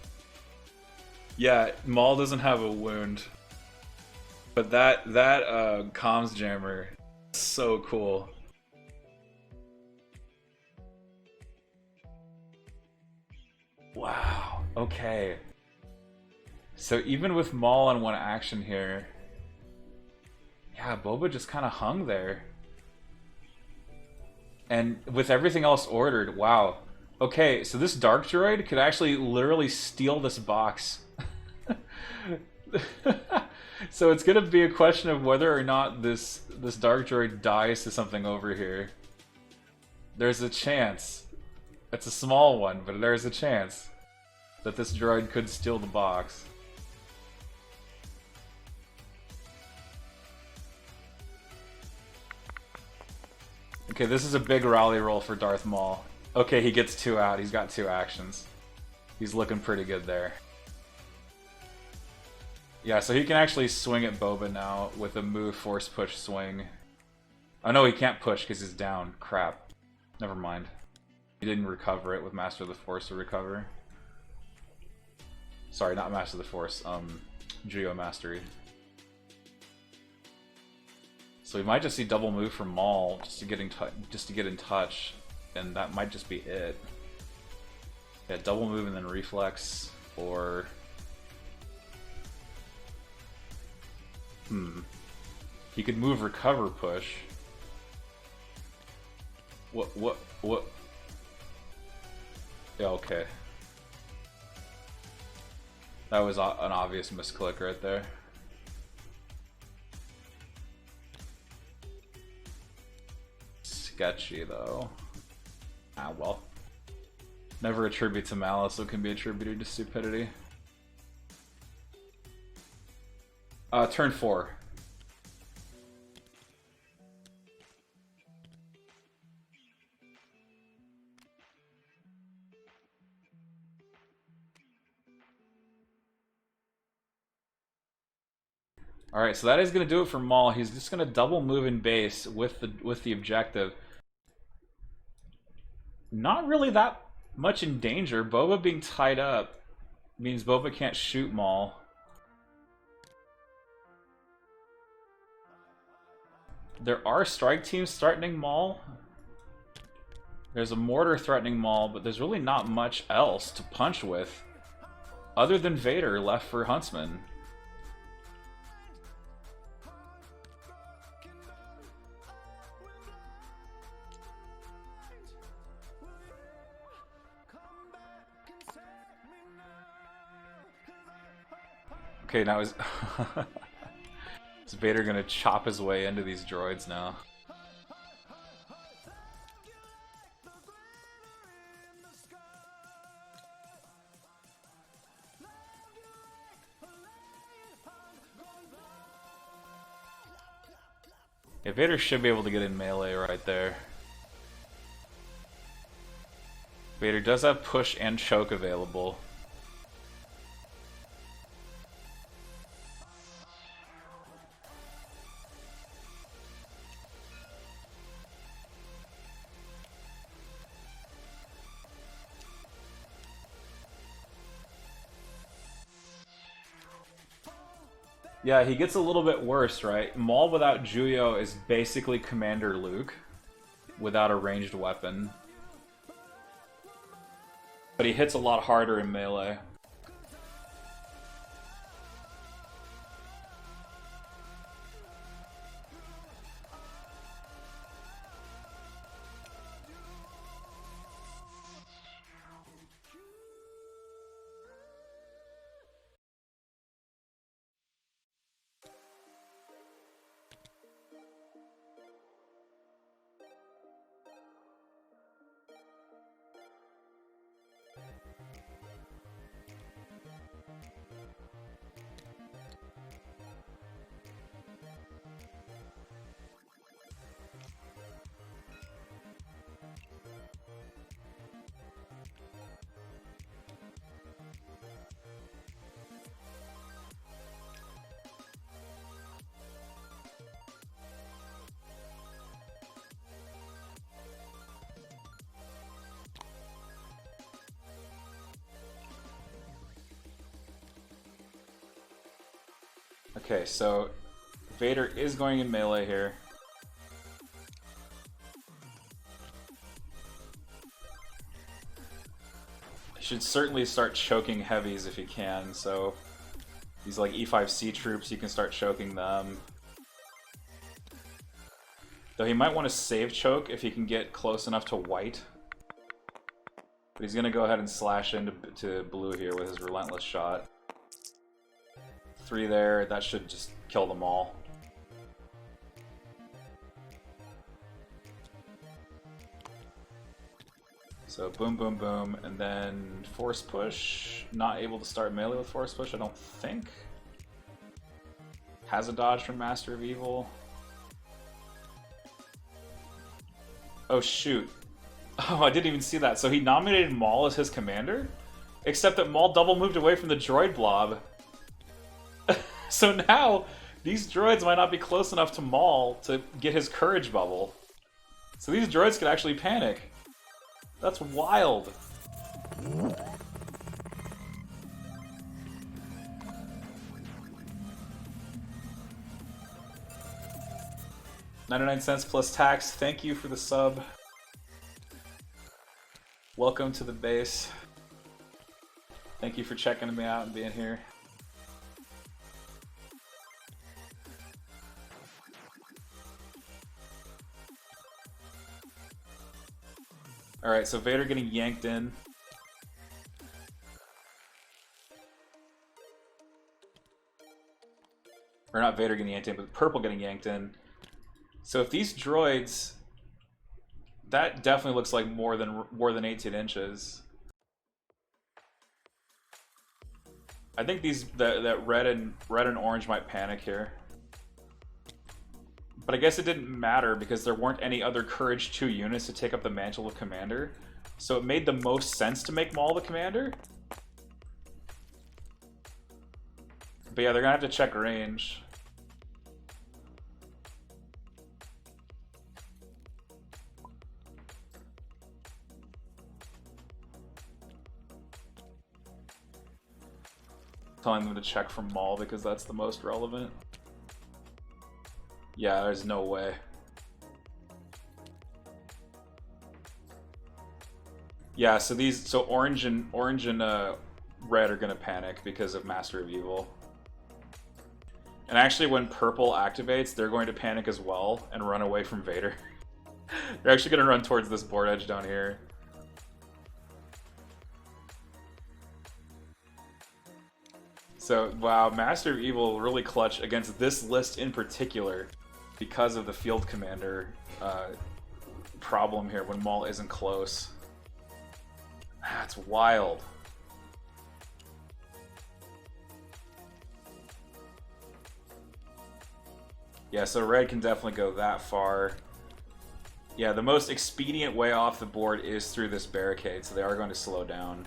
Yeah, Maul doesn't have a wound. But that comms jammer, so cool. Wow, okay. So even with Maul on one action here, yeah, Boba just kind of hung there. And with everything else ordered, wow. Okay, so this Dark Droid could actually literally steal this box. So it's gonna be a question of whether or not this Dark Droid dies to something over here. There's a chance. It's a small one, but there's a chance that this droid could steal the box. Okay, this is a big rally roll for Darth Maul. Okay, he gets 2 out. He's got 2 actions. He's looking pretty good there. Yeah, so he can actually swing at Boba now with a move force push swing. Oh no, he can't push because he's down. Crap. Never mind. He didn't recover it with Master of the Force to recover. Sorry, not Master of the Force. Geo Mastery. So we might just see double move from Maul just to get in touch, and that might just be it. Yeah, double move and then reflex, or he could move recover push. What? Yeah, okay. That was an obvious misclick right there. Sketchy though. Ah well. Never attribute to malice, so it can be attributed to stupidity. Turn 4. Alright, so that is going to do it for Maul. He's just going to double move in base with the objective. Not really that much in danger. Boba being tied up means Boba can't shoot Maul. There are strike teams threatening Maul. There's a mortar threatening Maul, but there's really not much else to punch with other than Vader left for Huntsman. Okay, now is Vader gonna chop his way into these droids now? Yeah, Vader should be able to get in melee right there. Vader does have push and choke available. Yeah, he gets a little bit worse, right? Maul without Juyo is basically Commander Luke without a ranged weapon. But he hits a lot harder in melee. Okay, so Vader is going in melee here. He should certainly start choking heavies if he can, so these like E5C troops, you can start choking them. Though he might want to save choke if he can get close enough to white. But he's going to go ahead and slash into blue here with his Relentless shot. 3 there, that should just kill them all. So boom, boom, boom, and then force push. Not able to start melee with force push, I don't think. Has a dodge from Master of Evil. Oh shoot. Oh, I didn't even see that. So he nominated Maul as his commander? Except that Maul double moved away from the droid blob. So now, these droids might not be close enough to Maul to get his courage bubble. So these droids could actually panic. That's wild. $0.99 plus tax. Thank you for the sub. Welcome to the base. Thank you for checking me out and being here. Alright, so Vader getting yanked in. Or not Vader getting yanked in, but Purple getting yanked in. So if these droids... That definitely looks like more than 18 inches. I think that red and orange might panic here. But I guess it didn't matter because there weren't any other Courage 2 units to take up the mantle of commander. So it made the most sense to make Maul the commander. But yeah, they're gonna have to check range. Telling them to check from Maul because that's the most relevant. Yeah, there's no way. Yeah, so orange and red are gonna panic because of Master of Evil. And actually when purple activates, they're going to panic as well and run away from Vader. They're actually gonna run towards this board edge down here. So, wow, Master of Evil really clutch against this list in particular because of the field commander problem here when Maul isn't close. That's wild. Yeah, so red can definitely go that far. Yeah, the most expedient way off the board is through this barricade, so they are going to slow down.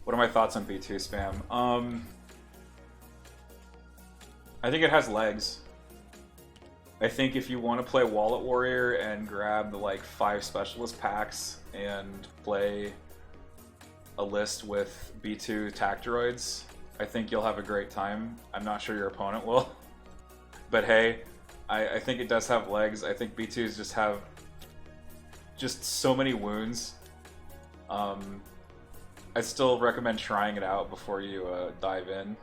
What are my thoughts on B2 spam? I think it has legs. I think if you want to play Wallet Warrior and grab the like 5 specialist packs and play a list with B2 tac droids, I think you'll have a great time. I'm not sure your opponent will. But hey, I think it does have legs. I think B2s just have just so many wounds. I still recommend trying it out before you dive in.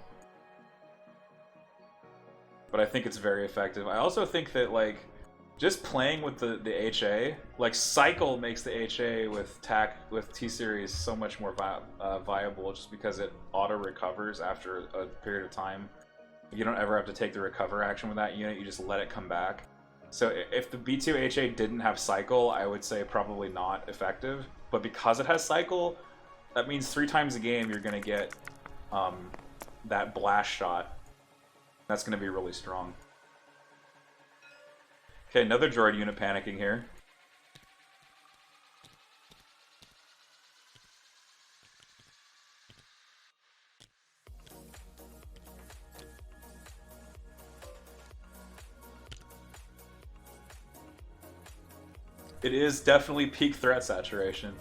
But I think it's very effective. I also think that like just playing with the HA, like Cycle makes the HA with T-Series so much more viable just because it auto recovers after a period of time. You don't ever have to take the recover action with that unit, you just let it come back. So if the B2 HA didn't have Cycle, I would say probably not effective. But because it has Cycle, that means 3 times a game you're going to get that blast shot. That's going to be really strong. Okay, another droid unit panicking here. It is definitely peak threat saturation.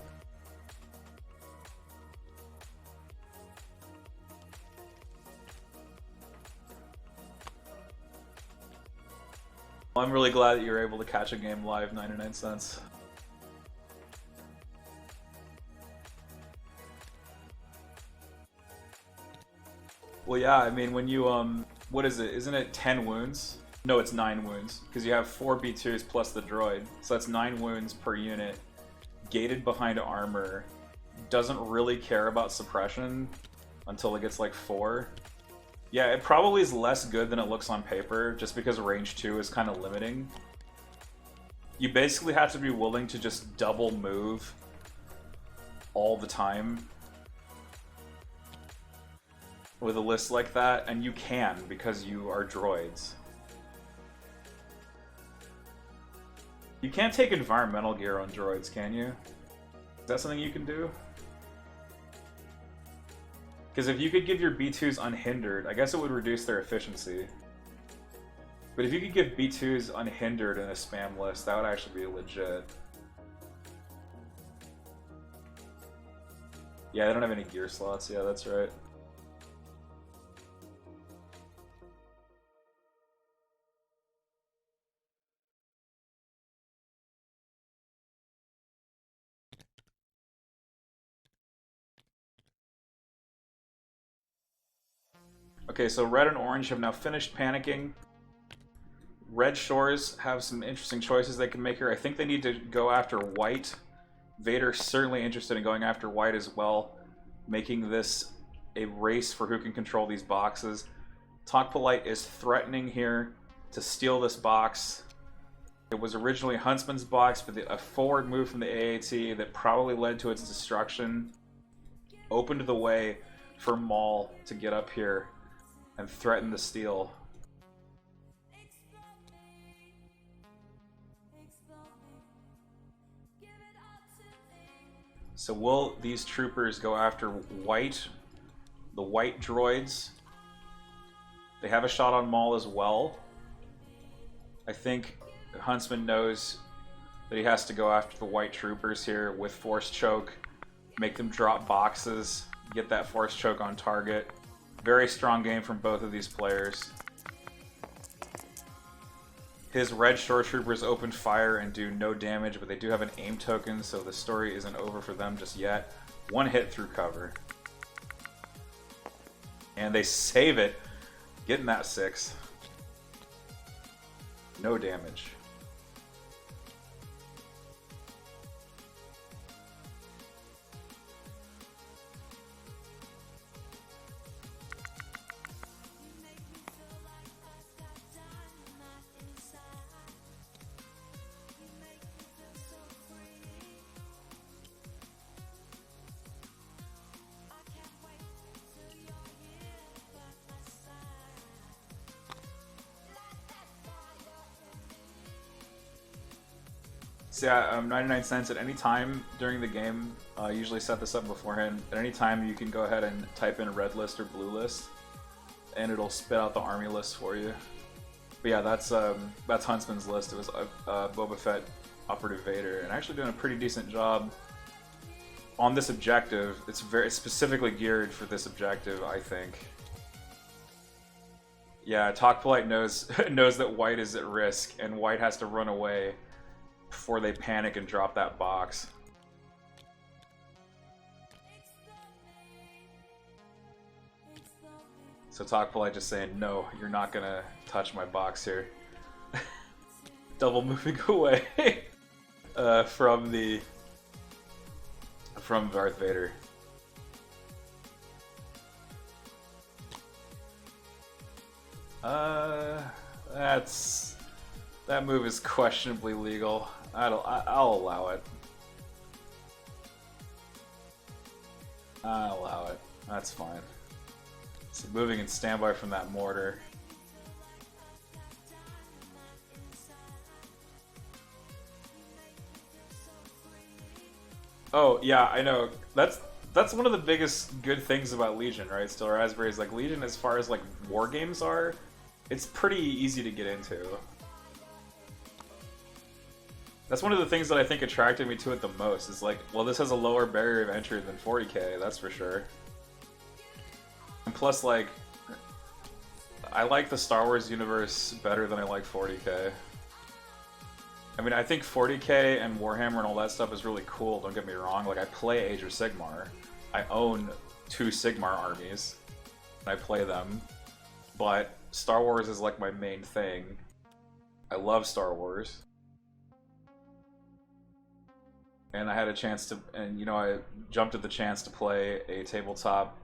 Well, I'm really glad that you were able to catch a game live, 99 cents. Well, yeah, I mean, when you, what is it? Isn't it 10 wounds? No, it's 9 wounds, because you have 4 B2s plus the droid. So that's 9 wounds per unit. Gated behind armor. Doesn't really care about suppression until it gets like 4. Yeah, it probably is less good than it looks on paper, just because range 2 is kind of limiting. You basically have to be willing to just double move all the time with a list like that, and you can because you are droids. You can't take environmental gear on droids, can you? Is that something you can do? Because if you could give your B2s unhindered, I guess it would reduce their efficiency. But if you could give B2s unhindered in a spam list, that would actually be legit. Yeah, they don't have any gear slots. Yeah, that's right. Okay, so red and orange have now finished panicking. Red Shores have some interesting choices they can make here. I think they need to go after white. Vader's certainly interested in going after white as well, making this a race for who can control these boxes. TalkPolite is threatening here to steal this box. It was originally Huntsman's box, but a forward move from the AAT that probably led to its destruction opened the way for Maul to get up here and threaten the steal. So will these troopers go after white, the white droids? They have a shot on Maul as well. I think Huntsman knows that he has to go after the white troopers here with Force Choke, make them drop boxes, get that Force Choke on target. Very strong game from both of these players. His red shore troopers open fire and do no damage, but they do have an aim token, so the story isn't over for them just yet. One hit through cover. And they save it, getting that 6. No damage. So yeah, 99 cents at any time during the game. I usually set this up beforehand. At any time you can go ahead and type in red list or blue list, and it'll spit out the army list for you. But yeah, that's Huntsman's list. It was Boba Fett, Operative Vader, and actually doing a pretty decent job on this objective. It's very specifically geared for this objective, I think. Yeah, TalkPolite knows knows that white is at risk, and white has to run away before they panic and drop that box. So TalkPolite just saying, no, you're not gonna touch my box here. Double moving away from Darth Vader. That move is questionably legal. I'll allow it. I'll allow it. That's fine. So moving in standby from that mortar. Oh yeah, I know. That's one of the biggest good things about Legion, right? Still Raspberries, like Legion, as far as like war games are, it's pretty easy to get into. That's one of the things that I think attracted me to it the most, is like, well, this has a lower barrier of entry than 40k, that's for sure. And plus, like, I like the Star Wars universe better than I like 40k. I mean, I think 40k and Warhammer and all that stuff is really cool, don't get me wrong. Like, I play Age of Sigmar. I own 2 Sigmar armies, and I play them. But Star Wars is like my main thing. I love Star Wars. And I had a chance to, and you know, I jumped at the chance to play a tabletop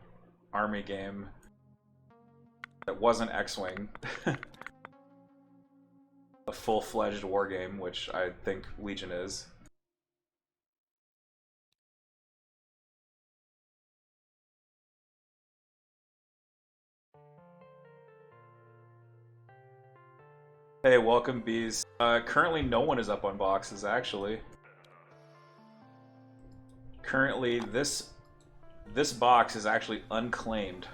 army game that wasn't X-Wing. A full-fledged war game, which I think Legion is. Hey, welcome, bees. Currently, no one is up on boxes, actually. Currently, this box is actually unclaimed,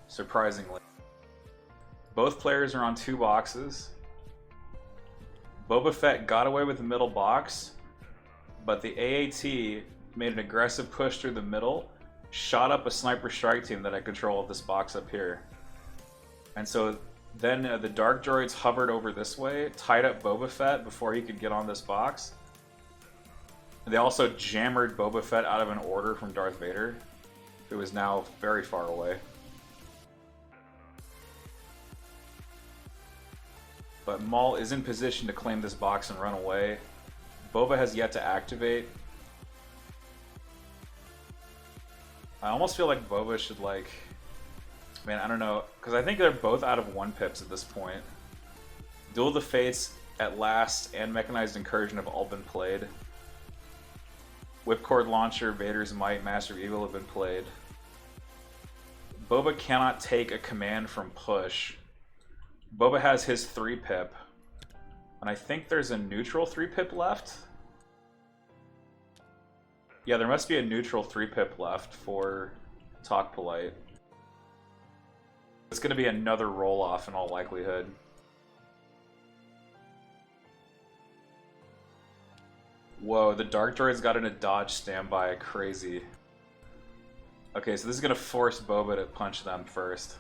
surprisingly. Both players are on 2 boxes. Boba Fett got away with the middle box, but the AAT made an aggressive push through the middle, shot up a sniper strike team that had control of this box up here. And so then the Dark Droids hovered over this way, tied up Boba Fett before he could get on this box. And they also jammered Boba Fett out of an order from Darth Vader, who is now very far away. But Maul is in position to claim this box and run away. Boba has yet to activate. I almost feel like Boba should, like... Man, I don't know. Because I think they're both out of 1 pips at this point. Duel of the Fates, At Last, and Mechanized Incursion have all been played. Whipcord Launcher, Vader's Might, Master of Evil have been played. Boba cannot take a command from push. Boba has his 3-pip. And I think there's a neutral 3-pip left? Yeah, there must be a neutral 3-pip left for TalkPolite. It's going to be another roll-off in all likelihood. Whoa, the Dark Droid's got in a dodge standby. Crazy. Okay, so this is going to force Boba to punch them first.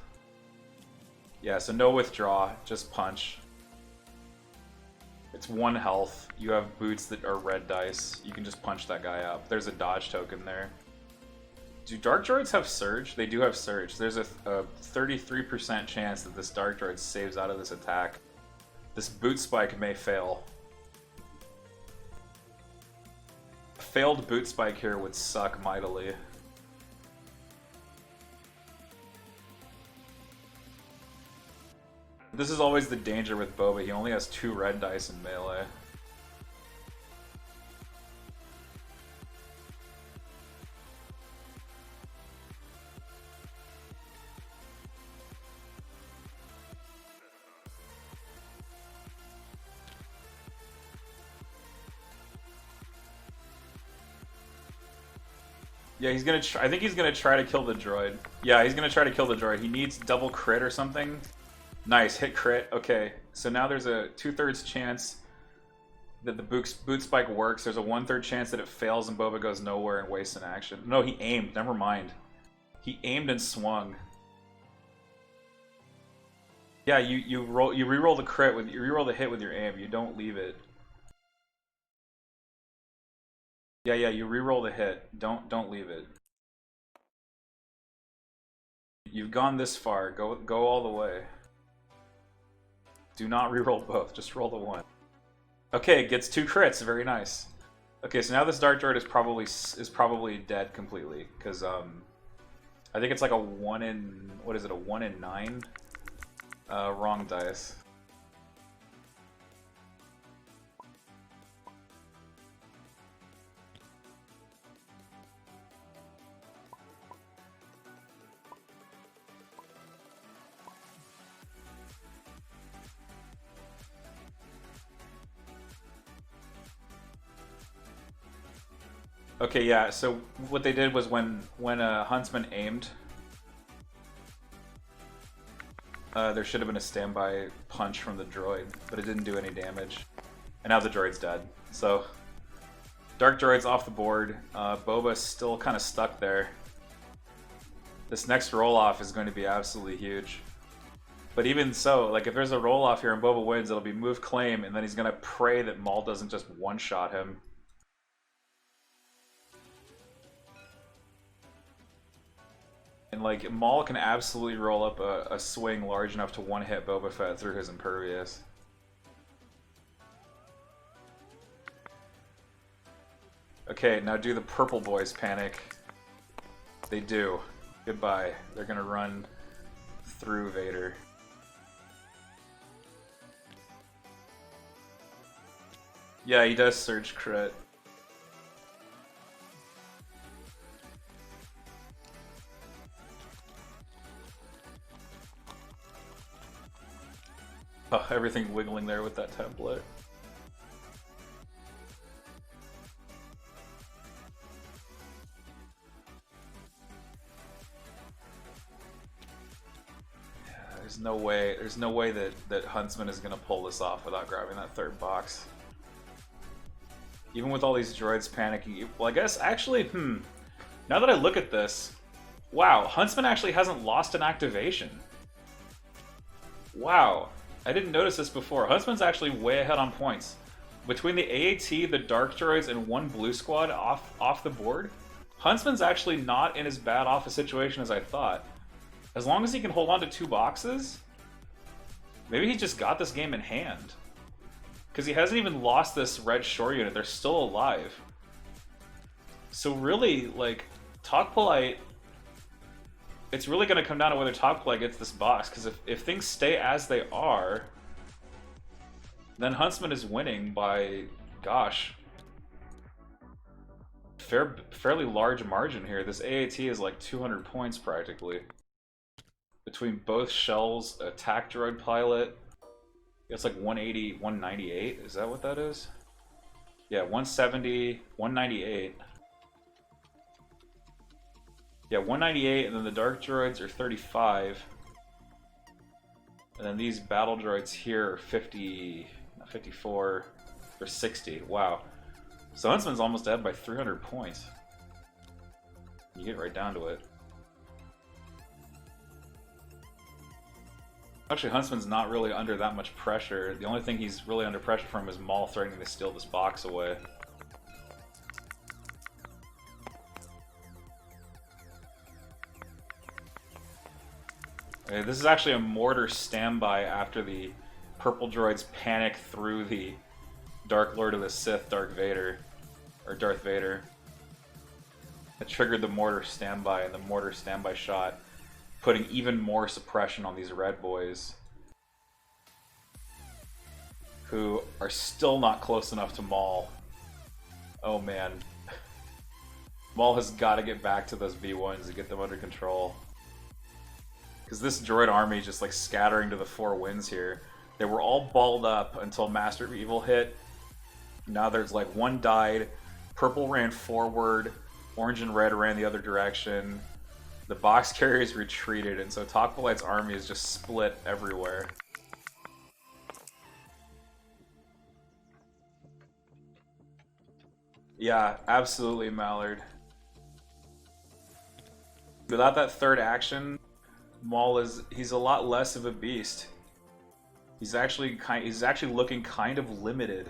Yeah, so no withdraw, just punch. It's 1 health. You have boots that are red dice. You can just punch that guy up. There's a dodge token there. Do Dark Droids have Surge? They do have Surge. There's a 33% chance that this Dark Droid saves out of this attack. This boot spike may fail. A failed boot spike here would suck mightily. This is always the danger with Boba. He only has 2 red dice in melee. Yeah, he's gonna. I think he's gonna try to kill the droid. Yeah, he's gonna try to kill the droid. He needs double crit or something. Nice, hit crit. Okay, so now there's a 2/3 chance that the boot spike works. There's a 1/3 chance that it fails and Boba goes nowhere and wastes an action. No, he aimed. Never mind. He aimed and swung. Yeah, you reroll the crit with you reroll the hit with your aim. You don't leave it. Yeah, you reroll the hit. Don't leave it. You've gone this far. Go all the way. Do not reroll both. Just roll the 1. Okay, it gets 2 crits. Very nice. Okay, so now this Dark Droid is probably dead completely because I think it's like a 1 in what is it? A 1 in 9. Wrong dice. Okay, yeah, so what they did was when Huntsman aimed, there should have been a standby punch from the droid, but it didn't do any damage. And now the droid's dead. So, Dark Droid's off the board. Boba's still kind of stuck there. This next roll-off is going to be absolutely huge. But even so, like if there's a roll off here and Boba wins, it'll be move claim, and then he's gonna pray that Maul doesn't just one shot him. And like Maul can absolutely roll up a swing large enough to one hit Boba Fett through his impervious. Okay, now do the purple boys panic. They do. Goodbye. They're gonna run through Vader. Yeah, he does surge crit. Oh, everything wiggling there with that template. There's no way that Huntsman is gonna pull this off without grabbing that third box. Even with all these droids panicking, well, I guess actually, now that I look at this, wow, Huntsman actually hasn't lost an activation. Wow, I didn't notice this before. Huntsman's actually way ahead on points. Between the AAT, the Dark Droids, and one Blue Squad off the board, Huntsman's actually not in as bad off a situation as I thought. As long as he can hold on to 2 boxes, maybe he just got this game in hand. Because he hasn't even lost this red shore unit. They're still alive. So really, like, TalkPolite, it's really going to come down to whether TalkPolite gets this box. Because if things stay as they are, then Huntsman is winning by, gosh, fairly large margin here. This AAT is like 200 points practically. Between both shells, attack droid pilot, it's like 180, 198. Is that what that is? Yeah, 170, 198. Yeah, 198, and then the dark droids are 35. And then these battle droids here are 50, 54, or 60. Wow. So Huntsman's almost ahead by 300 points. You get right down to it. Actually, Huntsman's not really under that much pressure. The only thing he's really under pressure from is Maul threatening to steal this box away. Okay, this is actually a mortar standby after the purple droids panic through the Dark Lord of the Sith, Darth Vader. It triggered the mortar standby, and the mortar standby shot putting even more suppression on these red boys, who are still not close enough to Maul. Oh man. Maul has got to get back to those B1s to get them under control. Because this droid army is just like scattering to the 4 winds here. They were all balled up until Master of Evil hit. Now there's like 1 died, purple ran forward, orange and red ran the other direction. The box carriers retreated, and so TalkPolite's army is just split everywhere. Yeah, absolutely, Mallard. Without that third action, Maul he's a lot less of a beast. He's actually looking kind of limited.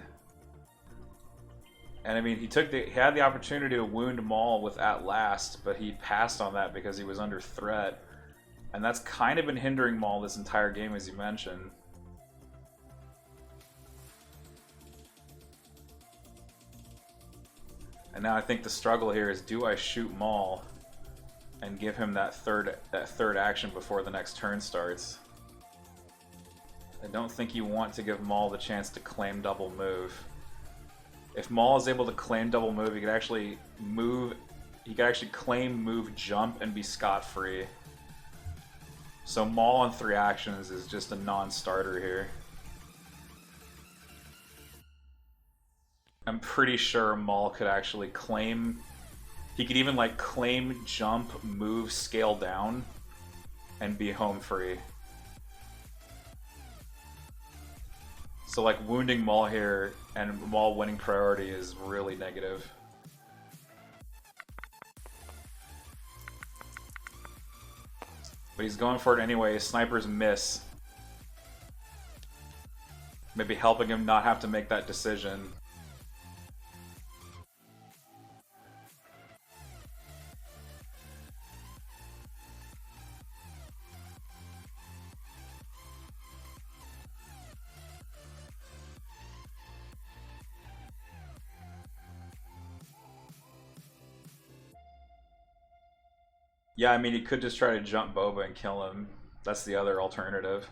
And I mean, he had the opportunity to wound Maul with At Last, but he passed on that because he was under threat. And that's kind of been hindering Maul this entire game, as you mentioned. And now I think the struggle here is, do I shoot Maul and give him that third action before the next turn starts? I don't think you want to give Maul the chance to claim double move. If Maul is able to claim double move, he could actually move. He could actually claim move jump and be scot-free. So Maul on 3 actions is just a non-starter here. I'm pretty sure Maul could actually claim. He could even like claim jump, move, scale down, and be home free. So like wounding Maul here and Maul winning priority is really negative. But he's going for it anyway. His snipers miss. Maybe helping him not have to make that decision. Yeah, I mean, he could just try to jump Boba and kill him. That's the other alternative.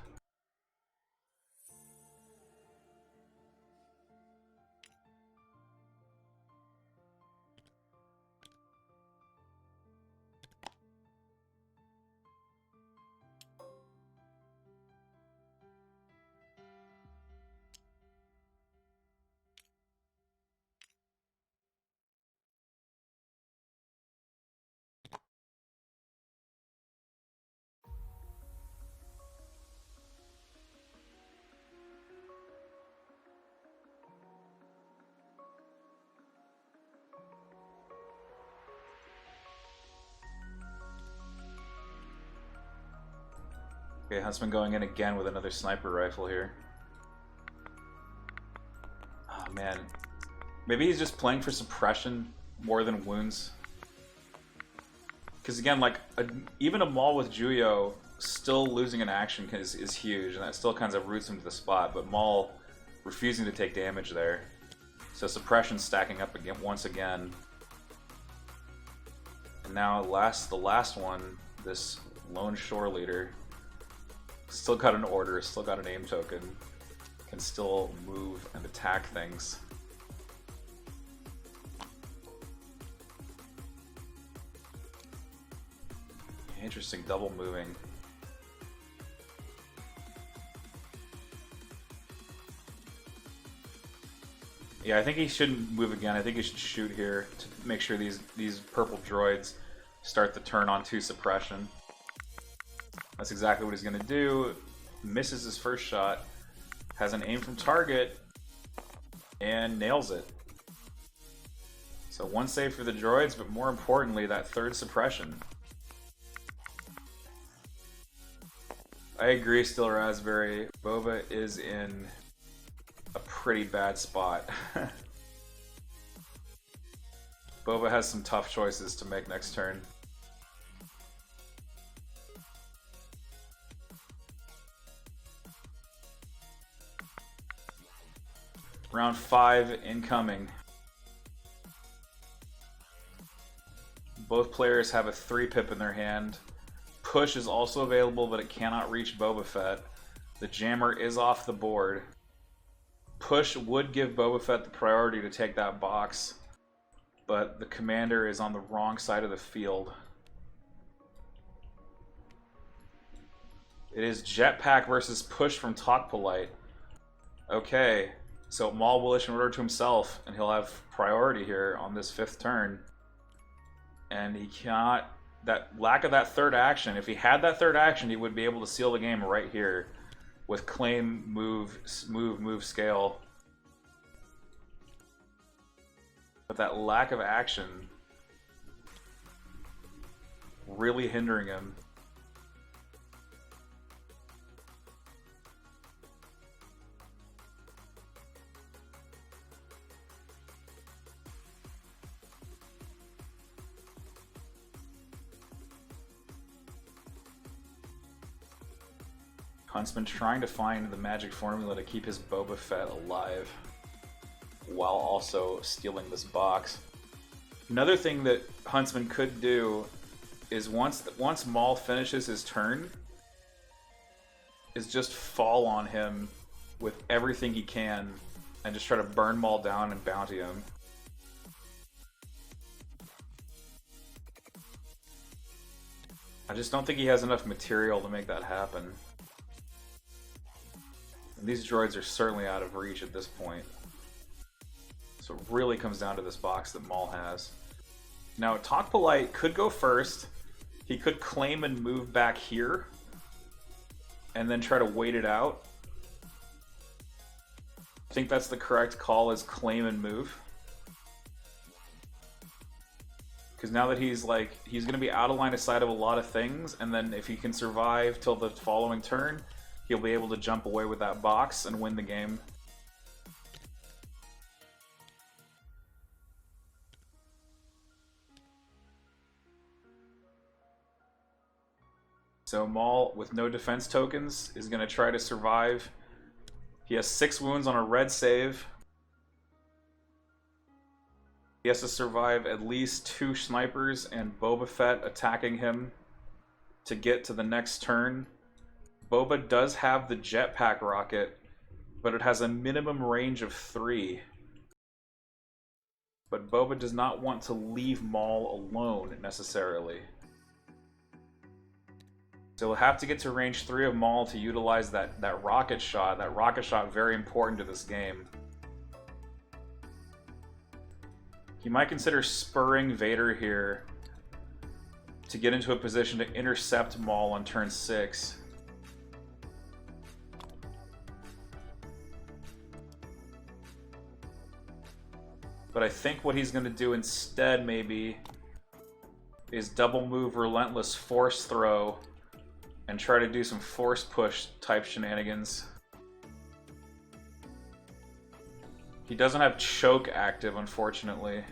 Okay, Huntsman going in again with another sniper rifle here. Oh man. Maybe he's just playing for suppression more than wounds. Because again, like, even a Maul with Juyo still losing an action is huge, and that still kind of roots him to the spot, but Maul refusing to take damage there. So suppression stacking up again once again. And now the last one, this lone shore leader. Still got an order, still got an aim token. Can still move and attack things. Interesting, double moving. Yeah, I think he shouldn't move again. I think he should shoot here to make sure these purple droids start the turn on 2 suppression. That's exactly what he's going to do. Misses his first shot, has an aim from target, and nails it. So 1 save for the droids, but more importantly, that 3rd suppression. I agree, Still Raspberry. Boba is in a pretty bad spot. Boba has some tough choices to make next turn. Round 5 incoming. Both players have a 3-pip in their hand. Push is also available, but it cannot reach Boba Fett. The jammer is off the board. Push would give Boba Fett the priority to take that box, but the commander is on the wrong side of the field. It is Jetpack versus Push from TalkPolite. Okay, so Maul will issue an order to himself, and he'll have priority here on this 5th turn. And he cannot... That lack of that 3rd action, if he had that 3rd action, he would be able to seal the game right here with claim, move, scale. But that lack of action really hindering him. Huntsman trying to find the magic formula to keep his Boba Fett alive while also stealing this box. Another thing that Huntsman could do is once Maul finishes his turn, is just fall on him with everything he can and just try to burn Maul down and bounty him. I just don't think he has enough material to make that happen. And these droids are certainly out of reach at this point. So it really comes down to this box that Maul has. Now, TalkPolite could go first. He could claim and move back here. And then try to wait it out. I think that's the correct call, is claim and move. Because now that he's going to be out of line of sight of a lot of things, and then if he can survive till the following turn, he'll be able to jump away with that box and win the game. So Maul, with no defense tokens, is going to try to survive. He has 6 wounds on a red save. He has to survive at least 2 snipers and Boba Fett attacking him to get to the next turn. Boba does have the Jetpack rocket, but it has a minimum range of 3. But Boba does not want to leave Maul alone, necessarily. So he'll have to get to range 3 of Maul to utilize that rocket shot. That rocket shot, very important to this game. He might consider spurring Vader here to get into a position to intercept Maul on turn 6. But I think what he's going to do instead, maybe, is double move Relentless Force Throw and try to do some force push type shenanigans. He doesn't have Choke active, unfortunately.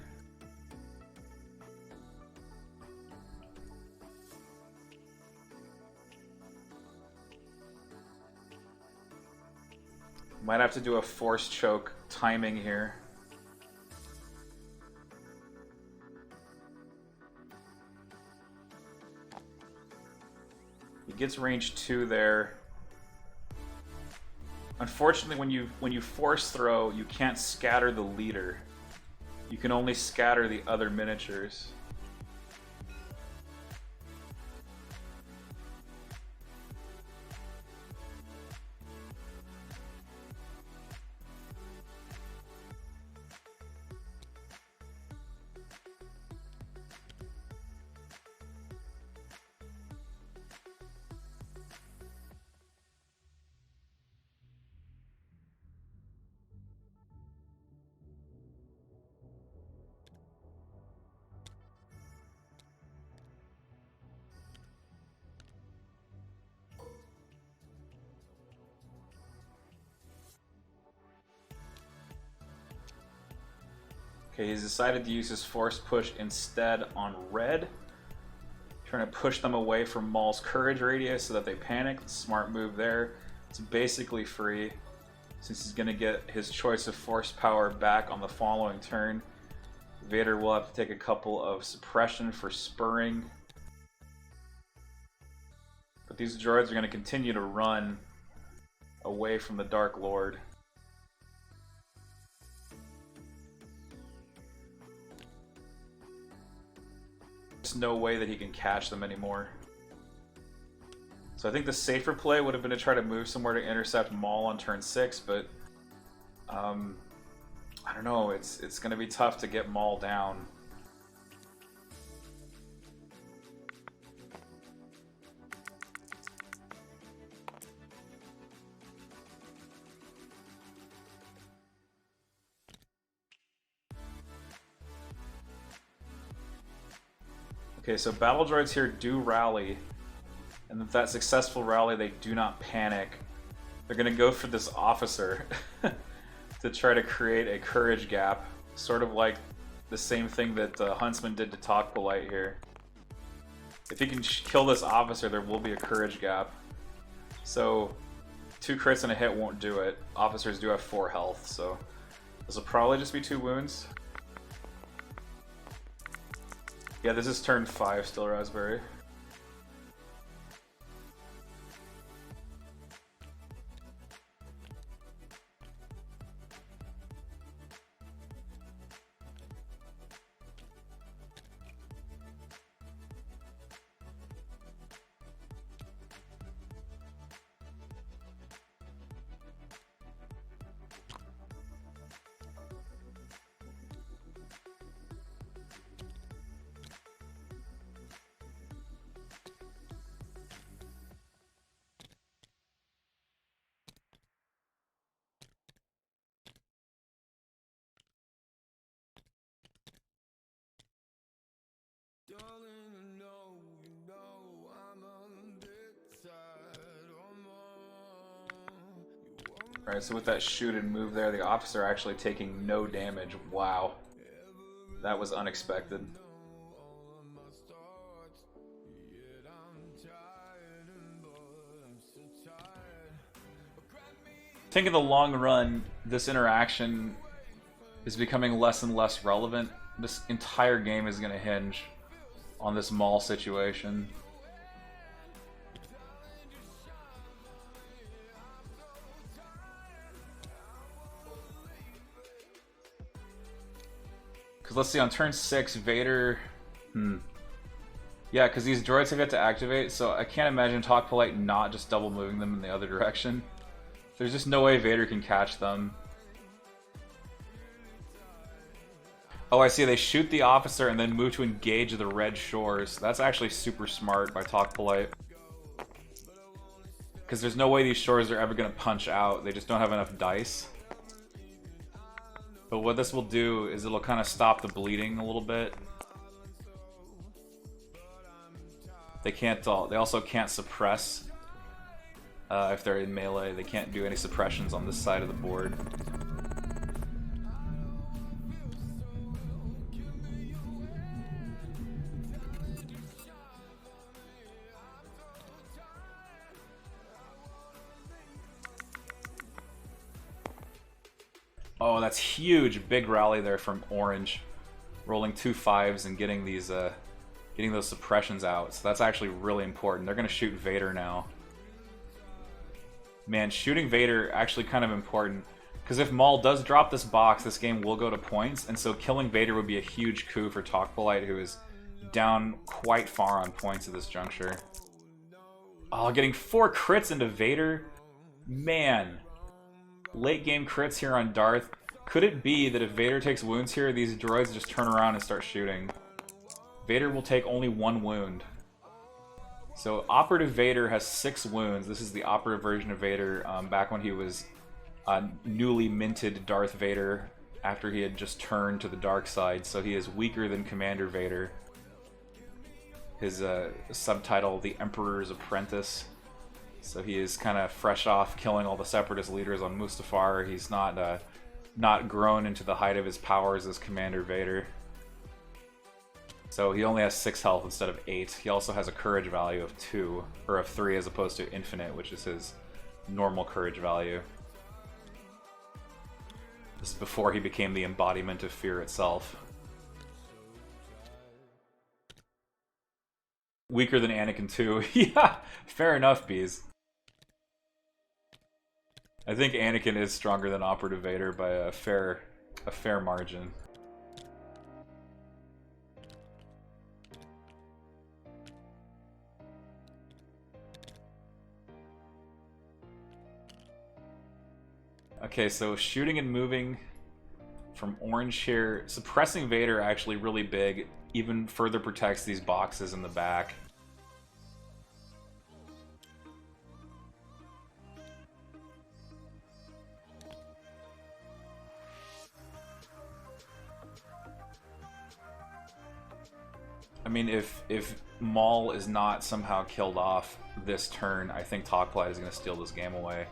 Might have to do a force choke timing here. He gets range 2 there. Unfortunately, when you force throw, you can't scatter the leader. You can only scatter the other miniatures. Okay, he's decided to use his force push instead on red. Trying to push them away from Maul's courage radius so that they panic. Smart move there. It's basically free since he's going to get his choice of force power back on the following turn. Vader will have to take a couple of suppression for spurring. But these droids are going to continue to run away from the Dark Lord. There's no way that he can catch them anymore. So I think the safer play would have been to try to move somewhere to intercept Maul on turn 6, but I don't know, it's going to be tough to get Maul down. Okay, so battle droids here do rally, and with that successful rally, they do not panic. They're going to go for this officer to try to create a courage gap, sort of like the same thing that Huntsman did to TalkPolite here. If he can kill this officer, there will be a courage gap. So 2 crits and a hit won't do it. Officers do have 4 health, so this will probably just be 2 wounds. Yeah, this is turn 5 still, Raspberry. Alright, so with that shoot and move there, the officer actually taking no damage. Wow. That was unexpected. think in the long run, this interaction is becoming less and less relevant. This entire game is going to hinge on this Maul situation. Because let's see, on turn 6, Vader... Yeah, because these droids have yet to activate, so I can't imagine TalkPolite not just double moving them in the other direction. There's just no way Vader can catch them. Oh, I see. They shoot the officer and then move to engage the red shores. That's actually super smart by TalkPolite. Because there's no way these shores are ever going to punch out. They just don't have enough dice. But what this will do is it'll kind of stop the bleeding a little bit. They can't. They also can't suppress if they're in melee. They can't do any suppressions on this side of the board. Oh, that's huge! Big rally there from Orange, rolling 2 5s and getting these. Getting those suppressions out, so that's actually really important. They're going to shoot Vader now. Man, shooting Vader actually kind of important, because if Maul does drop this box, this game will go to points, and so killing Vader would be a huge coup for TalkPolite, who is down quite far on points at this juncture. Oh, getting 4 crits into Vader? Man. Late game crits here on Darth. Could it be that if Vader takes wounds here, these droids just turn around and start shooting? Vader will take only 1 wound. So Operative Vader has 6 wounds. This is the operative version of Vader back when he was newly minted Darth Vader after he had just turned to the dark side. So he is weaker than Commander Vader. His subtitle, The Emperor's Apprentice. So he is kind of fresh off killing all the Separatist leaders on Mustafar. He's not grown into the height of his powers as Commander Vader. So he only has 6 health instead of 8. He also has a courage value of 2, or of 3 as opposed to infinite, which is his normal courage value. This is before he became the embodiment of fear itself. Weaker than Anakin too. Yeah, fair enough, Bees. I think Anakin is stronger than Operative Vader by a fair margin. Okay, so shooting and moving from Orange here. Suppressing Vader actually really big. Even further protects these boxes in the back. I mean, if Maul is not somehow killed off this turn, I think TalkPolite is going to steal this game away.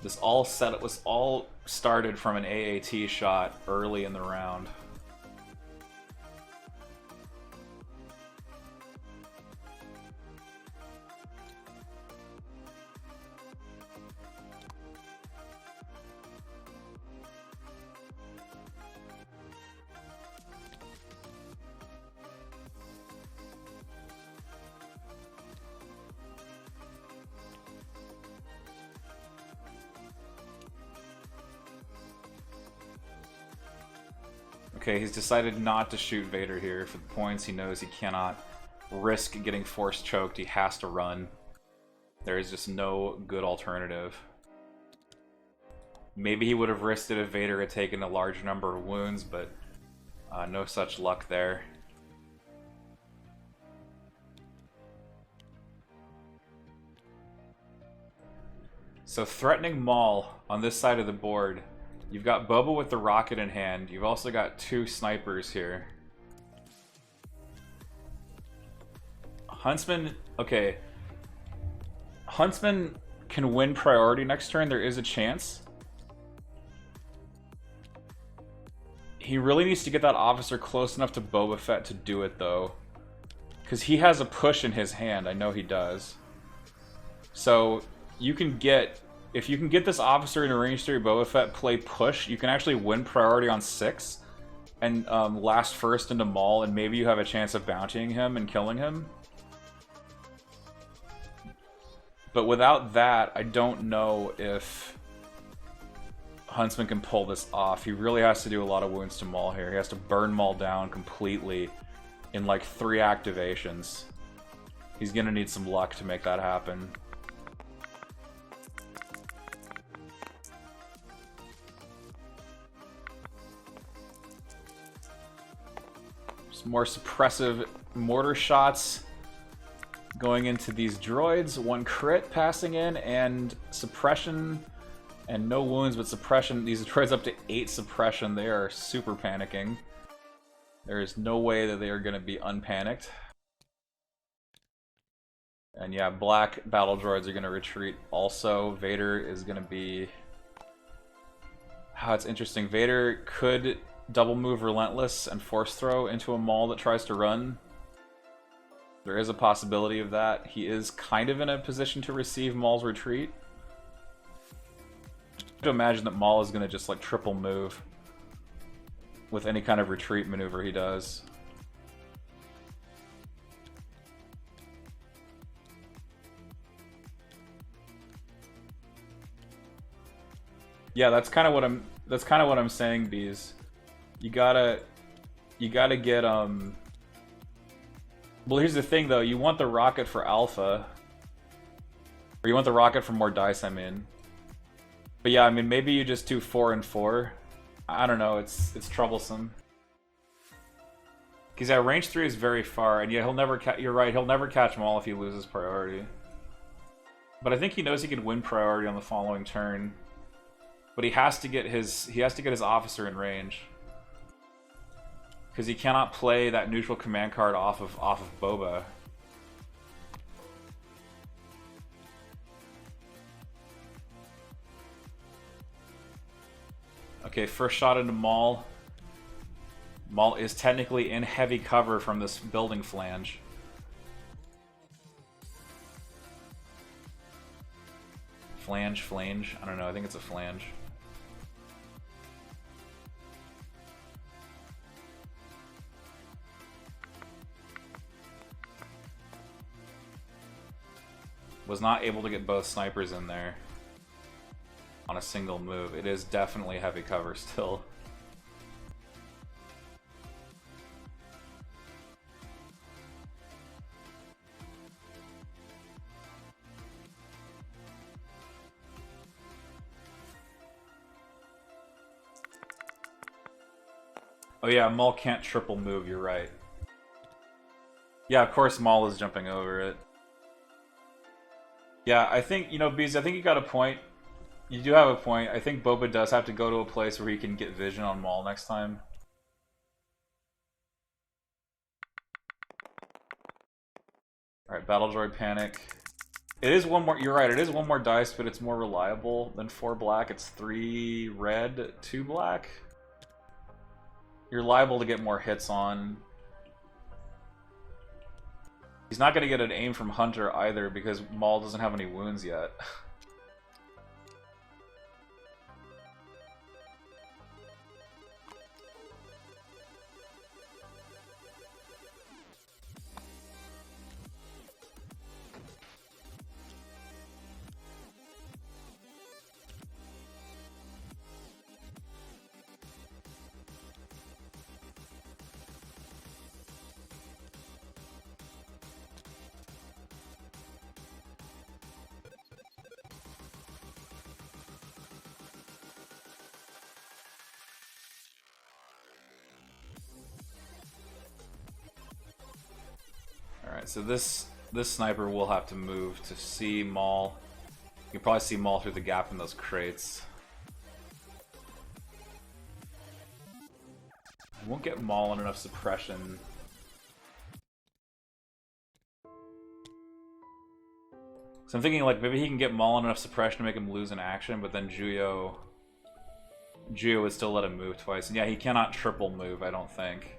This was all started from an AAT shot early in the round. Okay, he's decided not to shoot Vader here for the points. He knows he cannot risk getting force choked. He has to run. There is just no good alternative. Maybe he would have risked it if Vader had taken a large number of wounds, but no such luck there. So threatening Maul on this side of the board. You've got Boba with the rocket in hand. You've also got 2 snipers here. Huntsman, okay. Huntsman can win priority next turn. There is a chance. He really needs to get that officer close enough to Boba Fett to do it, though. Because he has a push in his hand. I know he does. So you can get, if you can get this officer in a range 3 Boba Fett play push, you can actually win priority on 6 and last first into Maul, and maybe you have a chance of bountying him and killing him. But without that, I don't know if Huntsman can pull this off. He really has to do a lot of wounds to Maul here. He has to burn Maul down completely in like 3 activations. He's gonna need some luck to make that happen. Some more suppressive mortar shots going into these droids. 1 crit passing in, and suppression, and no wounds, but suppression. These droids up to 8 suppression. They are super panicking. There is no way that they are going to be unpanicked. And yeah, black battle droids are going to retreat also. Vader is going to be... it's interesting. Vader could double move Relentless and force throw into a Maul that tries to run. There is a possibility of that. He is kind of in a position to receive Maul's retreat. I have to imagine that Maul is going to just like triple move with any kind of retreat maneuver he does. Yeah, that's kind of what I'm saying, Bees. You gotta get well, here's the thing though, you want the rocket for alpha. Or you want the rocket for more dice, I mean. But yeah, I mean, maybe you just do 4 and 4. I don't know, it's troublesome. Because yeah, range 3 is very far, and yeah, he'll never you're right, he'll never catch Maul if he loses priority. But I think he knows he can win priority on the following turn. But he has to get his officer in range. Because he cannot play that neutral command card off of Boba. Okay, first shot into Maul. Maul is technically in heavy cover from this building flange. Flange? I don't know, I think it's a flange. Was not able to get both snipers in there on a single move. It is definitely heavy cover still. Oh yeah, Maul can't triple move, you're right. Yeah, of course Maul is jumping over it. Yeah, I think, you know, Bees, I think you got a point. You do have a point. I think Boba does have to go to a place where he can get vision on Maul next time. Alright, Battle Droid Panic. It is one more, you're right, it is one more dice, but it's more reliable than 4 black. It's 3 red, 2 black. You're liable to get more hits on. He's not going to get an aim from Hunter either because Maul doesn't have any wounds yet. Alright, so this sniper will have to move to see Maul. You can probably see Maul through the gap in those crates. I won't get Maul on enough suppression. So I'm thinking like maybe he can get Maul on enough suppression to make him lose in action, but then Juyo would still let him move twice. And yeah, he cannot triple move, I don't think.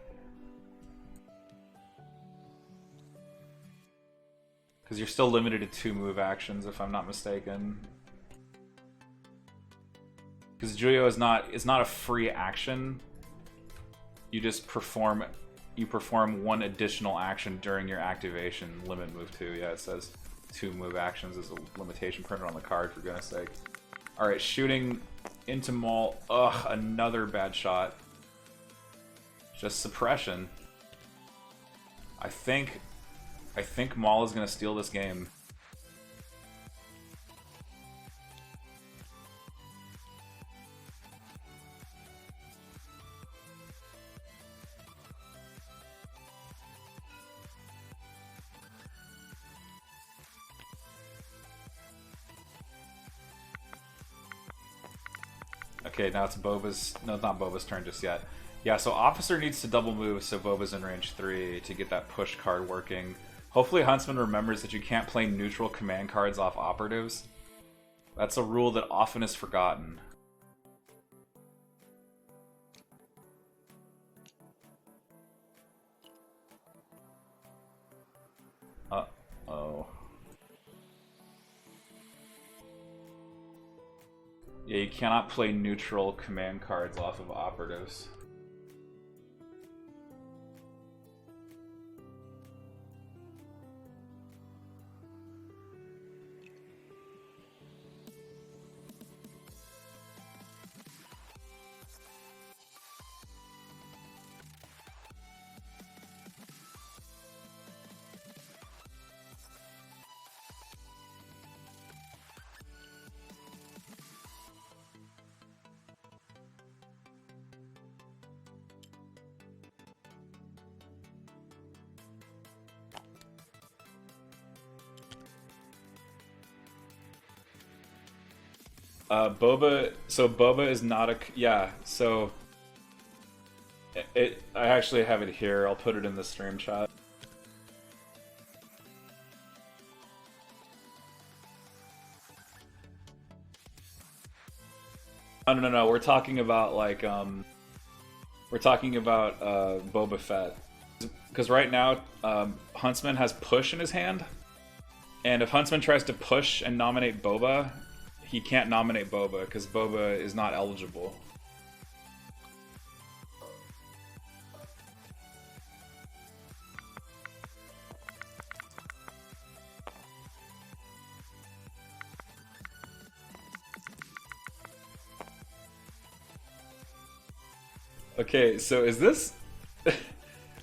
Because you're still limited to 2 move actions, if I'm not mistaken. Because Julio is not a free action. You just perform one additional action during your activation. Limit move 2. Yeah, it says 2 move actions is a limitation printed on the card, for goodness sake. Alright, shooting into Maul. Ugh, another bad shot. Just suppression. I think Maul is gonna steal this game. Okay, now it's Boba's... No, it's not Boba's turn just yet. Yeah, so Officer needs to double move, so Boba's in range 3 to get that push card working. Hopefully Huntsman remembers that you can't play neutral command cards off operatives. That's a rule that often is forgotten. Uh-oh. Yeah, you cannot play neutral command cards off of operatives. Boba is not a... Yeah, so... I actually have it here. I'll put it in the stream chat. No. We're talking about, like, We're talking about, Boba Fett. Because right now, Huntsman has push in his hand. And if Huntsman tries to push and nominate Boba... He can't nominate Boba, because Boba is not eligible. Okay, so is this...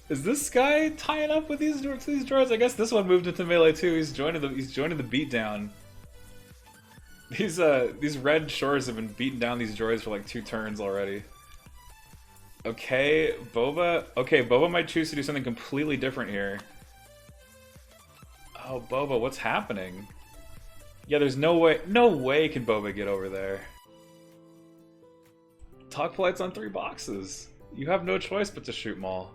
is this guy tying up with these droids? I guess this one moved into melee too. He's joining the beatdown. These red shores have been beating down these droids for like 2 turns already. Okay, Boba. Okay, Boba might choose to do something completely different here. Oh, Boba, what's happening? Yeah, there's no way can Boba get over there. TalkPolite's on 3 boxes. You have no choice but to shoot Maul.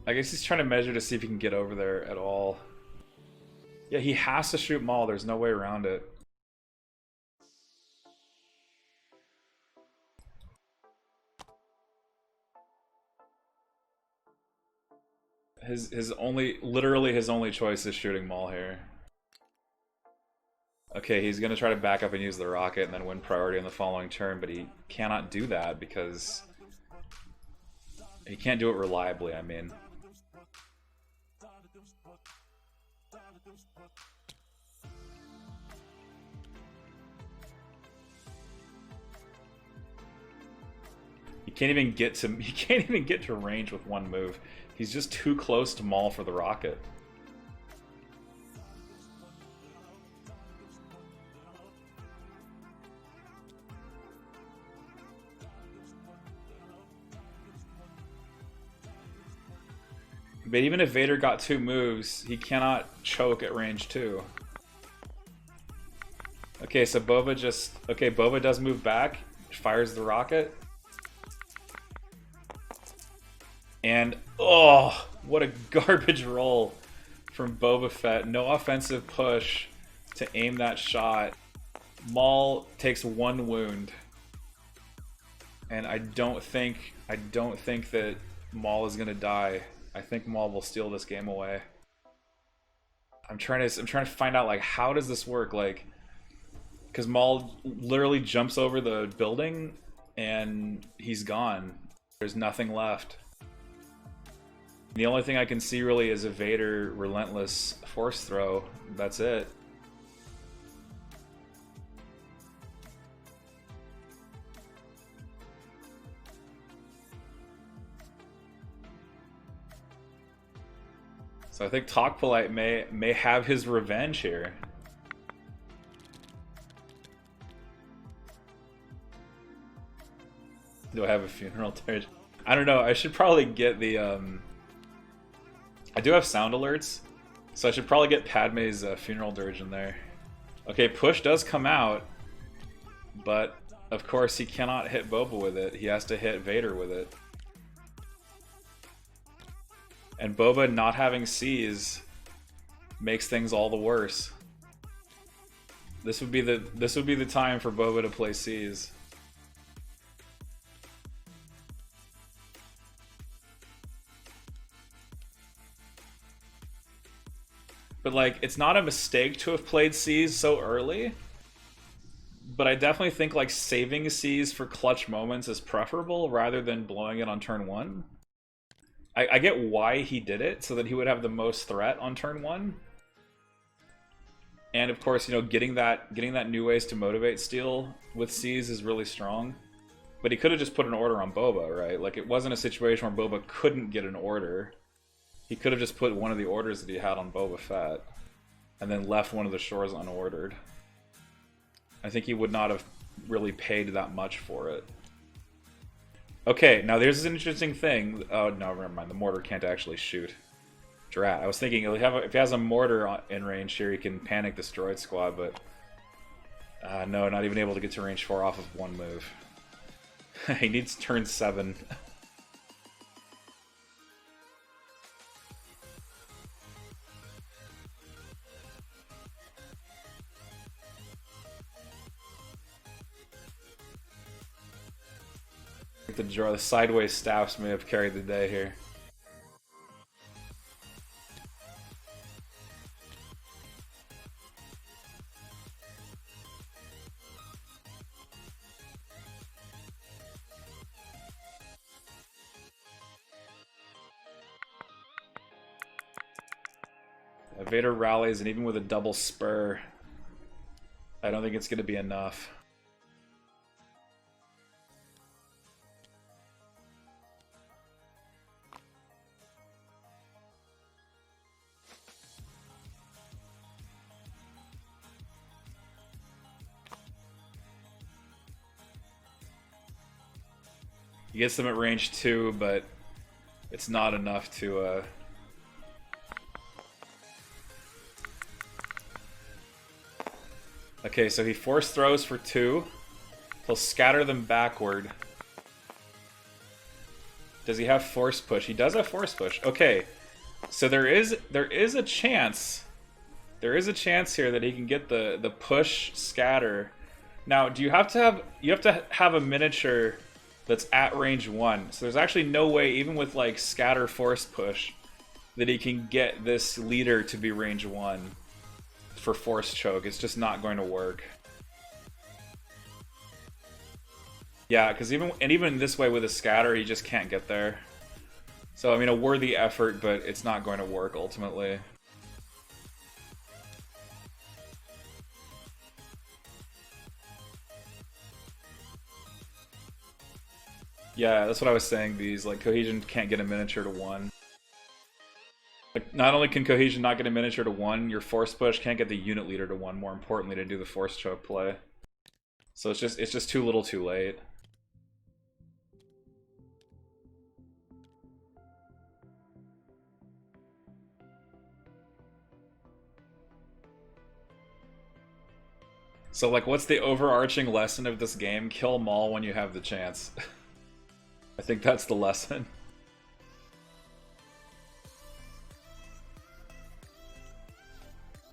I guess he's trying to measure to see if he can get over there at all. Yeah, he has to shoot Maul. There's no way around it. Literally his only choice is shooting Maul here. Okay, he's gonna try to back up and use the rocket and then win priority on the following turn, but he cannot do that because he can't do it reliably, I mean. He can't even get to range with 1 move. He's just too close to Maul for the rocket. But even if Vader got 2 moves, he cannot choke at range 2. Okay, so Boba does move back, fires the rocket. And, oh, what a garbage roll from Boba Fett. No offensive push to aim that shot. Maul takes 1 wound. And I don't think that Maul is gonna die. I think Maul will steal this game away. I'm trying to find out, like, how does this work? Like, because Maul literally jumps over the building and he's gone. There's nothing left. The only thing I can see really is a Vader Relentless force throw. That's it. So I think TalkPolite may have his revenge here. Do I have a funeral dirge? I don't know. I should probably get the I do have sound alerts, so I should probably get Padme's funeral dirge in there. Okay, push does come out, but of course he cannot hit Boba with it. He has to hit Vader with it. And Boba not having C's makes things all the worse. This would be the time for Boba to play C's. But like, it's not a mistake to have played C's so early. But I definitely think like saving C's for clutch moments is preferable rather than blowing it on turn 1. I get why he did it, so that he would have the most threat on turn 1. And of course, you know, getting that new ways to motivate steal with C's is really strong. But he could have just put an order on Boba, right? Like, it wasn't a situation where Boba couldn't get an order. He could have just put one of the orders that he had on Boba Fett, and then left one of the shores unordered. I think he would not have really paid that much for it. Okay, now there's an interesting thing. Oh, no, never mind. The mortar can't actually shoot. Drat. I was thinking if he has a mortar in range here, he can panic this droid squad, but... no, not even able to get to range 4 off of one move. He needs turn 7. The sideways staffs may have carried the day here. Vader rallies, and even with a double spur, I don't think it's going to be enough. He gets them at range 2, but it's not enough to... Okay, so he force throws for 2. He'll scatter them backward. Does he have force push? He does have force push. Okay, so there is a chance. There is a chance here that he can get the push scatter. Now, do you have to have a miniature that's at range 1. So there's actually no way, even with like scatter force push, that he can get this leader to be range 1 for force choke. It's just not going to work. Yeah, because even this way with a scatter, he just can't get there. So I mean, a worthy effort, but it's not going to work ultimately. Yeah, that's what I was saying. These like Cohesion can't get a miniature to 1. Like, not only can Cohesion not get a miniature to 1, your force push can't get the unit leader to 1. More importantly, to do the force choke play. So it's just too little, too late. So like, what's the overarching lesson of this game? Kill Maul when you have the chance. I think that's the lesson.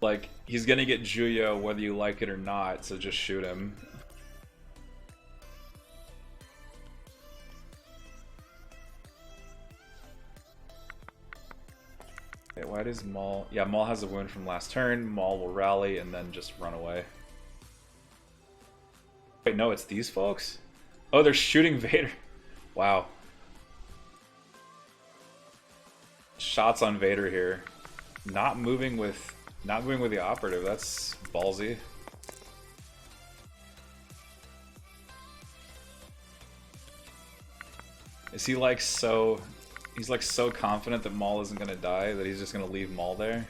Like, he's gonna get Juyo whether you like it or not, so just shoot him. Wait, why does Maul... Yeah, Maul has a wound from last turn. Maul will rally and then just run away. Wait, no, it's these folks? Oh, they're shooting Vader. Wow. Shots on Vader here. Not moving with the operative. That's ballsy. Is he like so... He's like so confident that Maul isn't gonna die that he's just gonna leave Maul there?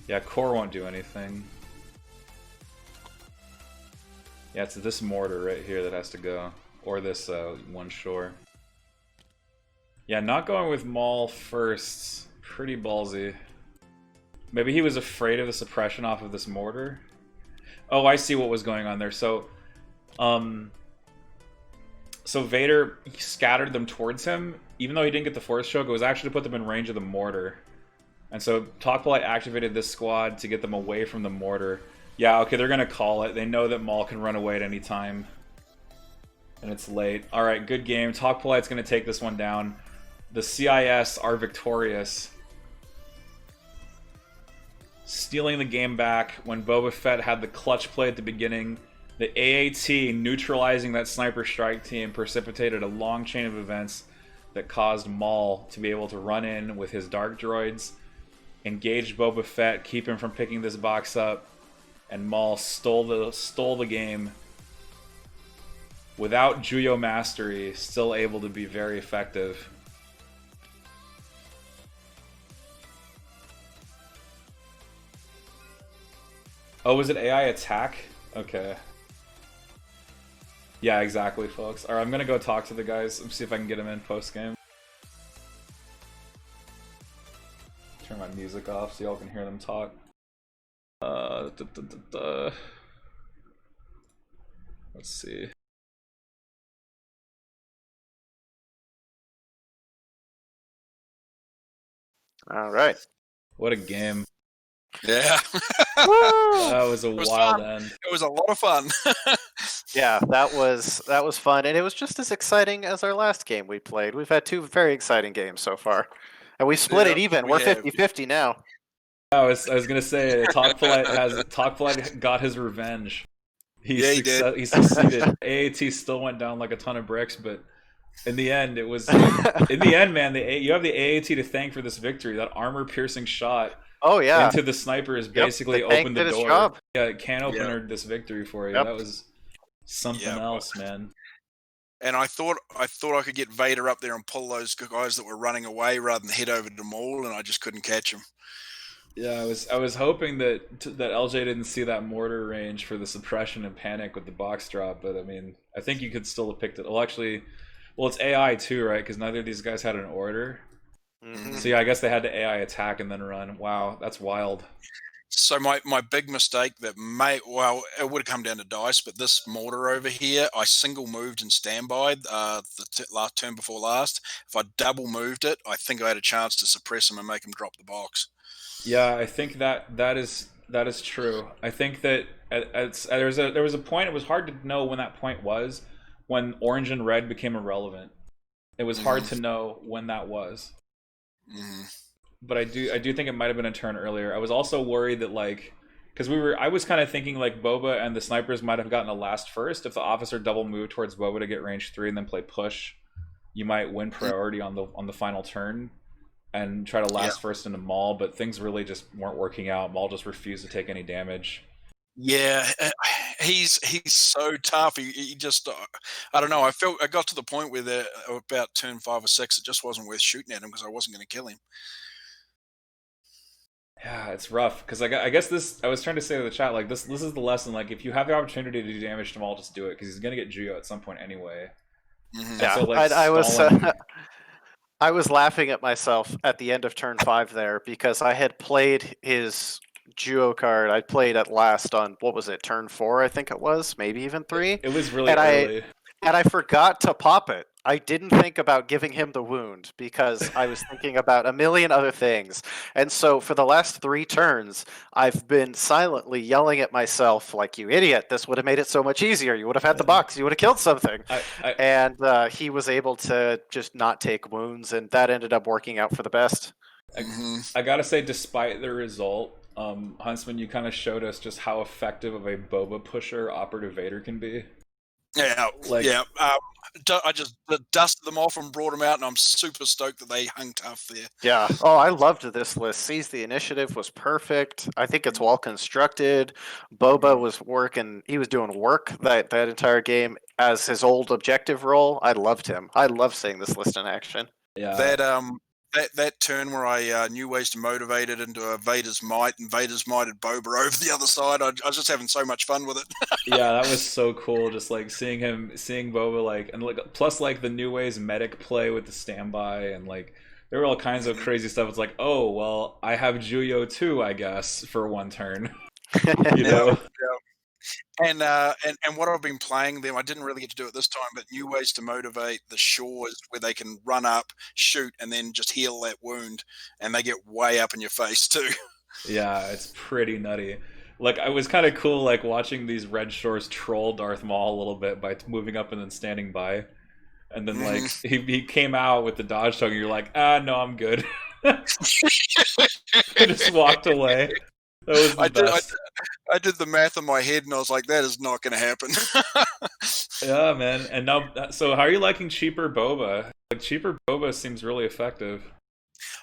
Yeah, core won't do anything. Yeah, it's this mortar right here that has to go. Or this one shore. Yeah, not going with Maul first. Pretty ballsy. Maybe he was afraid of the suppression off of this mortar. Oh, I see what was going on there. So Vader scattered them towards him. Even though he didn't get the force choke, it was actually to put them in range of the mortar. And so TalkPolite activated this squad to get them away from the mortar. Yeah, okay, they're gonna call it. They know that Maul can run away at any time. And it's late. Alright, good game. TalkPolite's gonna take this one down. The CIS are victorious. Stealing the game back when Boba Fett had the clutch play at the beginning. The AAT neutralizing that sniper strike team precipitated a long chain of events that caused Maul to be able to run in with his dark droids, engage Boba Fett, keep him from picking this box up, and Maul stole the game. Without Juyo Mastery, still able to be very effective. Oh, was it AI attack? Okay. Yeah, exactly, folks. Alright, I'm gonna go talk to the guys and see if I can get them in post-game. Turn my music off so y'all can hear them talk. Let's see. All right. What a game. Yeah. That was a wild fun. end. It was a lot of fun. Yeah, that was fun, and it was just as exciting as our last game we played. We've had two very exciting games so far, and we split it even. We're 50-50 now. I was gonna say TalkPolite got his revenge. He succeeded. AAT still went down like a ton of bricks, but in the end, it was in the end, man. You have the AAT to thank for this victory. That armor-piercing shot. Oh yeah, into the sniper is basically opened the door. Job. Yeah, it can opener this victory for you. Yep. That was something else, man. And I thought I could get Vader up there and pull those guys that were running away rather than head over to Maul, and I just couldn't catch him. Yeah, I was hoping that LJ didn't see that mortar range for the suppression and panic with the box drop, but I mean, I think you could still have picked it. Well, actually, it's AI too, right? Because neither of these guys had an order. Mm-hmm. So yeah, I guess they had to AI attack and then run. Wow, that's wild. So my big mistake that it would have come down to dice, but this mortar over here, I single moved and standby the last turn before last. If I double moved it, I think I had a chance to suppress him and make him drop the box. Yeah, I think that is true. I think that there was a point. It was hard to know when that point was, when orange and red became irrelevant. It was hard to know when that was. But I do think it might have been a turn earlier. I was also worried that because I was kind of thinking like Boba and the snipers might have gotten a last first. If the officer double moved towards Boba to get range 3 and then play push, you might win priority on the final turn and try to last first into Maul. But things really just weren't working out. Maul just refused to take any damage. Yeah, he's so tough. He just I don't know. I got to the point where about turn 5 or 6, it just wasn't worth shooting at him because I wasn't going to kill him. Yeah, it's rough because I guess I was trying to say to the chat, like this is the lesson. Like if you have the opportunity to do damage to Maul, just do it because he's gonna get Juyo at some point anyway. Yeah, so, I was laughing at myself at the end of turn 5 there because I had played his Juyo card. I played at last on what was it, turn 4? I think it was, maybe even 3. It was really early. And I forgot to pop it. I didn't think about giving him the wound because I was thinking about a million other things. And so for the last 3 turns, I've been silently yelling at myself like, you idiot, this would have made it so much easier. You would have had the box. You would have killed something. And he was able to just not take wounds, and that ended up working out for the best. I gotta say, despite the result, Huntsman, you kind of showed us just how effective of a Boba pusher Operative Vader can be. Yeah, I just dusted them off and brought them out, and I'm super stoked that they hung tough there. Yeah. Oh, I loved this list. Seize the Initiative was perfect. I think it's well constructed. Boba was working. He was doing work that entire game as his old objective role. I loved him. I love seeing this list in action. Yeah. That turn where I knew ways to motivate it into a Vader's Might, and Vader's Mighted Boba over the other side. I was just having so much fun with it. Yeah, that was so cool. Just like seeing Boba and plus the new ways medic play with the standby, and there were all kinds of crazy stuff. It's like, oh well, I have Juyo too, I guess, for one turn. You know. Yeah. And what I've been playing them, I didn't really get to do it this time, but new ways to motivate the shores where they can run up, shoot, and then just heal that wound, and they get way up in your face too. Yeah, it's pretty nutty. It was kind of cool, watching these Red Shores troll Darth Maul a little bit by moving up and then standing by, and then he came out with the dodge token. You're like, no, I'm good. He just walked away. That was the best. I did the math in my head, and I was like, that is not going to happen. Yeah, man. And now, so how are you liking Cheaper Boba? Cheaper Boba seems really effective.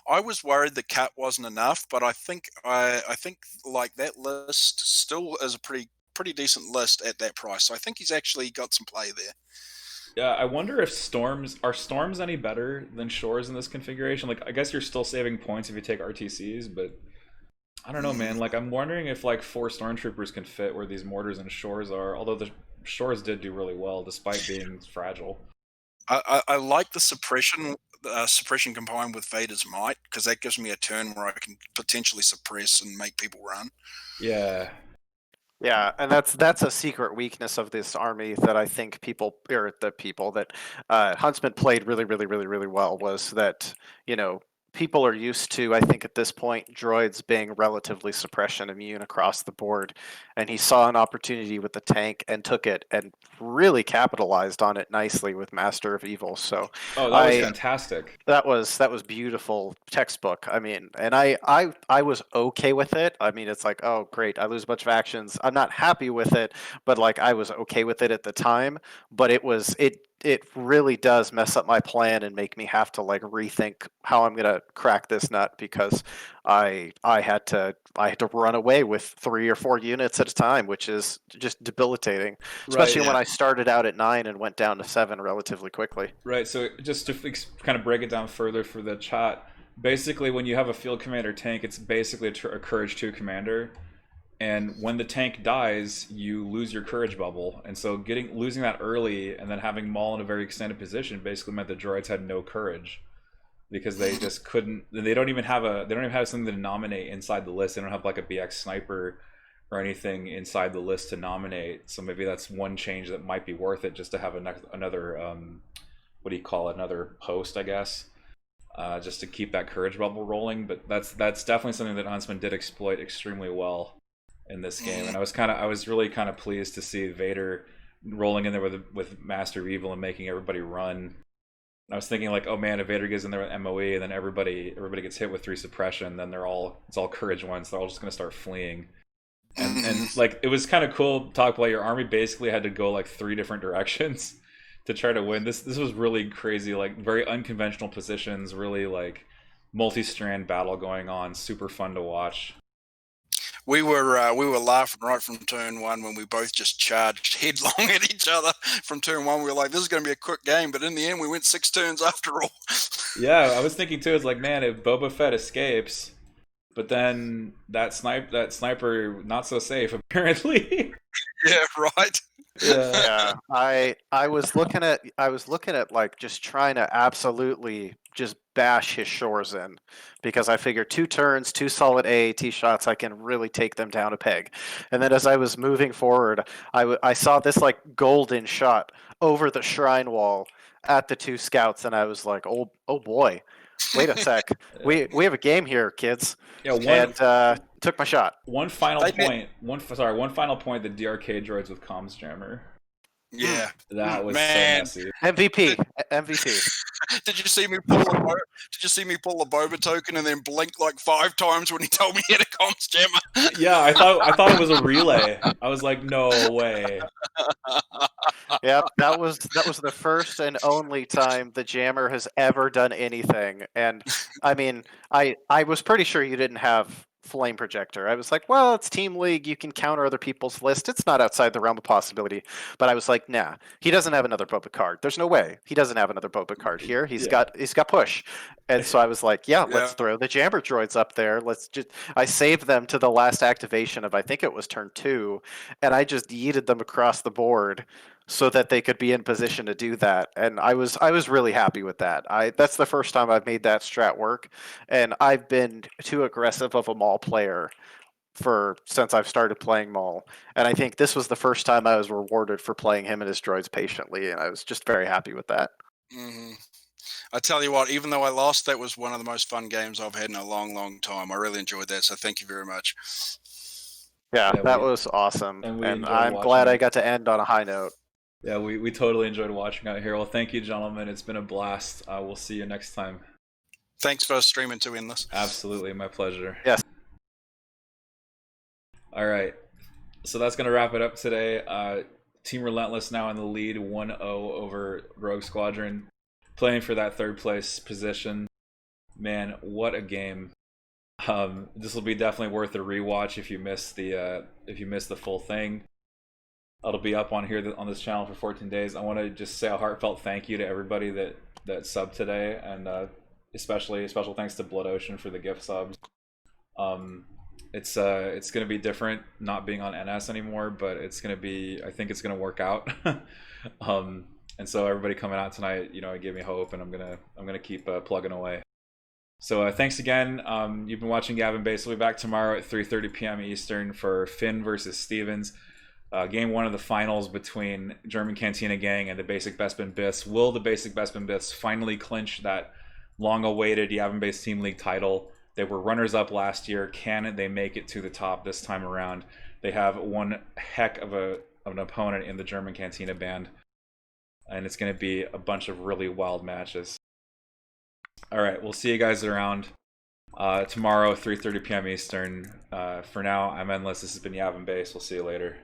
I was worried the cut wasn't enough, but I think that list still is a pretty decent list at that price. So I think he's actually got some play there. Yeah, I wonder if are storms any better than shores in this configuration? I guess you're still saving points if you take RTCs, but I don't know, man. I'm wondering if 4 stormtroopers can fit where these mortars and shores are. Although the shores did do really well despite being fragile. I like the suppression combined with Vader's Might, because that gives me a turn where I can potentially suppress and make people run. Yeah. Yeah, and that's a secret weakness of this army that I think Huntsman played really, really, really, really well, was that, people are used to, I think at this point, droids being relatively suppression immune across the board, and he saw an opportunity with the tank and took it and really capitalized on it nicely with Master of Evil. So that was fantastic. That was beautiful textbook. I mean, and I was okay with it. I mean, it's like, oh great, I lose a bunch of actions. I'm not happy with it, but I was okay with it at the time. But it really does mess up my plan and make me have to rethink how I'm gonna crack this nut, because I had to run away with 3 or 4 units at a time, which is just debilitating, especially when I started out at 9 and went down to 7 relatively quickly. Right. So just to kind of break it down further for the chat, basically when you have a field commander tank, it's basically a Courage 2 commander. And when the tank dies, you lose your courage bubble, and so losing that early and then having Maul in a very extended position basically meant the droids had no courage, because they just couldn't. They don't even have something to nominate inside the list. They don't have a BX sniper or anything inside the list to nominate. So maybe that's one change that might be worth it, just to have another another post, I guess, just to keep that courage bubble rolling. But that's definitely something that Huntsman did exploit extremely well in this game, and I was really kind of pleased to see Vader rolling in there with Master of Evil and making everybody run. And I was thinking oh man, if Vader gets in there with MOE and then everybody gets hit with 3 suppression, then it's all courage ones. They're all just gonna start fleeing. And it was kind of cool. TalkPolite, your army basically had to go 3 different directions to try to win. This was really crazy, very unconventional positions, really multi-strand battle going on. Super fun to watch. We were laughing right from turn 1 when we both just charged headlong at each other from turn 1. We were like, this is going to be a quick game, but in the end we went 6 turns after all. Yeah, I was thinking too, it's man, if Boba Fett escapes, but then that sniper not so safe apparently. Yeah, right. Yeah. I was looking at just trying to absolutely just bash his shores in, because I figured 2 turns, 2 solid AAT shots, I can really take them down a peg. And then as I was moving forward, I saw this like golden shot over the shrine wall at the 2 scouts, and I was like, oh boy, wait a sec, we have a game here, kids. Yeah, and took my shot. One final point. One final point. The DRK droids with comms jammer. Yeah, That was Man. so messy. MVP. Did you see me pull a Boba token and then blink like 5 times when he told me he had a comms jammer? Yeah, I thought it was a relay. I was like, no way. Yep, that was the first and only time the jammer has ever done anything. And I mean, I was pretty sure you didn't have flame projector. I was like, well, it's Team League, you can counter other people's list. It's not outside the realm of possibility. But I was like, nah, he doesn't have another Boba card. There's no way he doesn't have another Boba card here. He's got push. And so I was like, let's throw the jammer droids up there. I saved them to the last activation of, I think it was turn 2, and I just yeeted them across the board so that they could be in position to do that. And I was really happy with that. That's the first time I've made that strat work, and I've been too aggressive of a Maul player since I've started playing Maul. And I think this was the first time I was rewarded for playing him and his droids patiently, and I was just very happy with that. Mm-hmm. I tell you what, even though I lost, that was one of the most fun games I've had in a long, long time. I really enjoyed that, so thank you very much. Yeah, that was awesome. And I'm glad I got to end on a high note. Yeah, we totally enjoyed watching out here. Well, thank you, gentlemen. It's been a blast. We'll see you next time. Thanks for streaming to Endless. Absolutely, my pleasure. Yes. All right. So that's going to wrap it up today. Team Relentless now in the lead, 1-0 over Rogue Squadron, playing for that 3rd place position. Man, what a game. This will be definitely worth a rewatch if you missed the full thing. It'll be up on here on this channel for 14 days. I want to just say a heartfelt thank you to everybody that subbed today, and especially special thanks to Blood Ocean for the gift subs. It's going to be different not being on NS anymore, but it's going to be, I think it's going to work out. And so everybody coming out tonight, it gave me hope, and I'm gonna keep plugging away. So thanks again. You've been watching Yavin Base. We'll be back tomorrow at 3:30 p.m. Eastern for Finn versus Stevens. Game 1 of the finals between German Cantina Gang and the Basic Bespin Biffs. Will the Basic Bespin Biffs finally clinch that long-awaited Yavin Base Team League title? They were runners-up last year. Can they make it to the top this time around? They have one heck of an opponent in the German Cantina band, and it's going to be a bunch of really wild matches. All right, we'll see you guys around tomorrow, 3:30 p.m. Eastern. For now, I'm Endless. This has been Yavin Base. We'll see you later.